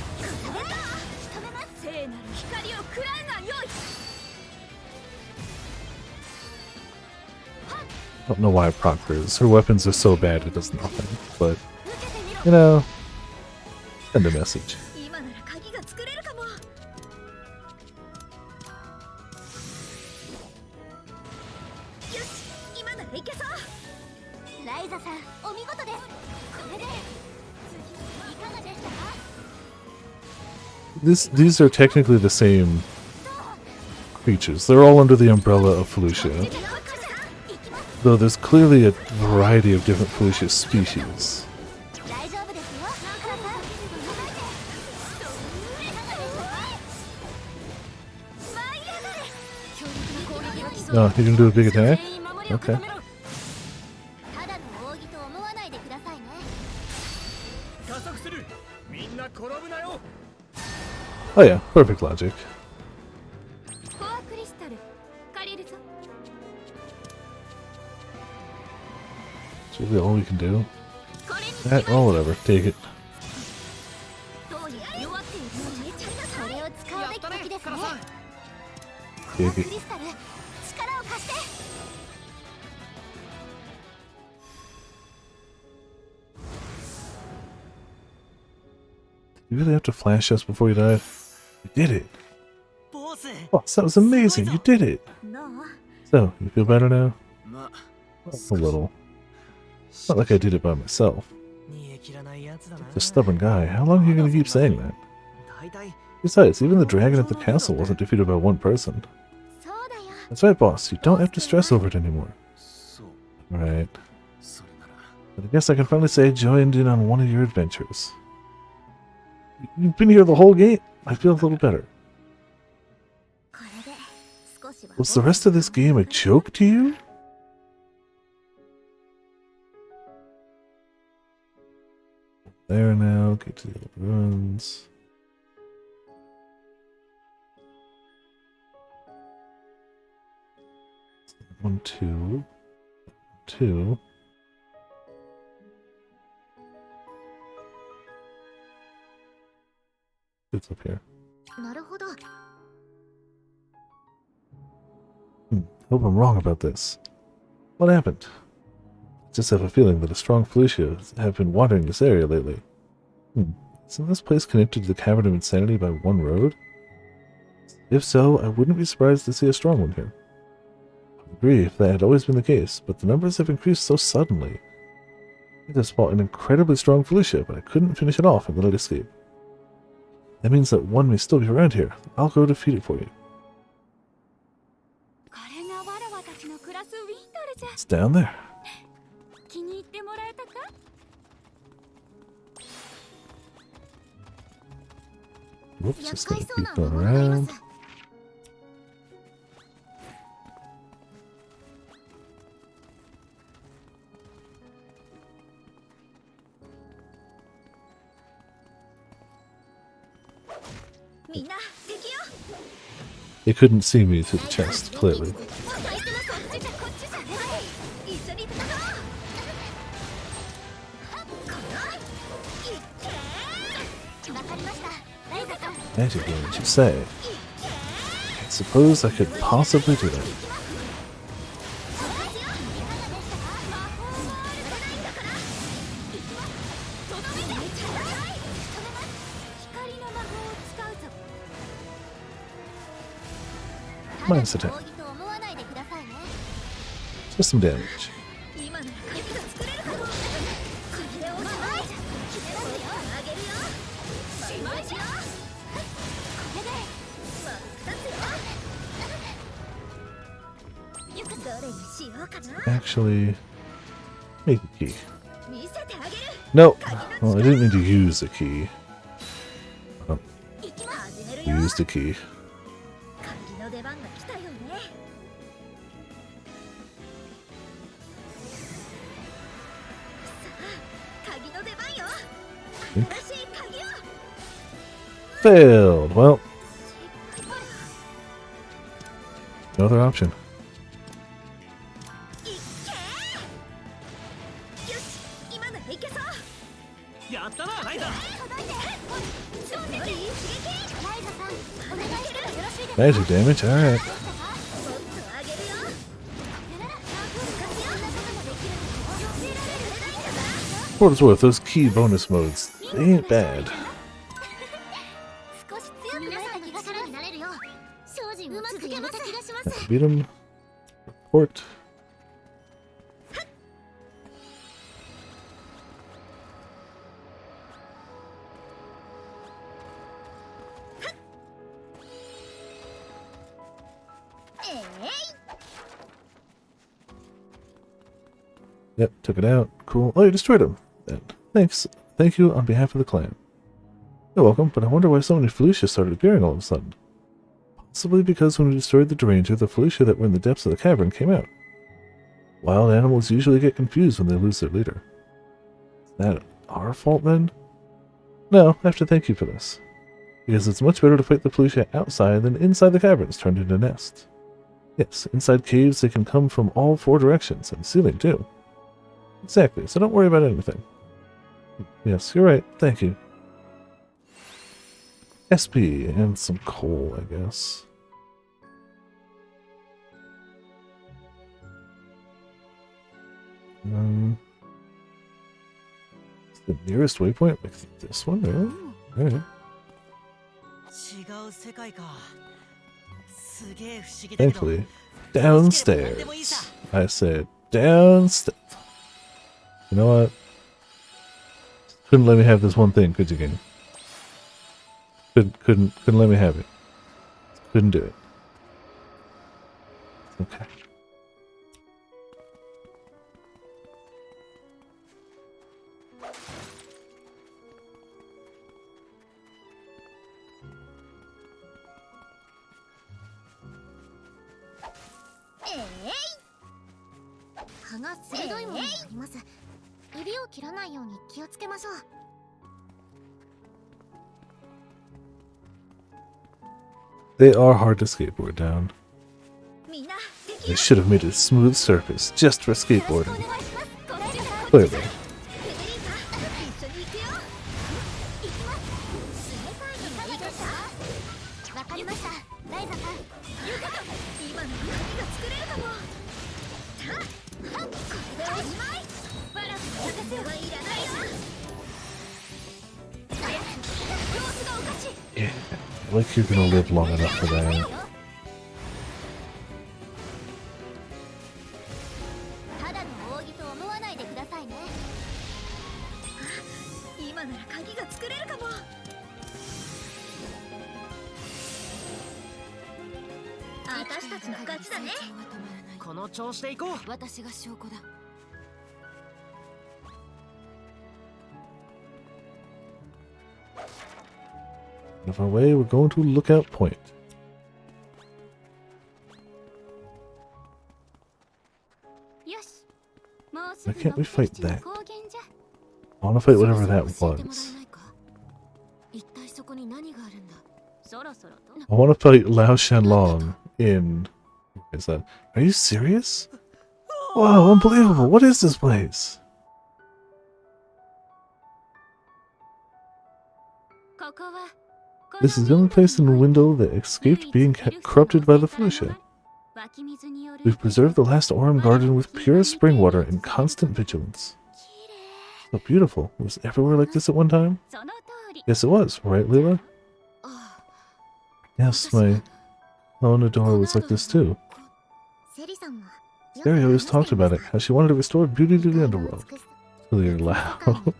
仕留めます聖なる光を食らうがよい Don't know why Proctor's. Her weapons are so bad it does nothing. But, 受けてみろ you know, send a message. 今なら鍵が作れるかもよし今ならいけそうライザさんお見事ですこれで次いかがでしたか These are technically the same creatures. They're all under the umbrella of Felicia. Though there's clearly a variety of different Felicia species. 大丈夫ですよカラさん。舞い上がれ。強力な攻撃が来そう。 Oh, you're gonna do a big attack? 全員守りを Okay. 固めろ。ただの扇と思わないでくださいね。加速する。みんな転ぶなよ。 Oh yeah, perfect logic. コアクリスタル借りるぞ。 It's really all we can do. これに That, oh, whatever. Take it. どうに弱っているのにそれを使うべき時ですね。コア Take ク it. リスタル力を貸して。 You really have to flash us before you die? You did it. ボス Boss, that was amazing. You did it. どう？ So, you feel better now? ま A little. It's not like I did it by myself. 煮え切らないやつだな Just a stubborn guy. How long are you gonna keep saying that? 大体 Besides, even the dragon at the castle wasn't defeated by one person. そうだよ。 That's right, boss. You don't have to stress over it anymore. そう Right. それなら But I guess I can finally say I joined in on one of your adventures. You've been here the whole game. I feel a little better. これで少しは Was the rest of this game a joke to you? There now. Get to the ruins. One, two. Two. It's up here. なるほど。 Hope I'm wrong about this. What happened? I just have a feeling that a strong Felicia have been wandering this area lately. Isn't this place connected to the Cavern of Insanity by one road? If so, I wouldn't be surprised to see a strong one here. I agree if that had always been the case, but the numbers have increased so suddenly. I just fought an incredibly strong Felicia, but I couldn't finish it off and let it escape. That means that one may still be around here. I'll go defeat it for you. これがわらわたちの暮らすウィンドルじゃ。 It's down there. 気に入ってもらえたか？ Whoops, 厄 just 介 gonna そうな keep も going のがいま around. す。 みんな敵よ。 They couldn't see me through the chest, clearly. 二人ともそっちじゃこっちじゃ。はい、一緒に戦おう。このいってー。わかりました。ライザさん。 Magic damage, you say? I suppose I could possibly do that. 光の魔法を使うぞ。 Minus attack. 扇と思わないでくださいね。 Just some damage. 今なら鍵が作れるかも。鍵で押さない。決めますよ。あげるよ。しまいしよ。これで真っ二つよ。よくどれにしようかな。 Actually, make a key. 見せてあげる。 No! Well, I didn't mean to use the key. 行きます。始めるよ。 Use the key. 鍵の出番が来たよね。さあ、鍵の出番よ。新しい鍵を。 Failed! Well, no other option. いっけー。よし、今ならいけそう。やったなライザ届いて。超絶いい刺激。ライザさん、お願いしてもよろしいですか。 Magic damage, alright. もっとあげるよ。これなら昔あんなこともできるの。教えられるないんだから。 For what it's worth, those key bonus modes, they ain't bad. 少し強くなれた気が力になれるよ。精進を続けます気がします。 Beat him. Report. Yep, took it out. Cool. Oh, you destroyed him. Then. Thanks. Thank you on behalf of the clan. You're welcome, but I wonder why so many Felicia started appearing all of a sudden. Possibly because when we destroyed the Deranger, the Felicia that were in the depths of the cavern came out. Wild animals usually get confused when they lose their leader. Is that our fault then? No, I have to thank you for this. Because it's much better to fight the Felicia outside than inside the caverns turned into nests. Yes, inside caves they can come from all 4 directions, and ceiling too. Exactly, so don't worry about anything. Yes, you're right, thank you. SP, and some coal, I guess. The nearest waypoint? Like this one, really? Alright. 違う世界か。すげえ不思議だけど。 Thankfully, downstairs. I said downstairs. You know what? Couldn't let me have this one thing, could you, game? Couldn't let me have it. Couldn't do it. Okay. They are hard to skateboard down. They should have made a smooth surface just for skateboarding. Clearly. Yeah, like you're gonna live long enough for that. Of our way, we're going to Lookout Point. Why can't we fight that? I want to fight whatever that was. I want to fight Lao Shanlong in... What is that? Are you serious? Wow, unbelievable! What is this place? This is the only place in the window that escaped being corrupted by the Felicia. We've preserved the last Aurum garden with pure spring water and constant vigilance. So beautiful. Was it everywhere like this at one time? Yes, it was. Right, Leela? Yes, my Leonador was like this too. Sari always talked about it, how she wanted to restore beauty to the underworld. Really loud.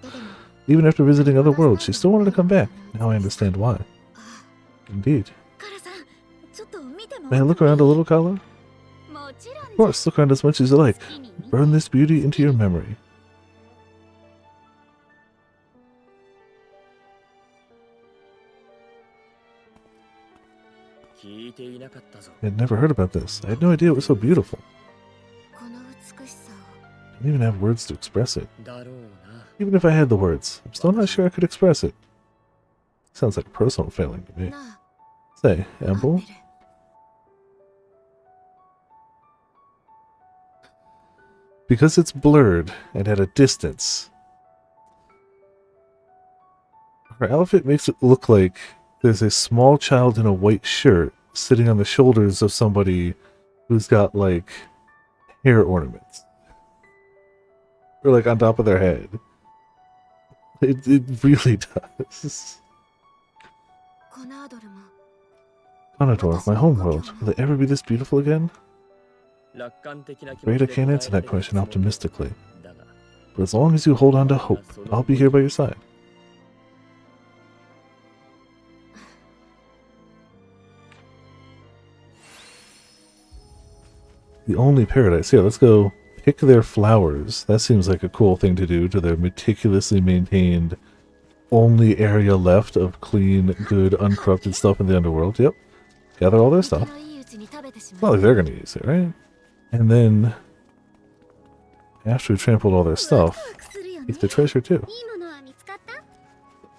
Even after visiting other worlds, she still wanted to come back. Now I understand why. Indeed. May I look around a little, Kala? Of course, look around as much as you like. Burn this beauty into your memory. I had never heard about this. I had no idea it was so beautiful. I didn't even have words to express it. Even if I had the words, I'm still not sure I could express it. Sounds like a personal failing to me. Say, Amble? Because it's blurred and at a distance, her outfit makes it look like there's a small child in a white shirt sitting on the shoulders of somebody who's got, like, hair ornaments. Or, like, on top of their head. It really does. Conador, my homeworld. Will it ever be this beautiful again? Afraid I can't answer that question optimistically. But as long as you hold on to hope, I'll be here by your side. The only paradise. Here, let's go pick their flowers. That seems like a cool thing to do to their meticulously maintained only area left of clean, good, uncorrupted stuff in the underworld. Yep. Gather all their stuff. It's not like they're going to use it, right? And then, after we trampled all their stuff, take the treasure too.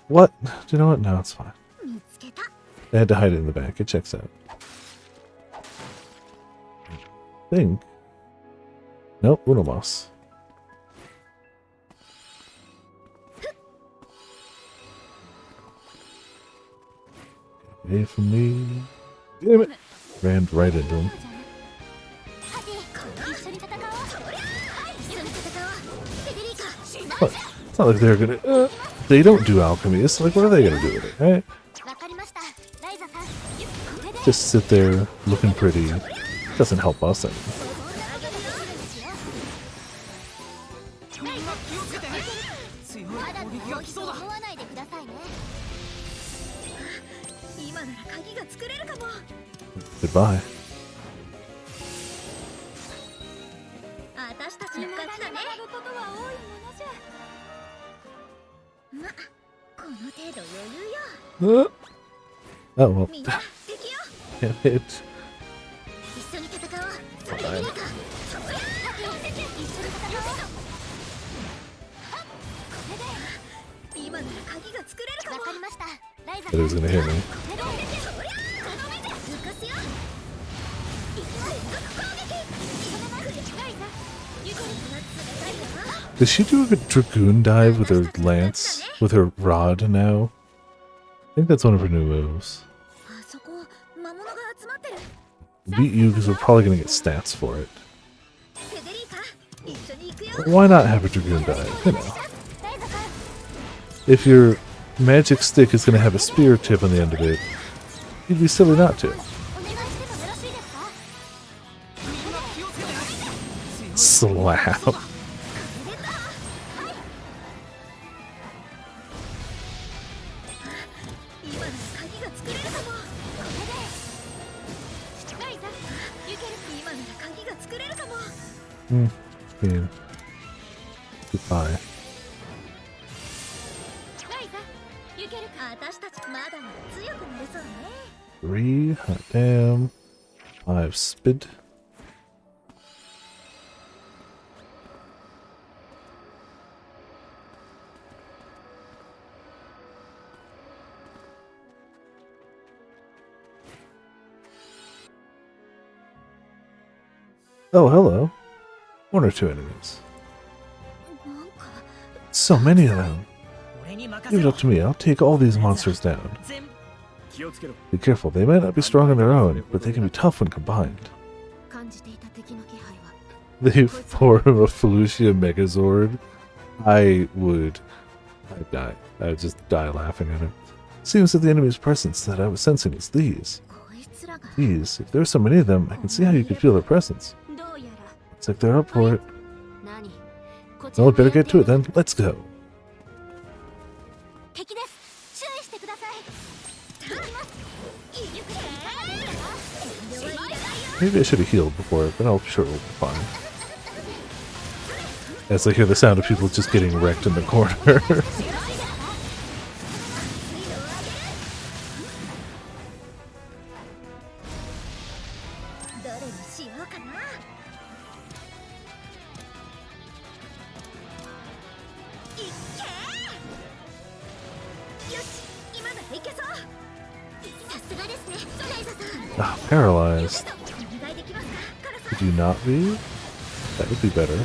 What? Do you know what? No, it's fine. They had to hide it in the back. It checks out. I think. Nope, Uno Moss. Away from me. Damn it! Ran right into him. What? It's not like they're gonna. They don't do alchemy. It's like, what are they gonna do with it, right? Just sit there looking pretty. Doesn't help us anymore. Goodbye. Oh well. Damn it. Fine. But it was gonna hit me. Does she do a dragoon dive with her lance? With her rod now? I think that's one of her new moves. Beat you because we're probably going to get stats for it. But why not have a dragoon dive? You know. If your magic stick is going to have a spear tip on the end of it, you'd be silly not to. Slap. Yeah. Goodbye. 3 hot damn. 5 spid. Oh, hello. 1 or 2 enemies. So many of them. Leave it up to me. I'll take all these monsters down. Be careful. They might not be strong on their own, but they can be tough when combined. They form a Felucia Megazord. I'd die. I'd just die laughing at it. Seems that the enemy's presence that I was sensing is these. These. If there's so many of them, I can see how you could feel their presence. Looks like they're up for it. Well, better get to it then. Let's go. Maybe I should have healed before, but I'm sure it'll be fine. As I hear the sound of people just getting wrecked in the corner. Ah, paralyzed. Could you not be? That would be better.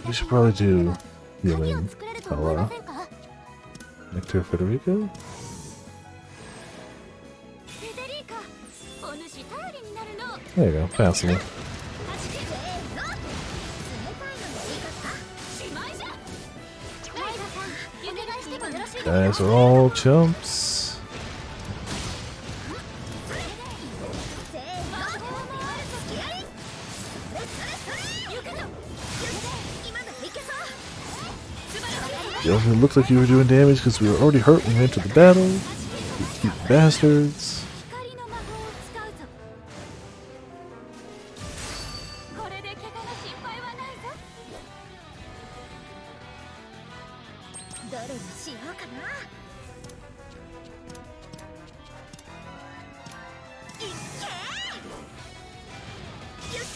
We should probably do healing. Bella. Nectar Federico? There you go, passable. Guys are all chumps. You only looked like you were doing damage because we were already hurt when we went to the battle. You cheap bastards. 光の魔法を使うぞ。これで怪我の心配はないぞ。どれにしようかな。いっけー。よし、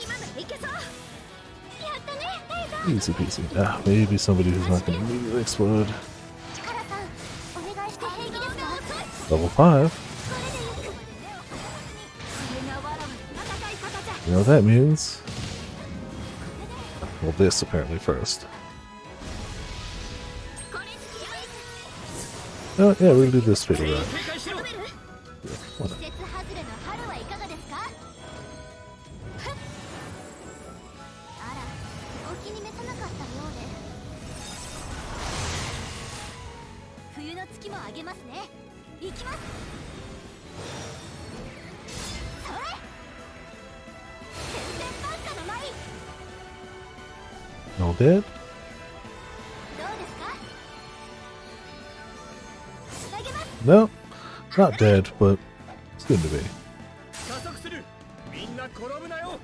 今ならいけそう。やったね、レイザー。 Easy peasy. Ah, maybe somebody who's not going to immediately explode. チカラさん、お願いして平気ですか。 Level 5. これでよく。それがわらわの戦い方じゃ。 You know what that means? Well, this apparently first. これにしよう。 Oh, yeah, we're gonna do this figure out. 頼める？ Whatever. 季節外れの春はいかがですか？ふっあら、お気に召さなかったようで。冬の月もあげますね。行きます。それ！宣伝ばっかの舞。 No dead? どうですか？あげます。 No, not dead, but soon to be. 加速する。みんな転ぶなよ。はい。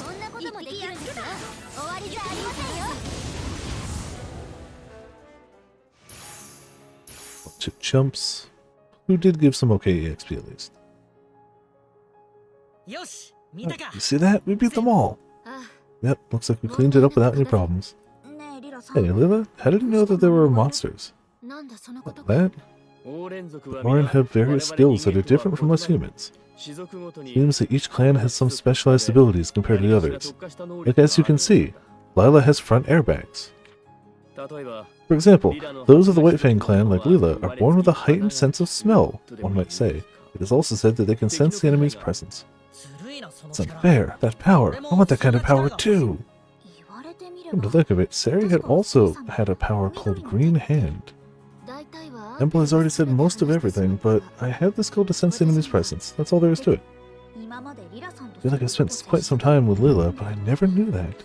こんなこともできるんですよ。終わりじゃありませんよ。 Bunch of chumps. Who did give some okay EXP at least. よし、見たか。 You see that? We beat them all. あ、 Yep, looks like we cleaned it up without any problems. ねえリラさん。 Hey, Lila, how did you know that there were monsters? なんだそのこと That? オ連族は Orin have various skills that are different from us humans. 種族ごとに Seems that each clan has some specialized abilities compared to the others. Like as you can see, Lila has front airbags. 例えば For example, those of the White Fang clan, like Lila, are born with a heightened sense of smell, one might say. It is also said that they can sense the enemy's presence. ずるいなその It's 力。 unfair. That power. I want that kind of power too. 言われてみれ Come to ば。 think of it, Sari had also had a power called Green Hand. 大体は Temple has already said most of everything, but I have the skill to sense the enemy's presence. That's all there is to it. 今までリラさんと I feel like I spent quite some time with Lila, but I never knew that.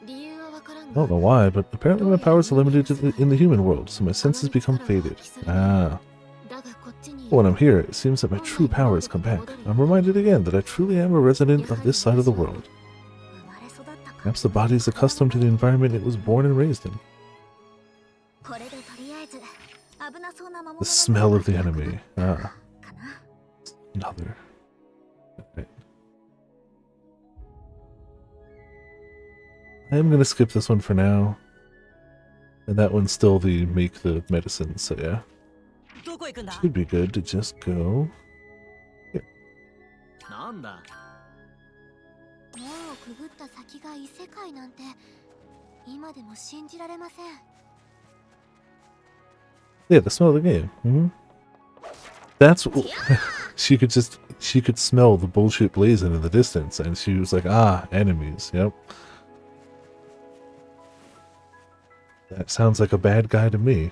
理由はわからん I don't know why, but apparently my powers are limited in the human world, so my senses become faded. Ah. だがこっちに But when I'm here, it seems that my true powers come back. I'm reminded again that I truly am a resident of this side of the world. 生まれ育ったか Perhaps the body is accustomed to the environment it was born and raised in. これでとりあえず危なそうな魔物 The smell of the enemy. Ah. かな。 Another. Alright. I am gonna skip this one for now. And that one's still the make the medicine, so yeah. どこ行くんだ。 Should be good to just go. なんだ。門をくぐった先が異世界なんて今でも信じられません。 Yeah, the smell of the game. That's she could smell the bullshit blazing in the distance, and she was like, ah, enemies. Yep. That sounds like a bad guy to me.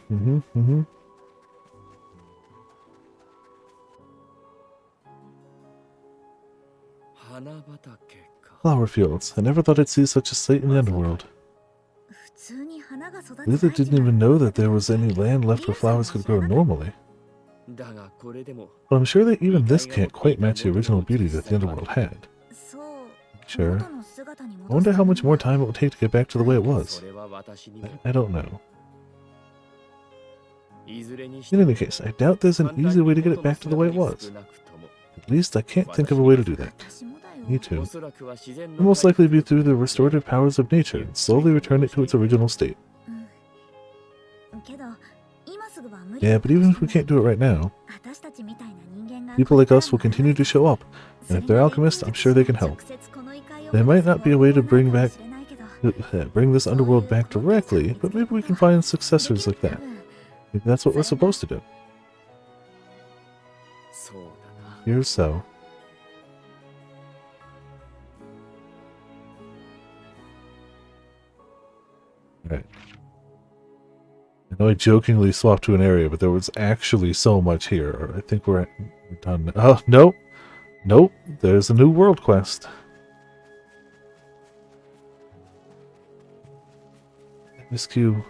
Flower fields. I never thought I'd see such a sight in the underworld. 普通に花が育つ Lila didn't even know that there was any land left where flowers could grow normally. だがこれでも But I'm sure that even this can't quite match the original beauty that the underworld had. そう Sure. 元の姿に I 戻す wonder how much more time it will take to get back to the way it そ was. れは私にも I don't know. いずれにして In any case, I doubt there's an easy way to get it back to the way it was. At least I can't think of a way to do that. 私もだよ Me too. おそらくは自然 It'll most likely be through the restorative powers of nature and slowly return it to its original state. けど今すぐは無理 Yeah, but even if we can't do it right now, 私たちみたいな人間が people like us will continue to show up, and if they're alchemists, I'm sure they can help. There might not be a way to bring this underworld back directly, but maybe we can find successors like that. Maybe that's what we're supposed to do. そうだな Here's so. Alright. I know I jokingly swapped to an area, but there was actually so much here. I think we're done. Oh, nope. Nope. There's a new world quest. This cube.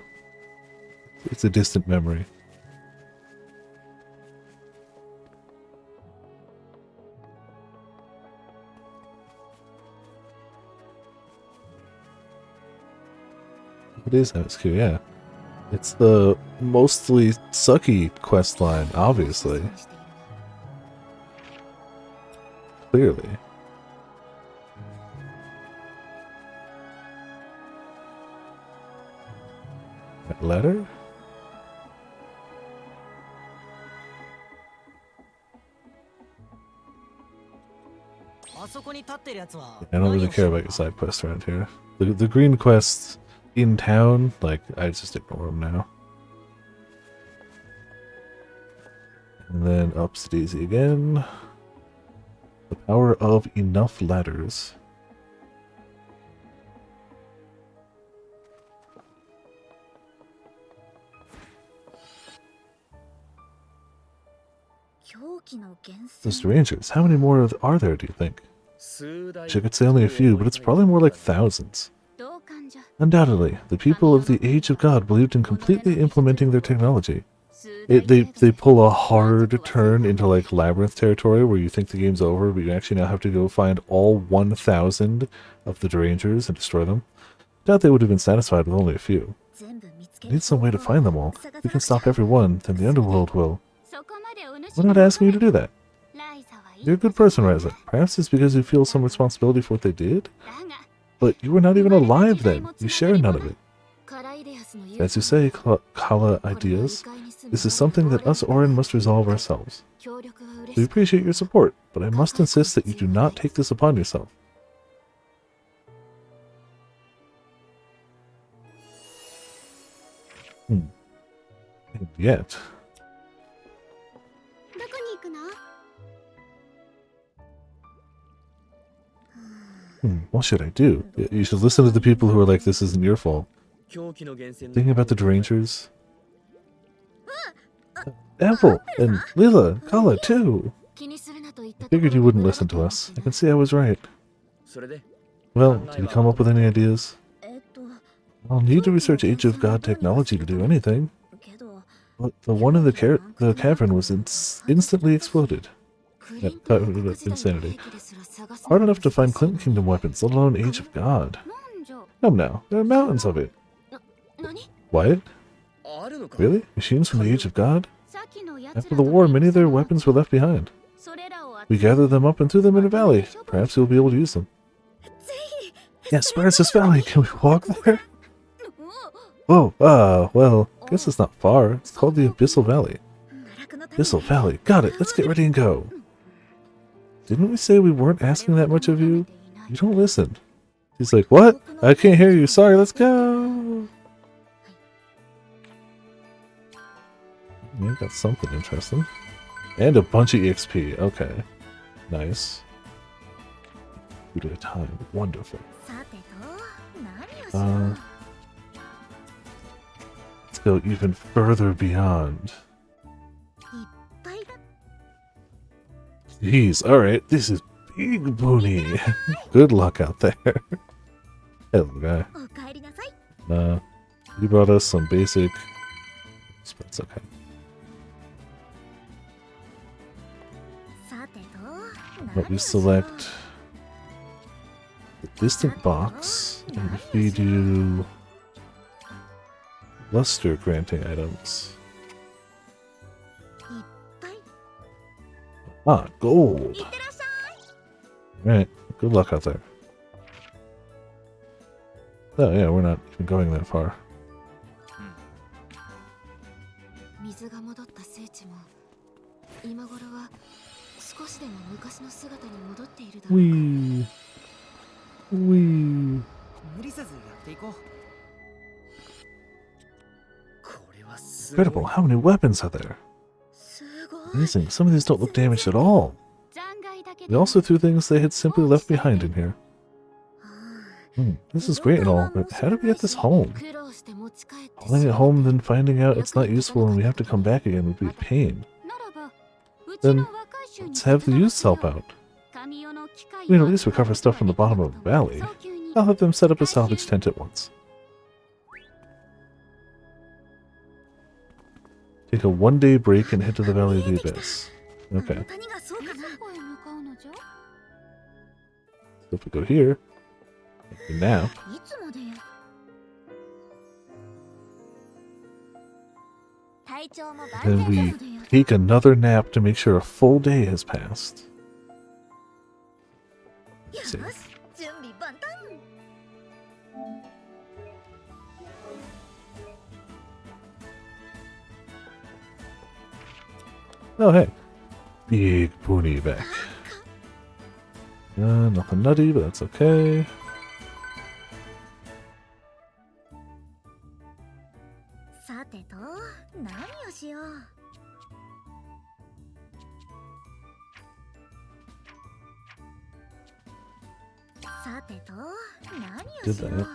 It's a distant memory. It is MSQ, yeah. It's the mostly sucky quest line, obviously. Clearly. That letter? I don't really care about your side quests around here. The green quests in town, like, I just ignore them now. And then ups Daisy again. The power of enough ladders. Those Rangers, how many more are there, do you think? I could say only a few, but it's probably more like thousands. Undoubtedly, the people of the Age of God believed in completely implementing their technology. They pull a hard turn into like labyrinth territory where you think the game's over, but you actually now have to go find all 1,000 of the Derangers and destroy them. Doubt they would have been satisfied with only a few. Need some way to find them all. If we can stop every one, then the underworld will. We're not asking you to do that. You're a good person, Ryza. Perhaps it's because you feel some responsibility for what they did? But you were not even alive then. You share none of it. As you say, Kala ideas, this is something that us Orin must resolve ourselves. We appreciate your support, but I must insist that you do not take this upon yourself. And yet... what should I do? You should listen to the people who are like, this isn't your fault. Thinking about the Derangers. Apple and Lila, Kala too. I figured you wouldn't listen to us. I can see I was right. Well, did you come up with any ideas? I'll need to research Age of God technology to do anything. But the one in the cavern was instantly exploded. That's insanity. Hard enough to find Clinton Kingdom weapons, let alone Age of God. Come now, there are mountains of it. What? Really? Machines from the Age of God? After the war, many of their weapons were left behind. We gathered them up and threw them in a valley. Perhaps you'll be able to use them. Yes, where is this valley? Can we walk there? Oh, well, guess it's not far. It's called the Abyssal Valley. Abyssal Valley. Got it. Let's get ready and go. Didn't we say we weren't asking that much of you? You don't listen. He's like, what? I can't hear you. Sorry, let's go. Yeah, got something interesting. And a bunch of EXP. Okay. Nice. 2 at a time. Wonderful. Let's go even further beyond. Jeez, alright, this is big boony. Good luck out there. Hello, guy. You brought us some basic... That's okay. Let me select the distant box and feed you luster granting items. Ah, gold. Alright, good luck out there. Oh yeah, we're not even going that far. Wee. Wee. Incredible, how many weapons are there? Amazing, some of these don't look damaged at all. We also threw things they had simply left behind in here. This is great and all, but how do we get this home? Hauling it home, then finding out it's not useful and we have to come back again would be a pain. Then, let's have the youths help out. We can at least recover stuff from the bottom of the valley. I'll have them set up a salvage tent at once. Take a one-day break and head to the Valley of the Abyss. Okay. 谷がそうかな。どこへ向かうのじゃ。 So if we go here, and now, いつまでや。体調も万 then 全 we なのでや。 take another nap to make sure a full day has passed. よし、準備万端。 Oh, hey. Big pony back. Nothing nutty, but that's okay. Did that.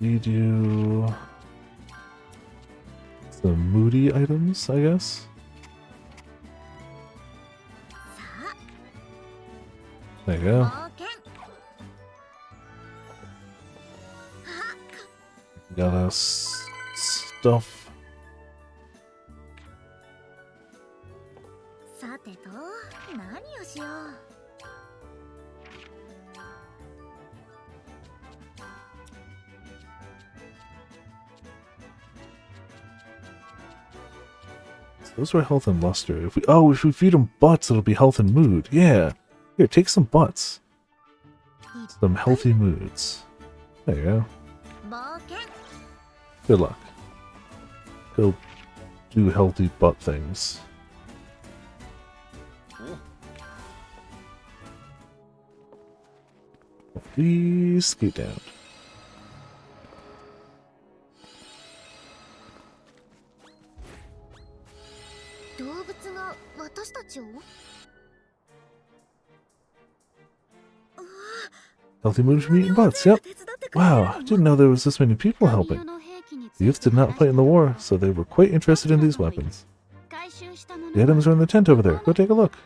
We do some moody items, I guess. There you go. Got us stuff. Those were health and luster. If we feed them butts, it'll be health and mood. Yeah. Here, take some butts. Some healthy moods. There you go. Good luck. Go do healthy butt things. Please skate down. Healthy mood from eating butts, yep. Wow, didn't know there was this many people helping. The youth did not fight in the war, so they were quite interested in these weapons. The items are in the tent over there. Go take a look.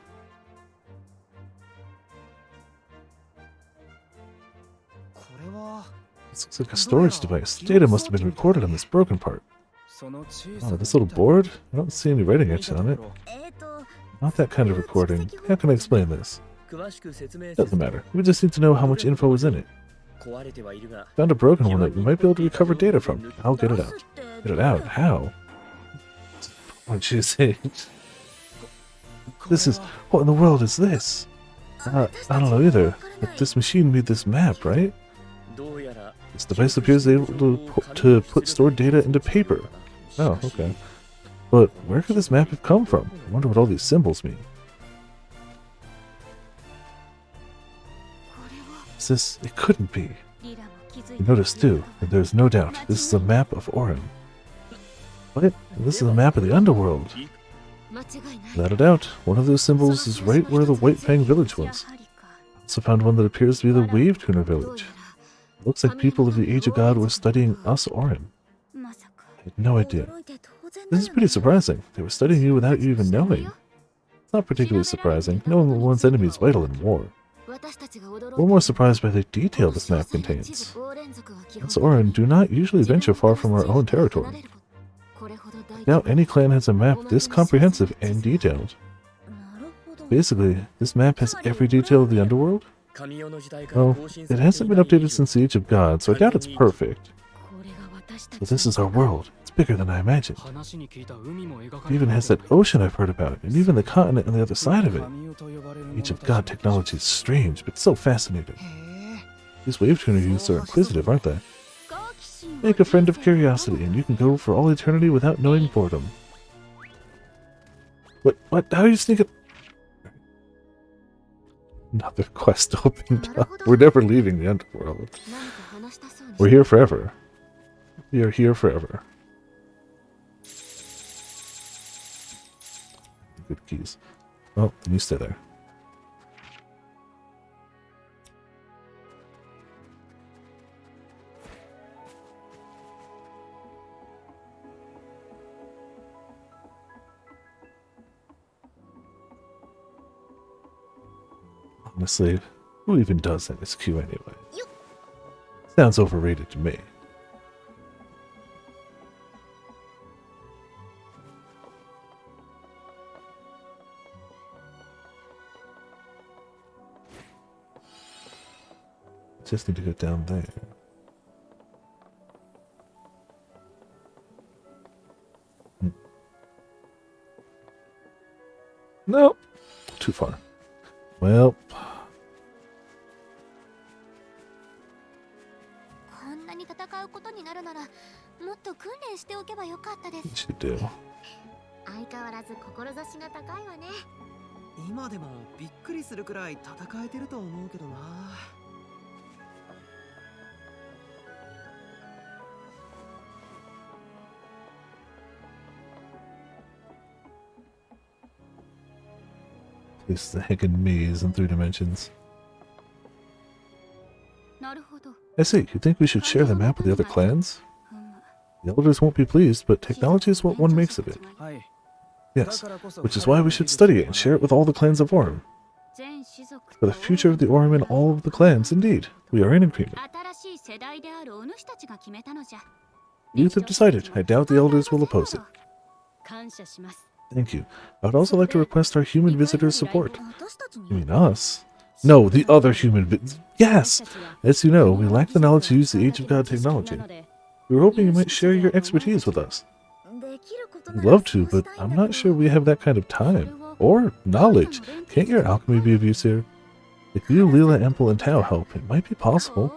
This looks like a storage device. Data must have been recorded on this broken part. Oh, this little board? I don't see any writing etched on it. Not that kind of recording. How can I explain this? Doesn't matter. We just need to know how much info is in it. Found a broken one that we might be able to recover data from. I'll get it out. Get it out? How? What'd you say? This is... What in the world is this? I don't know either. But this machine made this map, right? This device appears able to put stored data into paper. Oh, okay. But where could this map have come from? I wonder what all these symbols mean. Is this... It couldn't be. You noticed too, that there's no doubt this is a map of Orin. What? This is a map of the underworld. Without a doubt, one of those symbols is right where the White Fang village was. I also found one that appears to be the Wave Tuner village. It looks like people of the Age of God were studying us Orin. I had no idea. This is pretty surprising. They were studying you without you even knowing. It's not particularly surprising. Knowing one's enemy is vital in war. We're more surprised by the detail this map contains. Us Orin do not usually venture far from our own territory. I doubt any clan has a map this comprehensive and detailed. Basically, this map has every detail of the underworld? Well, it hasn't been updated since the Age of God, so I doubt it's perfect. But this is our world. It's bigger than I imagined. It even has that ocean I've heard about, and even the continent on the other side of it. Age of God technology is strange, but so fascinating. These Wave Tuner youths are inquisitive, aren't they? Make a friend of curiosity, and you can go for all eternity without knowing boredom. What? How are you sneaking? Another quest opened up. We're never leaving the underworld. We're here forever. We are here forever. Good keys. Oh, then you stay there. Honestly, who even does MSQ anyway? Sounds overrated to me. Just need to go down there. Nope. Too far. Well. こんなに戦うことになるならもっと訓練しておけばよかったです What you do? 相変わらず志が高いわね今でもびっくりするくらい戦えてると思うけどな。This is a heckin' maze in 3 dimensions. なるほど I see. You think we should share the map with the other clans? The elders won't be pleased, but technology is what one makes of it. はい。 Yes, which is why we should study it and share it with all the clans of Orm. For the future of the Orm and all of the clans, indeed. We are in agreement. 新しい世代であるお主たちが決めたのじゃ Youth have decided. I doubt the elders will oppose it. 感謝します Thank you. I would also like to request our human visitors' support. You mean us? No, the other human Yes! As you know, we lack the knowledge to use the Age of God technology. We were hoping you might share your expertise with us. We'd love to, but I'm not sure we have that kind of time. Or knowledge. Can't your alchemy be of use here? If you, Leela, Empel, and Tao help, it might be possible.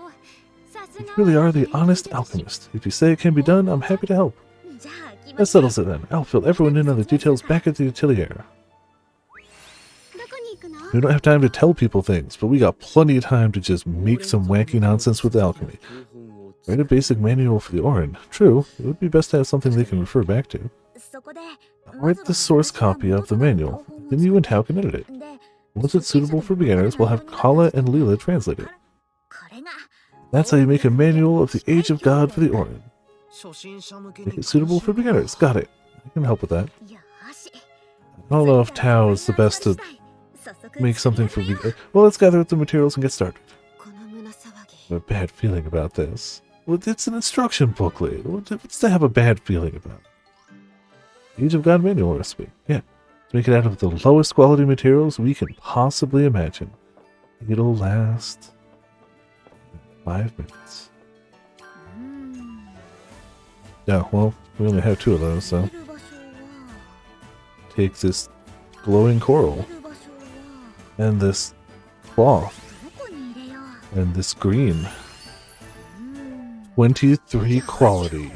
You really are the honest alchemist. If you say it can be done, I'm happy to help. That settles it then. I'll fill everyone in on the details back at the Atelier. We don't have time to tell people things, but we got plenty of time to just make some wacky nonsense with alchemy. Write a basic manual for the Orin. True, it would be best to have something they can refer back to. Write the source copy of the manual, then you and Tao can edit it. Once it's suitable for beginners, we'll have Kala and Leela translate it. That's how you make a manual of the Age of God for the Orin. Make it suitable for beginners. Got it. I can help with that. I don't know if Tao is the best to make something for beginners. Well, let's gather up the materials and get started. I have a bad feeling about this. Well, it's an instruction booklet. What's to have a bad feeling about? Age of God manual recipe. Yeah. To make it out of the lowest quality materials we can possibly imagine. It'll last 5 minutes. Yeah, well, we only have 2 of those, so. Take this glowing coral. And this cloth. And this green. 23 quality.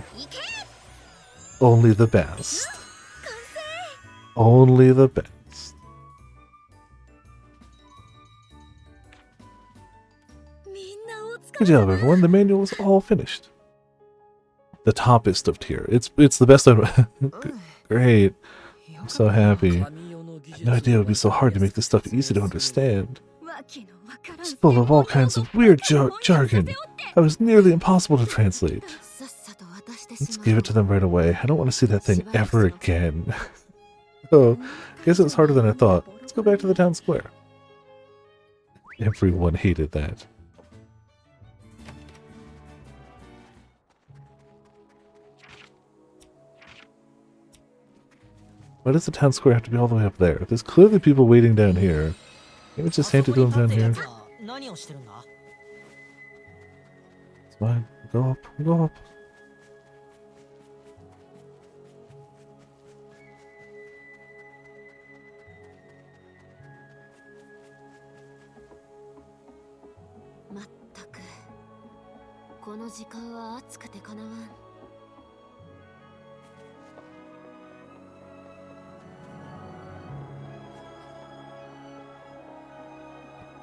Only the best. Only the best. Good job, everyone. The manual is all finished. The toppest of tier. It's the best I've... Great. I'm so happy. I had no idea it would be so hard to make this stuff easy to understand. It's full of all kinds of weird jargon. It was nearly impossible to translate. Let's give it to them right away. I don't want to see that thing ever again. Oh, guess it was harder than I thought. Let's go back to the town square. Everyone hated that. Why does the town square have to be all the way up there? There's clearly people waiting down here. Maybe just hand it to them down here. It's fine. Go up. Go up.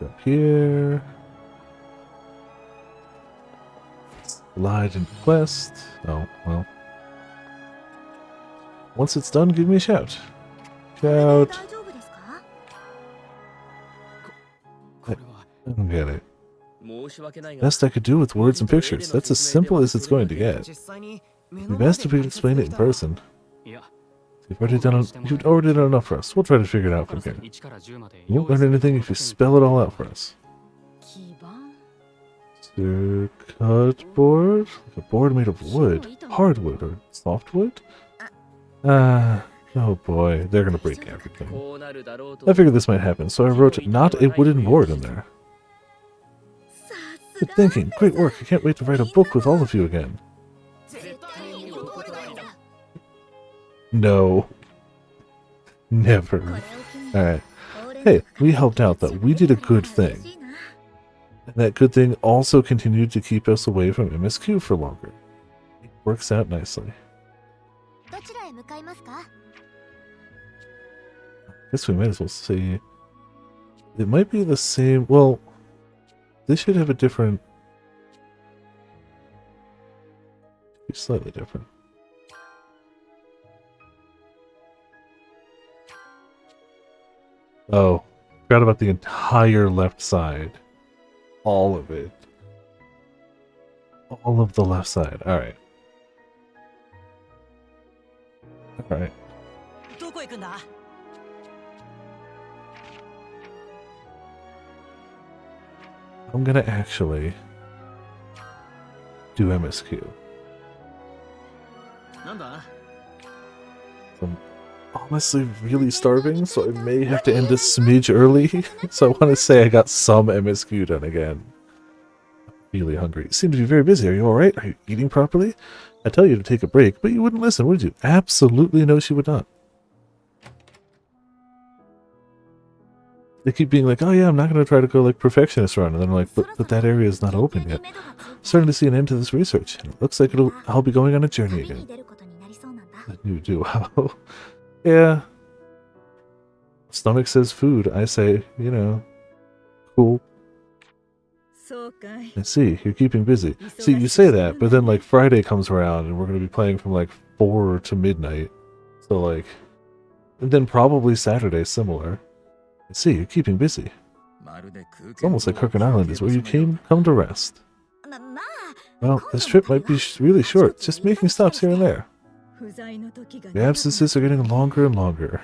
Up here. Slide into quest. Oh, well. Once it's done, give me a shout. Shout. I don't get it. Best I could do with words and pictures. That's as simple as it's going to get. It'd be best if we could explain it in person. You've already done enough for us. We'll try to figure it out from here. You won't learn anything if you spell it all out for us. Cut board? Like a board made of wood. Hardwood or softwood? Oh boy, they're gonna break everything. I figured this might happen, so I wrote not a wooden board in there. Good thinking. Great work. I can't wait to write a book with all of you again. 絶対に喜ぶライザ No. Never. これを機に Alright. 俺の Hey, we helped out though. We did a good thing. And that good thing also continued to keep us away from MSQ for longer. It works out nicely. どちらへ向かいますか Guess we might as well see. It might be the same. Well, this should have a different. Be slightly different. Oh, forgot about the entire left side. All of it. All of the left side. Alright. Alright. どこ行くんだ I'm gonna actually do MSQ. なんだ I'm honestly really starving, so I may have to end a smidge early. So I want to say I got some MSQ done again. I'm really hungry. You seem to be very busy. Are you alright? Are you eating properly? I tell you to take a break, but you wouldn't listen, would you? Absolutely no, she would not. They keep being like, oh yeah, I'm not going to try to go like perfectionist run. And then I'm like, but that area is not open yet. Starting to see an end to this research. And it looks like I'll be going on a journey 旅に again. 出ることになりそうなんだ You do. Yeah. Stomach says food. I say, you know, cool. そうかい I see. You're keeping busy. See, you say that, but then like Friday comes around and we're going to be playing from like 4 to midnight. So like, and then probably Saturday similar. I see. You're keeping busy. まるで空 It's 間 almost like Crooked Island is where you come to rest. まあ Well, this trip might be really short, just making stops here and there. 不在の時が The absences are getting longer and longer.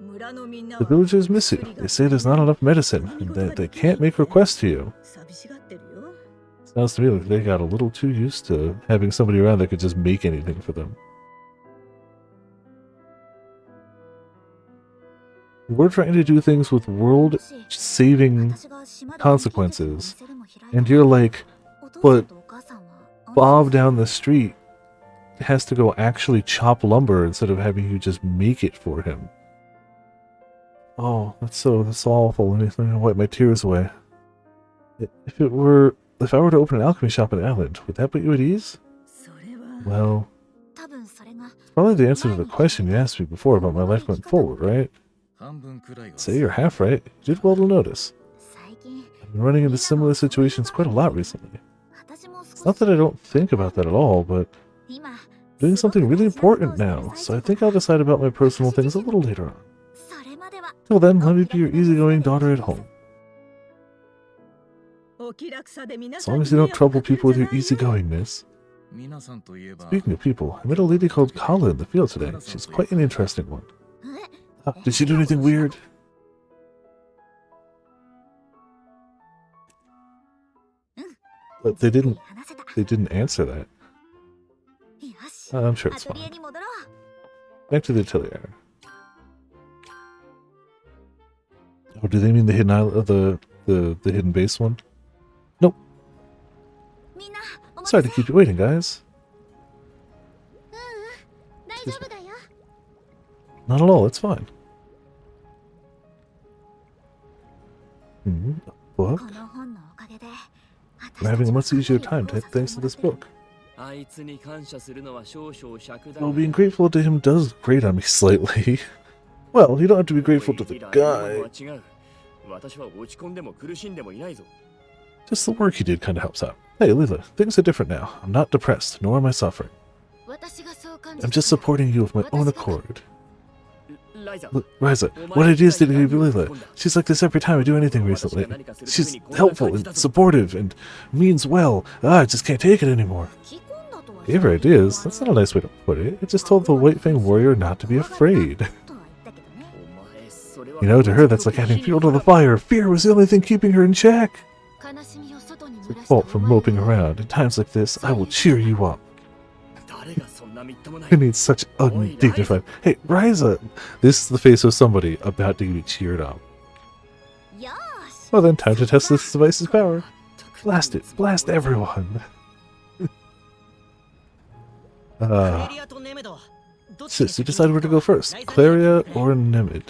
村のみんな The は villagers miss you. They say there's not enough medicine, and that they can't make requests to you. 寂しがってるよ Sounds to me like they got a little too used to having somebody around that could just make anything for them. We're trying to do things with world-saving consequences, and you're like, but Bob down the street has to go actually chop lumber instead of having you just make it for him. Oh, that's awful. Let me wipe my tears away. If I were to open an alchemy shop on the island, would that put you at ease? それは Well, 多分それが it's probably the answer to the question you asked me before about my life going forward, right? 半分くらいは Say you're half right. You did well to notice. 最近 I've been running into similar situations quite a lot recently. 私も It's not that I don't think about that at all, but 今 I'm doing something really important now, so I think I'll decide about my personal things a little later on. それまでは Till then, let me be your easygoing daughter at home. お気楽さで皆 As さん long に as you 迷 don't 惑 trouble people with your かけるんじゃないよ easygoingness. 皆さんといえば Speaking of people, I met a lady called Kala in the field today. She's quite an interesting one. え Did she do anything weird? But they 話せた didn't answer that. よし I'm sure ア it's トリエ fine. に戻ろう Back to the atelier. Oh, do they mean the hidden island, the hidden base one? みんなお待 Sorry た to せ keep you waiting, guys. 大丈夫だよ Not at all, it's fine. Hmm, a こ book? の本のおかげで I'm having a much easier time thanks to this book. あいつに感謝するのは少々尺だ Though being grateful to him does grate on me slightly. Well, you don't have to be grateful to the guy. 違う私は落ち込んでも苦しんでもいないぞ Just the work he did kind of helps out. Hey, Lila, things are different now. I'm not depressed, nor am I suffering. 私がそう感じ I'm just supporting you with my own accord. ライザ Look, Ryza, what ideas did you give Lila? She's like this every time I do anything recently. She's helpful and supportive and means well. I just can't take it anymore. 聞き込んだとは Gave her ideas? That's not a nice way to put it. It just told the White Fang warrior not to be afraid. とは言ったけどね お前それは You know, to her that's like adding fuel to the fire. Fear was the only thing keeping her in check. 悲しみを外に It's 漏 your らした fault for moping around. In times like this, I will cheer you up. 誰がそんなみっともない Who needs such undignified... Hey, Ryza! This is the face of somebody about to be cheered up. よーし Well then, time to test this device's power. たく Blast it! Blast everyone! クレリアとネメドどっち Sis, you decide where to go first, Claria or Nemid?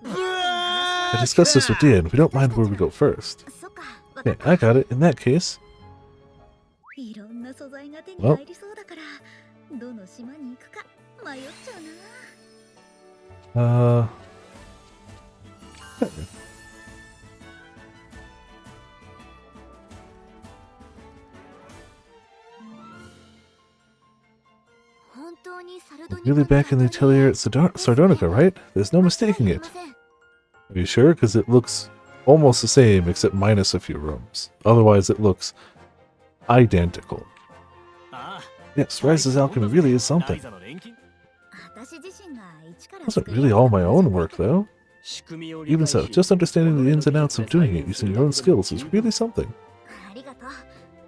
I discussed this with Dia, and we don't mind where we go first. そっか、 Okay, I got it. In that case, いろんな素材が手に入りそうだからどの島に行くか迷っちゃうな。本当にサルドニカ really back in the Atelier at Sardonica, right? There's no mistaking it. Are you sure? Because it looks almost the same, except minus a few rooms. Otherwise, it looks identical. ああ Yes, Ryza's alchemy really is ライ something. ザの錬金 私自身が一から Wasn't really all my own work, though. 仕組みを理 Even 解 so, し just understanding the ins and outs of doing it using your own skills is really something. ありがとう。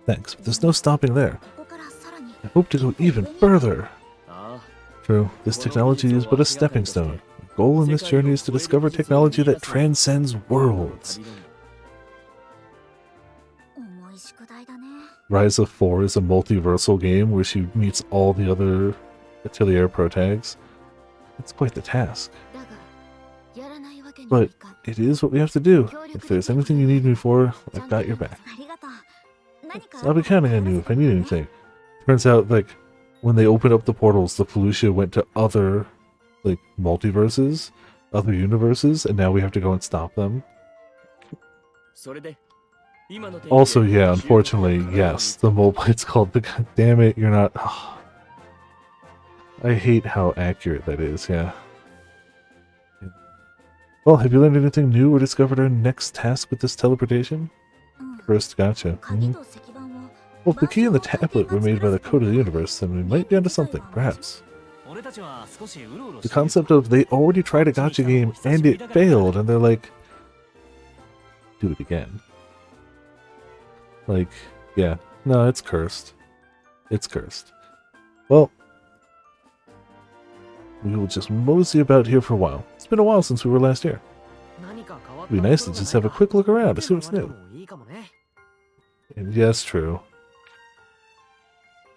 Thanks, but there's no stopping there. ここからさらに I hope to go even further. ああ True, this technology is but a stepping stone. The goal in this journey is to discover technology that transcends worlds. 重い宿題だね。 Ryza 4 is a multiversal game where she meets all the other Atelier protags. It's quite the task. だがやらないわけにはい But かん。 it is what we have to do. If there's anything you need me for, I've got your back. ありがとう。何か I'll be counting on you if I need anything. Turns out, like, when they opened up the portals, the Felucia went to other, like, multiverses, other universes, and now we have to go and stop them. それで今の天気 Also, で yeah, unfortunately, yes, the mobile, it's called the, god damn it, you're not, I hate how accurate that is, yeah. Well, have you learned anything new or discovered our next task with this teleportation? うん First, gotcha. 鍵 Mhm. と石板を Well, if the key and the tablet were made by the code of the universe, then we might be onto something, perhaps. 俺たちは少しうろうろ The している concept of they already tried a gotcha game and it failed, and they're like, do it again. Like, yeah, no, it's cursed. It's cursed. Well, we will just mosey about here for a while. It's been a while since we were last here. 何か変わった It'd be nice to just have a quick look around to see what's new. いいかもね And yes, true.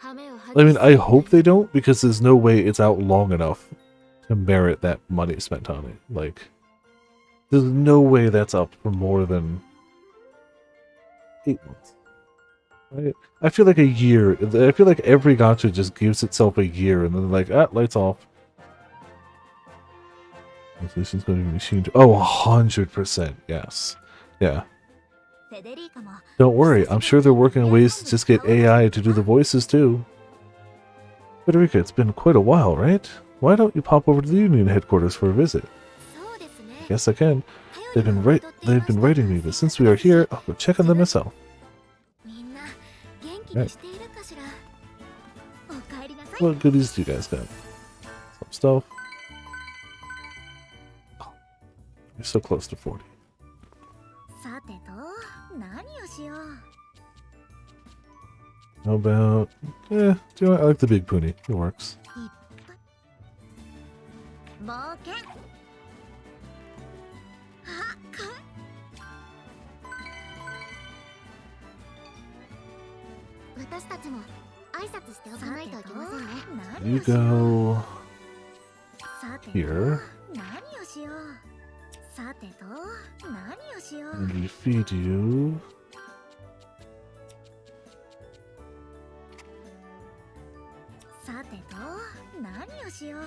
羽目を I mean, I hope they don't, because there's no way it's out long enough to merit that money spent on it. Like, there's no way that's up for more than 8 months. Right? I feel like a year. I feel like every gacha just gives itself a year, and then they're like, ah, lights off. This is going to be machine. Oh, 100%. Yes. Yeah. フェデリーカも Don't worry, I'm sure they're working on ways to just get AI to do the voices too. Federica, it's been quite a while, right? Why don't you pop over to the Union headquarters for a visit? そうですね Yes, I can. They've been writing me, but since we are here, I'll go check on them myself. みんな元気にしているかしら。おかえりなさい。 What goodies do you guys got? Some stuff. Oh, you're so close to 40. さてと何をしよう。 How about... do you know what? I like the big pony. It works. 冒険。あ、私たちも挨拶しておかないといけませんね。 You go さてと here, 何をしよう。さてと何をしよう。 and we feed you. さてと何をしよう。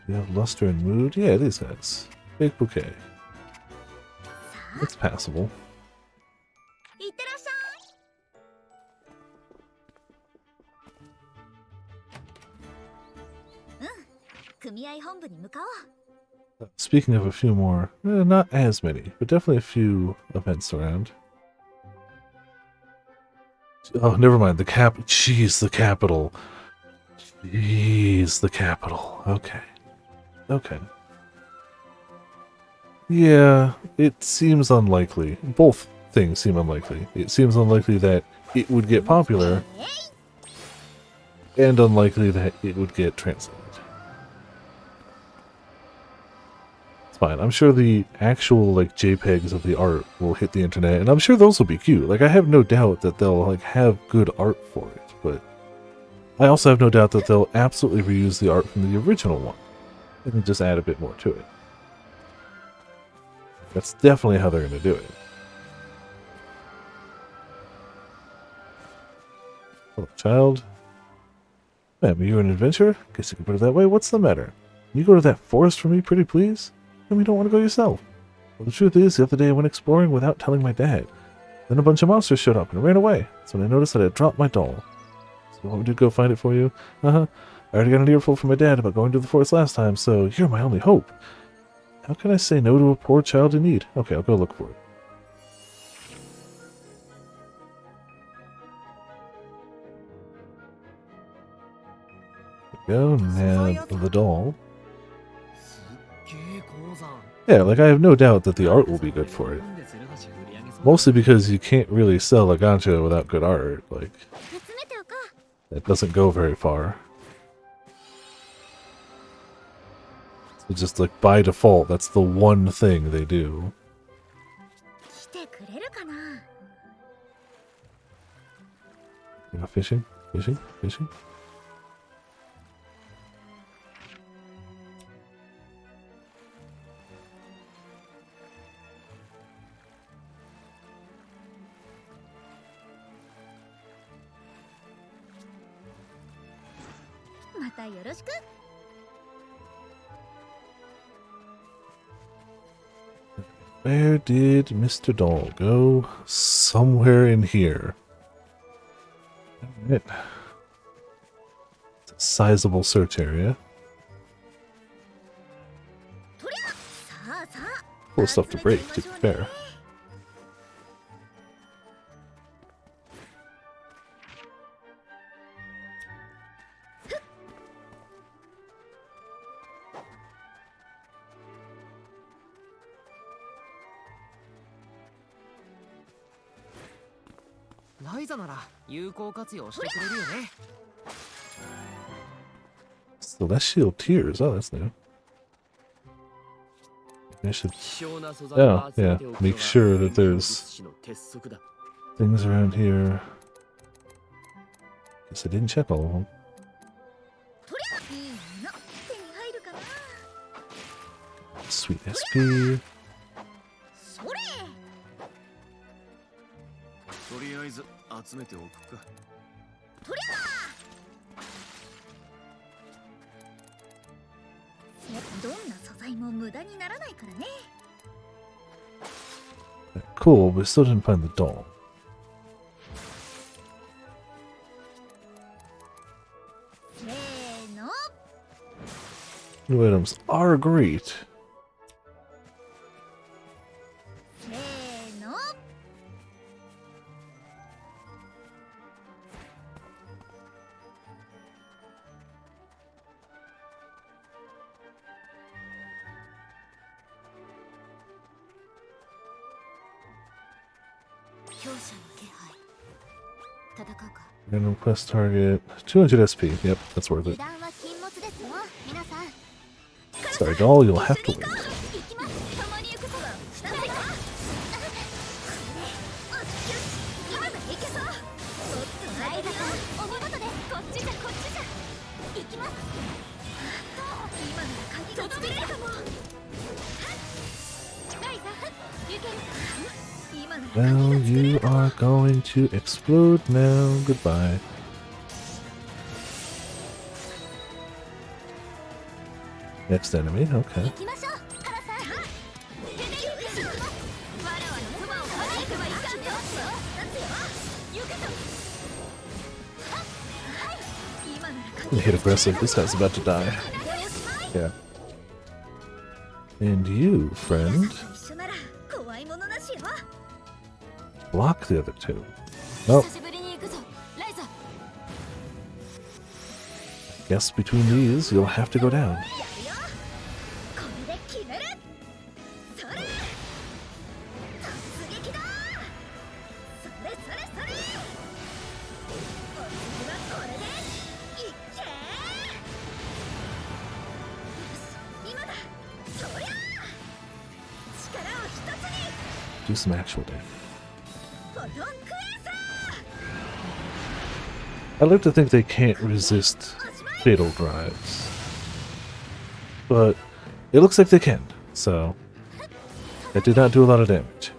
You have luster and mood. Yeah, these guys. Big bouquet. さあ It's passable. いってらっしゃい。うん、組合本部に向かおう。 Speaking of a few more, not as many, but definitely a few events around. Oh, never mind. The Jeez, the capital. Jeez, the capital. Okay. Okay. Yeah, it seems unlikely. Both things seem unlikely. It seems unlikely that it would get popular, and unlikely that it would get translated. fine. I'm sure the actual like JPEGs of the art will hit the internet, and I'm sure those will be cute. Like I have no doubt that they'll like have good art for it, but I also have no doubt that they'll absolutely reuse the art from the original one and just add a bit more to it. That's definitely how they're going to do it. Hello, child. Ma'am, are you an adventurer? Guess you can put it that way. What's the matter? Can you go to that forest for me, pretty please? Tell me you don't want to go yourself. Well, the truth is, the other day I went exploring without telling my dad. Then a bunch of monsters showed up and I ran away. That's when I noticed that I had dropped my doll. So you want me to go find it for you? Uh-huh. I already got an earful from my dad about going to the forest last time, so you're my only hope. How can I say no to a poor child in need? Okay, I'll go look for it. Go nab the doll. すっげえ鉱山 Yeah, like I have no doubt that the art will be good for it. Mostly because you can't really sell a gacha without good art. Like, 集めておこう。 that doesn't go very far. So just like by default, that's the one thing they do. 来てくれるかな。 You know, fishing, fishing, fishing. Where did Mr. Doll go? Somewhere in here. Alright. It's a sizable search area. Cool stuff to break, to be fair. Ryza なら有効活用してくれるよね Celestial Tears. Oh, that's new. I should. 希少な素材 Oh, を集め yeah. ておくの Make が sure that 物 there's 資の鉄則だ things around here. Guess I didn't check all of them. いいもの手に入るかな。 Sweet SP. それ。とりあえず集めておくか。どんな素材も無駄にならないからね。 Cool, but we still didn't find the doll. せーの。 New items are great. せーの。 強者の気配。戦うか。 Random quest target. 200 SP. Yep, that's worth 油 it. 断は禁物ですよ、皆さん。 Sorry, doll, you'll have to wait. 行きます。共に行くぞ。下だよ。今のいけそう。おっと、ライザさん、お見事です。こっちじゃ、こっちじゃ。行きます。今の鍵がつけれるかも。ライザ、行けるか。今の Well, you are going to explode now. Goodbye. Next enemy, okay. 行きましょう。原さん。手でよいしょ。わらわのそばを離れてはいかんよ。立つよ。行くぞ。はい。今なら Gonna hit aggressive. This guy's about to die. Yeah. And you, friend, 一緒なら怖いものなしよ。 block the other two. Oh, 久しぶりに行くぞ。ライザ。 guess between these, you'll have to go down. やるよ。これで決める。それ。突撃だ。それそれそれ。お次はこれで。いっけー。よし、今だ。そりゃ。do some actual damage. I like to think they can't resist fatal drives, but it looks like they can, so that did not do a lot of damage.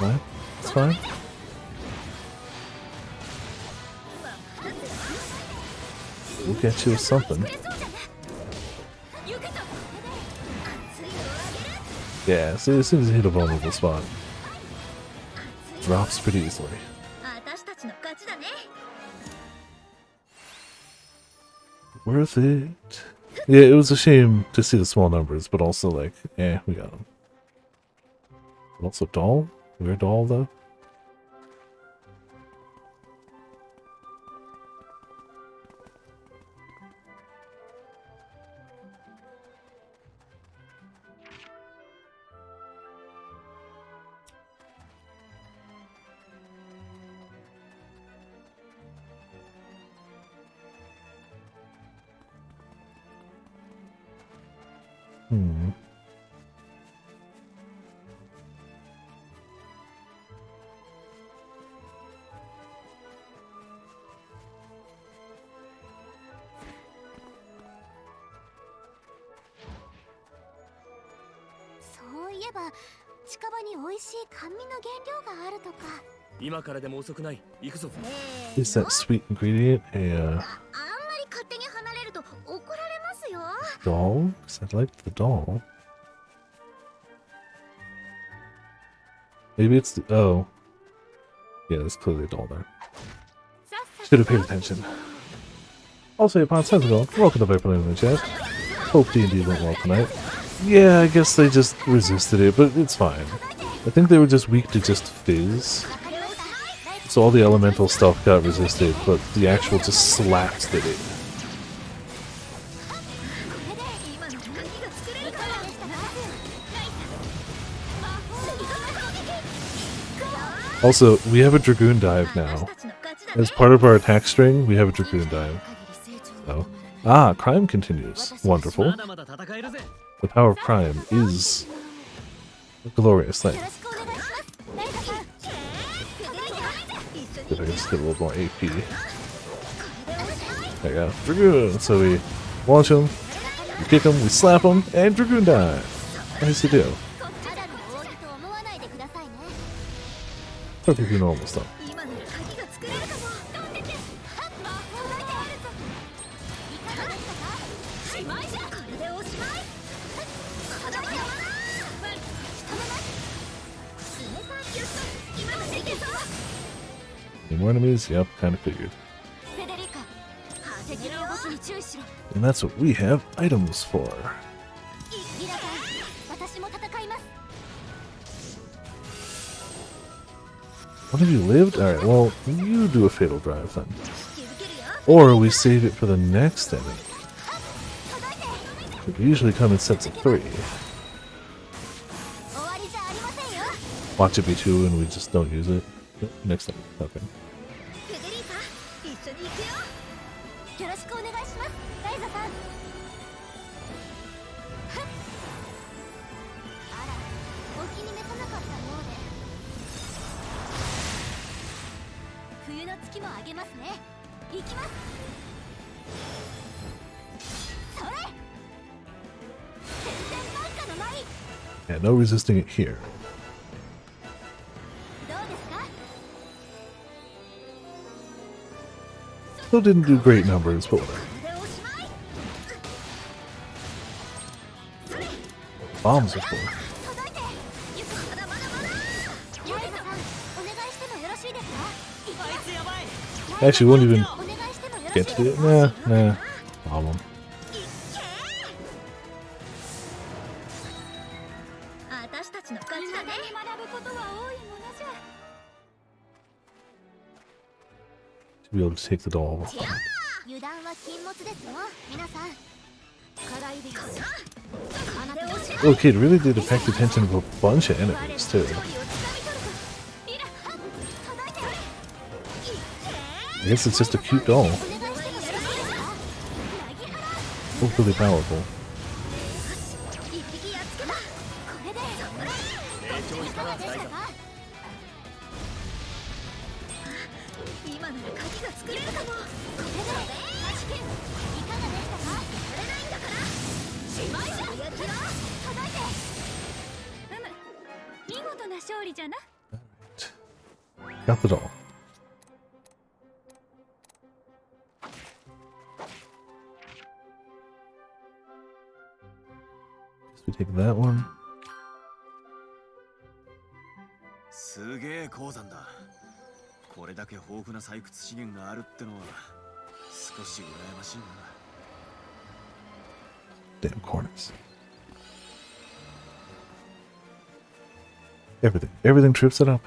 Right? It's fine. We'll get you with something. Yeah, so as soon as you hit a vulnerable spot, drops pretty easily. Worth it. Yeah, it was a shame to see the small numbers, but also like, we got them. Also doll? We're doll though? Is that sweet ingredient a doll? Because I like the doll. Maybe it's the... Oh. Yeah, there's clearly a doll there. Should have paid attention. Also, upon how's it going? Welcome to Viper in the chat. Hope D&D went well tonight. Yeah, I guess they just resisted it, but it's fine. I think they were just weak to just fizz. So all the elemental stuff got resisted, but the actual just slaps did it. Also, we have a Dragoon Dive now. As part of our attack string, we have a Dragoon Dive. So, crime continues. Wonderful. The power of crime is a glorious thing. If I can just get a little more AP. There you go. Dragoon! So we launch him, we kick him, we slap him, and Dragoon Dive! Nice to do. Perfectly normal stuff. Any more enemies? Yep, kind of figured. And that's what we have items for. What have you lived? Alright, well, you do a fatal drive then. Or we save it for the next enemy. We usually come in sets of 3. Watch it be 2 and we just don't use it. Next time. Okay. Yeah, no resisting it here. Still didn't do great numbers, but whatever. Bombs are cool. Actually, won't even get to do it. Nah. Bomb them. Should be able to take the doll. Okay, it really did affect the attention of a bunch of enemies, too. I guess it's just a cute doll. Hopefully powerful. がでしたか？今なら鍵が作れるかも。これで8件いかがでしたか？やれないんだからしまいじゃ。焼きよ叩いて。見事な勝利じゃな。 Got the doll. Guess we take that one. すげえ鉱山だ。これだけ豊富な採掘資源があるってのは少し羨ましいな。 Damn corners. Everything trips it up.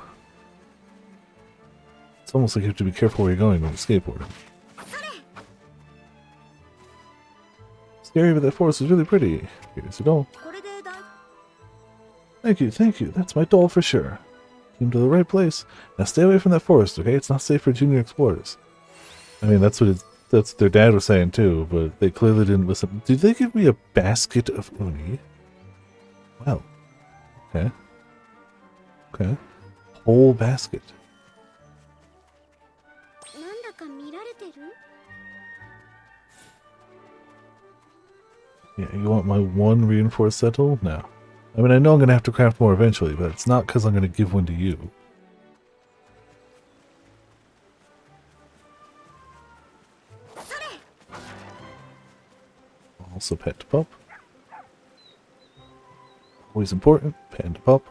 It's almost like you have to be careful where you're going when you're skateboarding. Scary, but that forest is really pretty. Here's your doll. これでだ。 Thank you. That's my doll for sure. Came to the right place. Now stay away from that forest, okay? It's not safe for junior explorers. I mean, that's what their dad was saying too, but they clearly didn't listen. Did they give me a basket of uni? Well, okay. Okay. Whole basket. なんだか見られてる？ Yeah, you want my one reinforced settle? No. I mean, I know I'm going to have to craft more eventually, but it's not because I'm going to give one to you. Also pet to pup. Always important, pet to pup.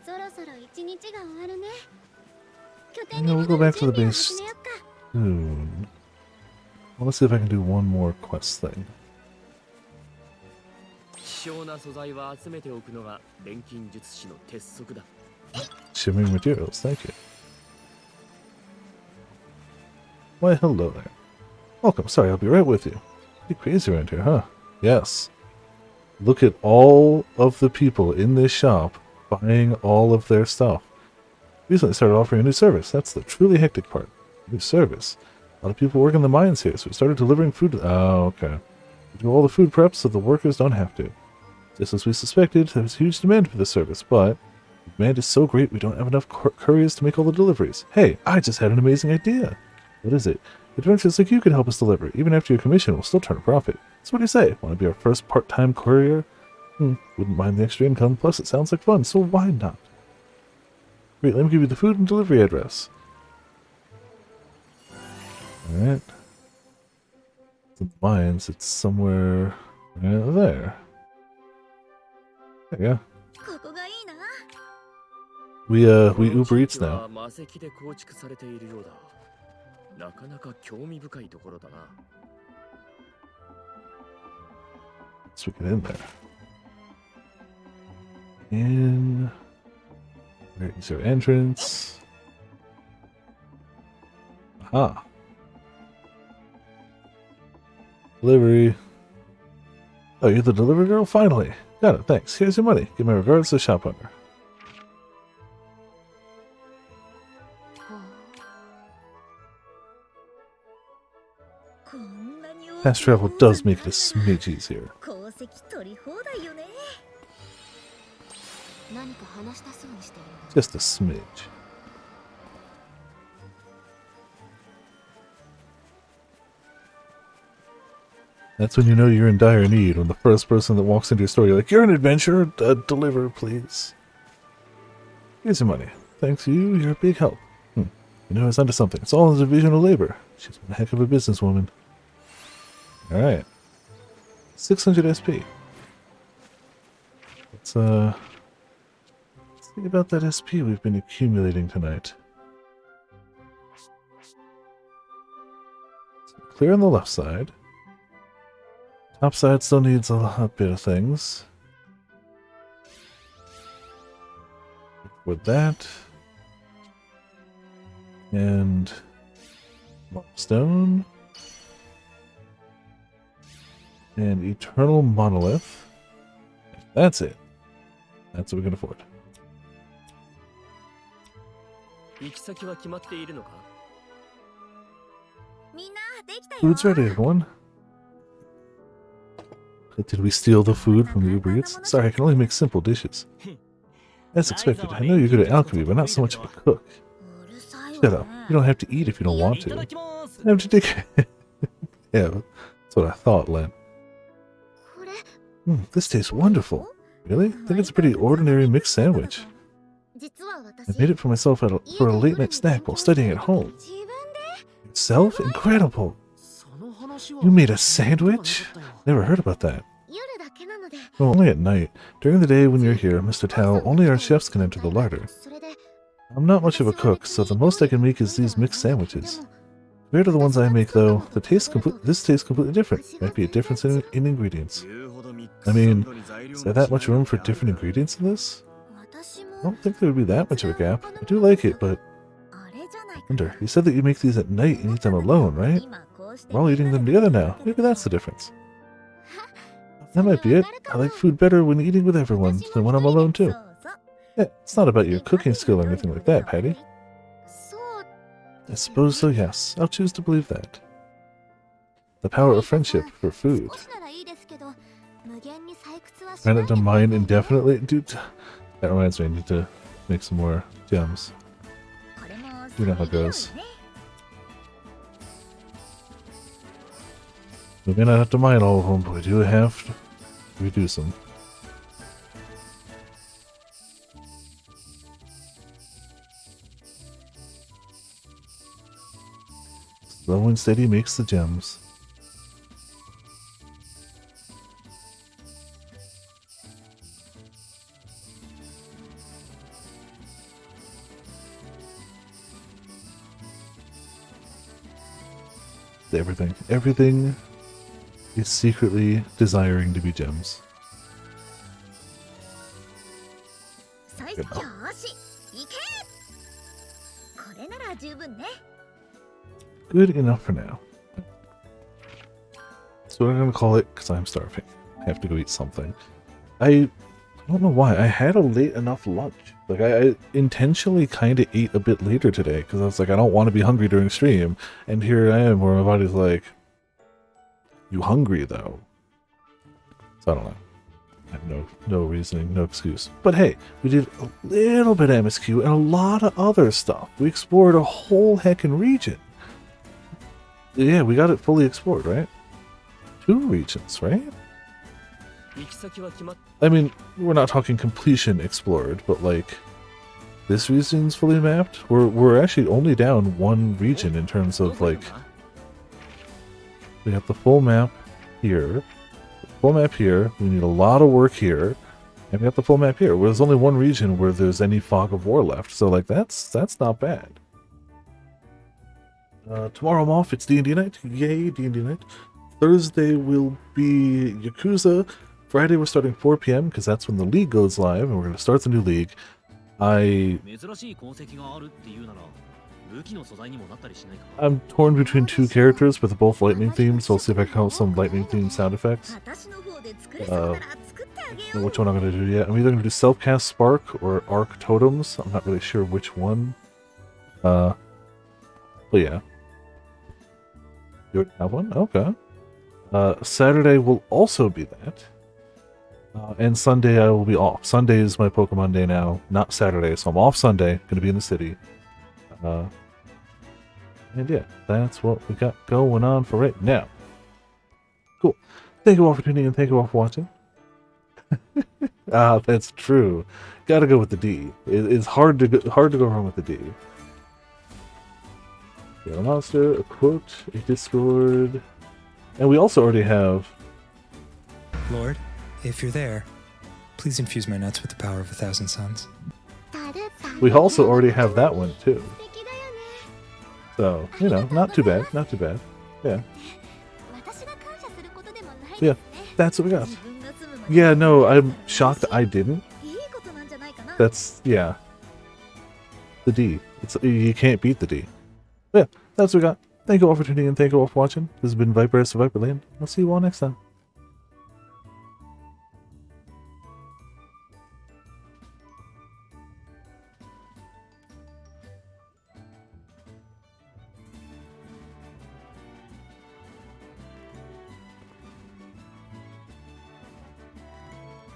そろそろ一日が終わるね。拠 Yeah, 点に we'll 戻 go る back to 準 the 備を base 始めよっか。 soon. Let's see if I can do one more quest thing. 希少な素材は集めておくのが錬金術師の鉄則だ。 Shimmering materials, thank you. Why, hello there. Welcome, sorry, I'll be right with you. Pretty crazy around here, huh? Yes. Look at all of the people in this shop buying all of their stuff. Recently started offering a new service. That's the truly hectic part. New service. A lot of people work in the mines here, so we started delivering food to oh, okay. We do all the food prep so the workers don't have to. Just as we suspected, there's a huge demand for this service, but the demand is so great we don't have enough couriers to make all the deliveries. Hey, I just had an amazing idea. What is it? Adventures like you can help us deliver. Even after your commission, we'll still turn a profit. So what do you say? Want to be our first part-time courier? Wouldn't mind the extra income, plus it sounds like fun, so why not? Great, let me give you the food and delivery address. Alright. The mines, it's somewhere right there. There you go. ここがいいな。 We Uber Eats now. 魔石で構築されているようだ。なかなか興味深いところだな。Let's get in there. In. Where's your entrance? Aha. Delivery. Oh, you're the delivery girl? Finally. Got it, thanks. Here's your money. Give my regards to the shop owner. Fast travel does make it a smidge easier. 鉱石取り放題よね。何か話したそうにしている。 Just a smidge. That's when you know you're in dire need, when the first person that walks into your store, you're like, you're an adventurer? Deliver, please. Here's your money. Thanks you, you're a big help. You know, I was onto something. It's all in the division of labor. She's one heck of a businesswoman. Alright. 600 SP. Let's see about that SP we've been accumulating tonight. So clear on the left side. Top side still needs a bit of things. With that. And stone. And Eternal Monolith. That's it. That's what we can afford. 行き先は決まっているのか？みんなできたよ。 Food's ready, everyone. Did we steal the food from the Uber Eats? Sorry, I can only make simple dishes. As expected, I know you're good at alchemy, but not so much of a cook. Shut up. You don't have to eat if you don't want to. I have to dig. Yeah, that's what I thought, Len. This tastes wonderful. Really? I think it's a pretty ordinary mixed sandwich. I made it for myself for a late night snack while studying at home. Yourself? Incredible! You made a sandwich? Never heard about that. Well, only at night. During the day when you're here, Mr. Tao, only our chefs can enter the larder. I'm not much of a cook, so the most I can make is these mixed sandwiches. Compared to the ones I make, though, this tastes completely different. Might be a difference in ingredients. I mean, is there that much room for different ingredients in this? I don't think there would be that much of a gap. I do like it, but... I wonder, you said that you make these at night and eat them alone, right? We're all eating them together now. Maybe that's the difference. That might be it. I like food better when eating with everyone than when I'm alone, too. Yeah, it's not about your cooking skill or anything like that, Patty. I suppose so, yes. I'll choose to believe that. The power of friendship for food. Ran it to mine indefinitely? Dude, that reminds me, I need to make some more gems. You know how it goes. We may not have to mine all of them, but we do have to reduce them. Slow and steady makes the gems. Everything. Everything is secretly desiring to be gems. Good enough. Good enough for now. So I'm gonna call it because I'm starving. I have to go eat something. I don't know why. I had a late enough lunch. Like, I intentionally kind of ate a bit later today because I was like, I don't want to be hungry during stream. And here I am where my body's like, you hungry though? So I don't know. I have no reasoning, no excuse. But hey, we did a little bit of MSQ and a lot of other stuff. We explored a whole heckin' region. Yeah, we got it fully explored, right? 2 regions, right? I mean, we're not talking completion explored, but like, this region's fully mapped. We're actually only down 1 region in terms of like, we have the full map here, full map here. We need a lot of work here, and we got the full map here. Where there's only 1 region where there's any fog of war left. So like, that's not bad. Tomorrow I'm off. It's D&D night. Yay, D&D night. Thursday will be Yakuza. Friday we're starting 4 p.m. because that's when the league goes live, and we're going to start the new league. I'm torn between 2 characters, but they're both lightning themed, so I'll see if I can come up with some lightning themed sound effects. Which one I'm going to do yet. I'm either going to do self-cast Spark or Arc Totems. I'm not really sure which one. But yeah. You already have one? Okay. Saturday will also be that. And Sunday I will be off. Sunday is my Pokemon day now, not Saturday, so I'm off Sunday, gonna be in the city. And yeah, that's what we got going on for right now. Cool. Thank you all for tuning in, thank you all for watching. That's true. Gotta go with the D. It's hard to go wrong with the D. A monster, a quote, a Discord, and we also already have... Lord, if you're there, please infuse my nuts with the power of 1,000 suns. We also already have that one too. So, you know, not too bad, not too bad. Yeah. Yeah, that's what we got. Yeah, no, I'm shocked I didn't. That's, yeah. The D. You can't beat the D. Yeah, that's what we got. Thank you all for tuning in. Thank you all for watching. This has been Viper S of Viperland. I'll see you all next time.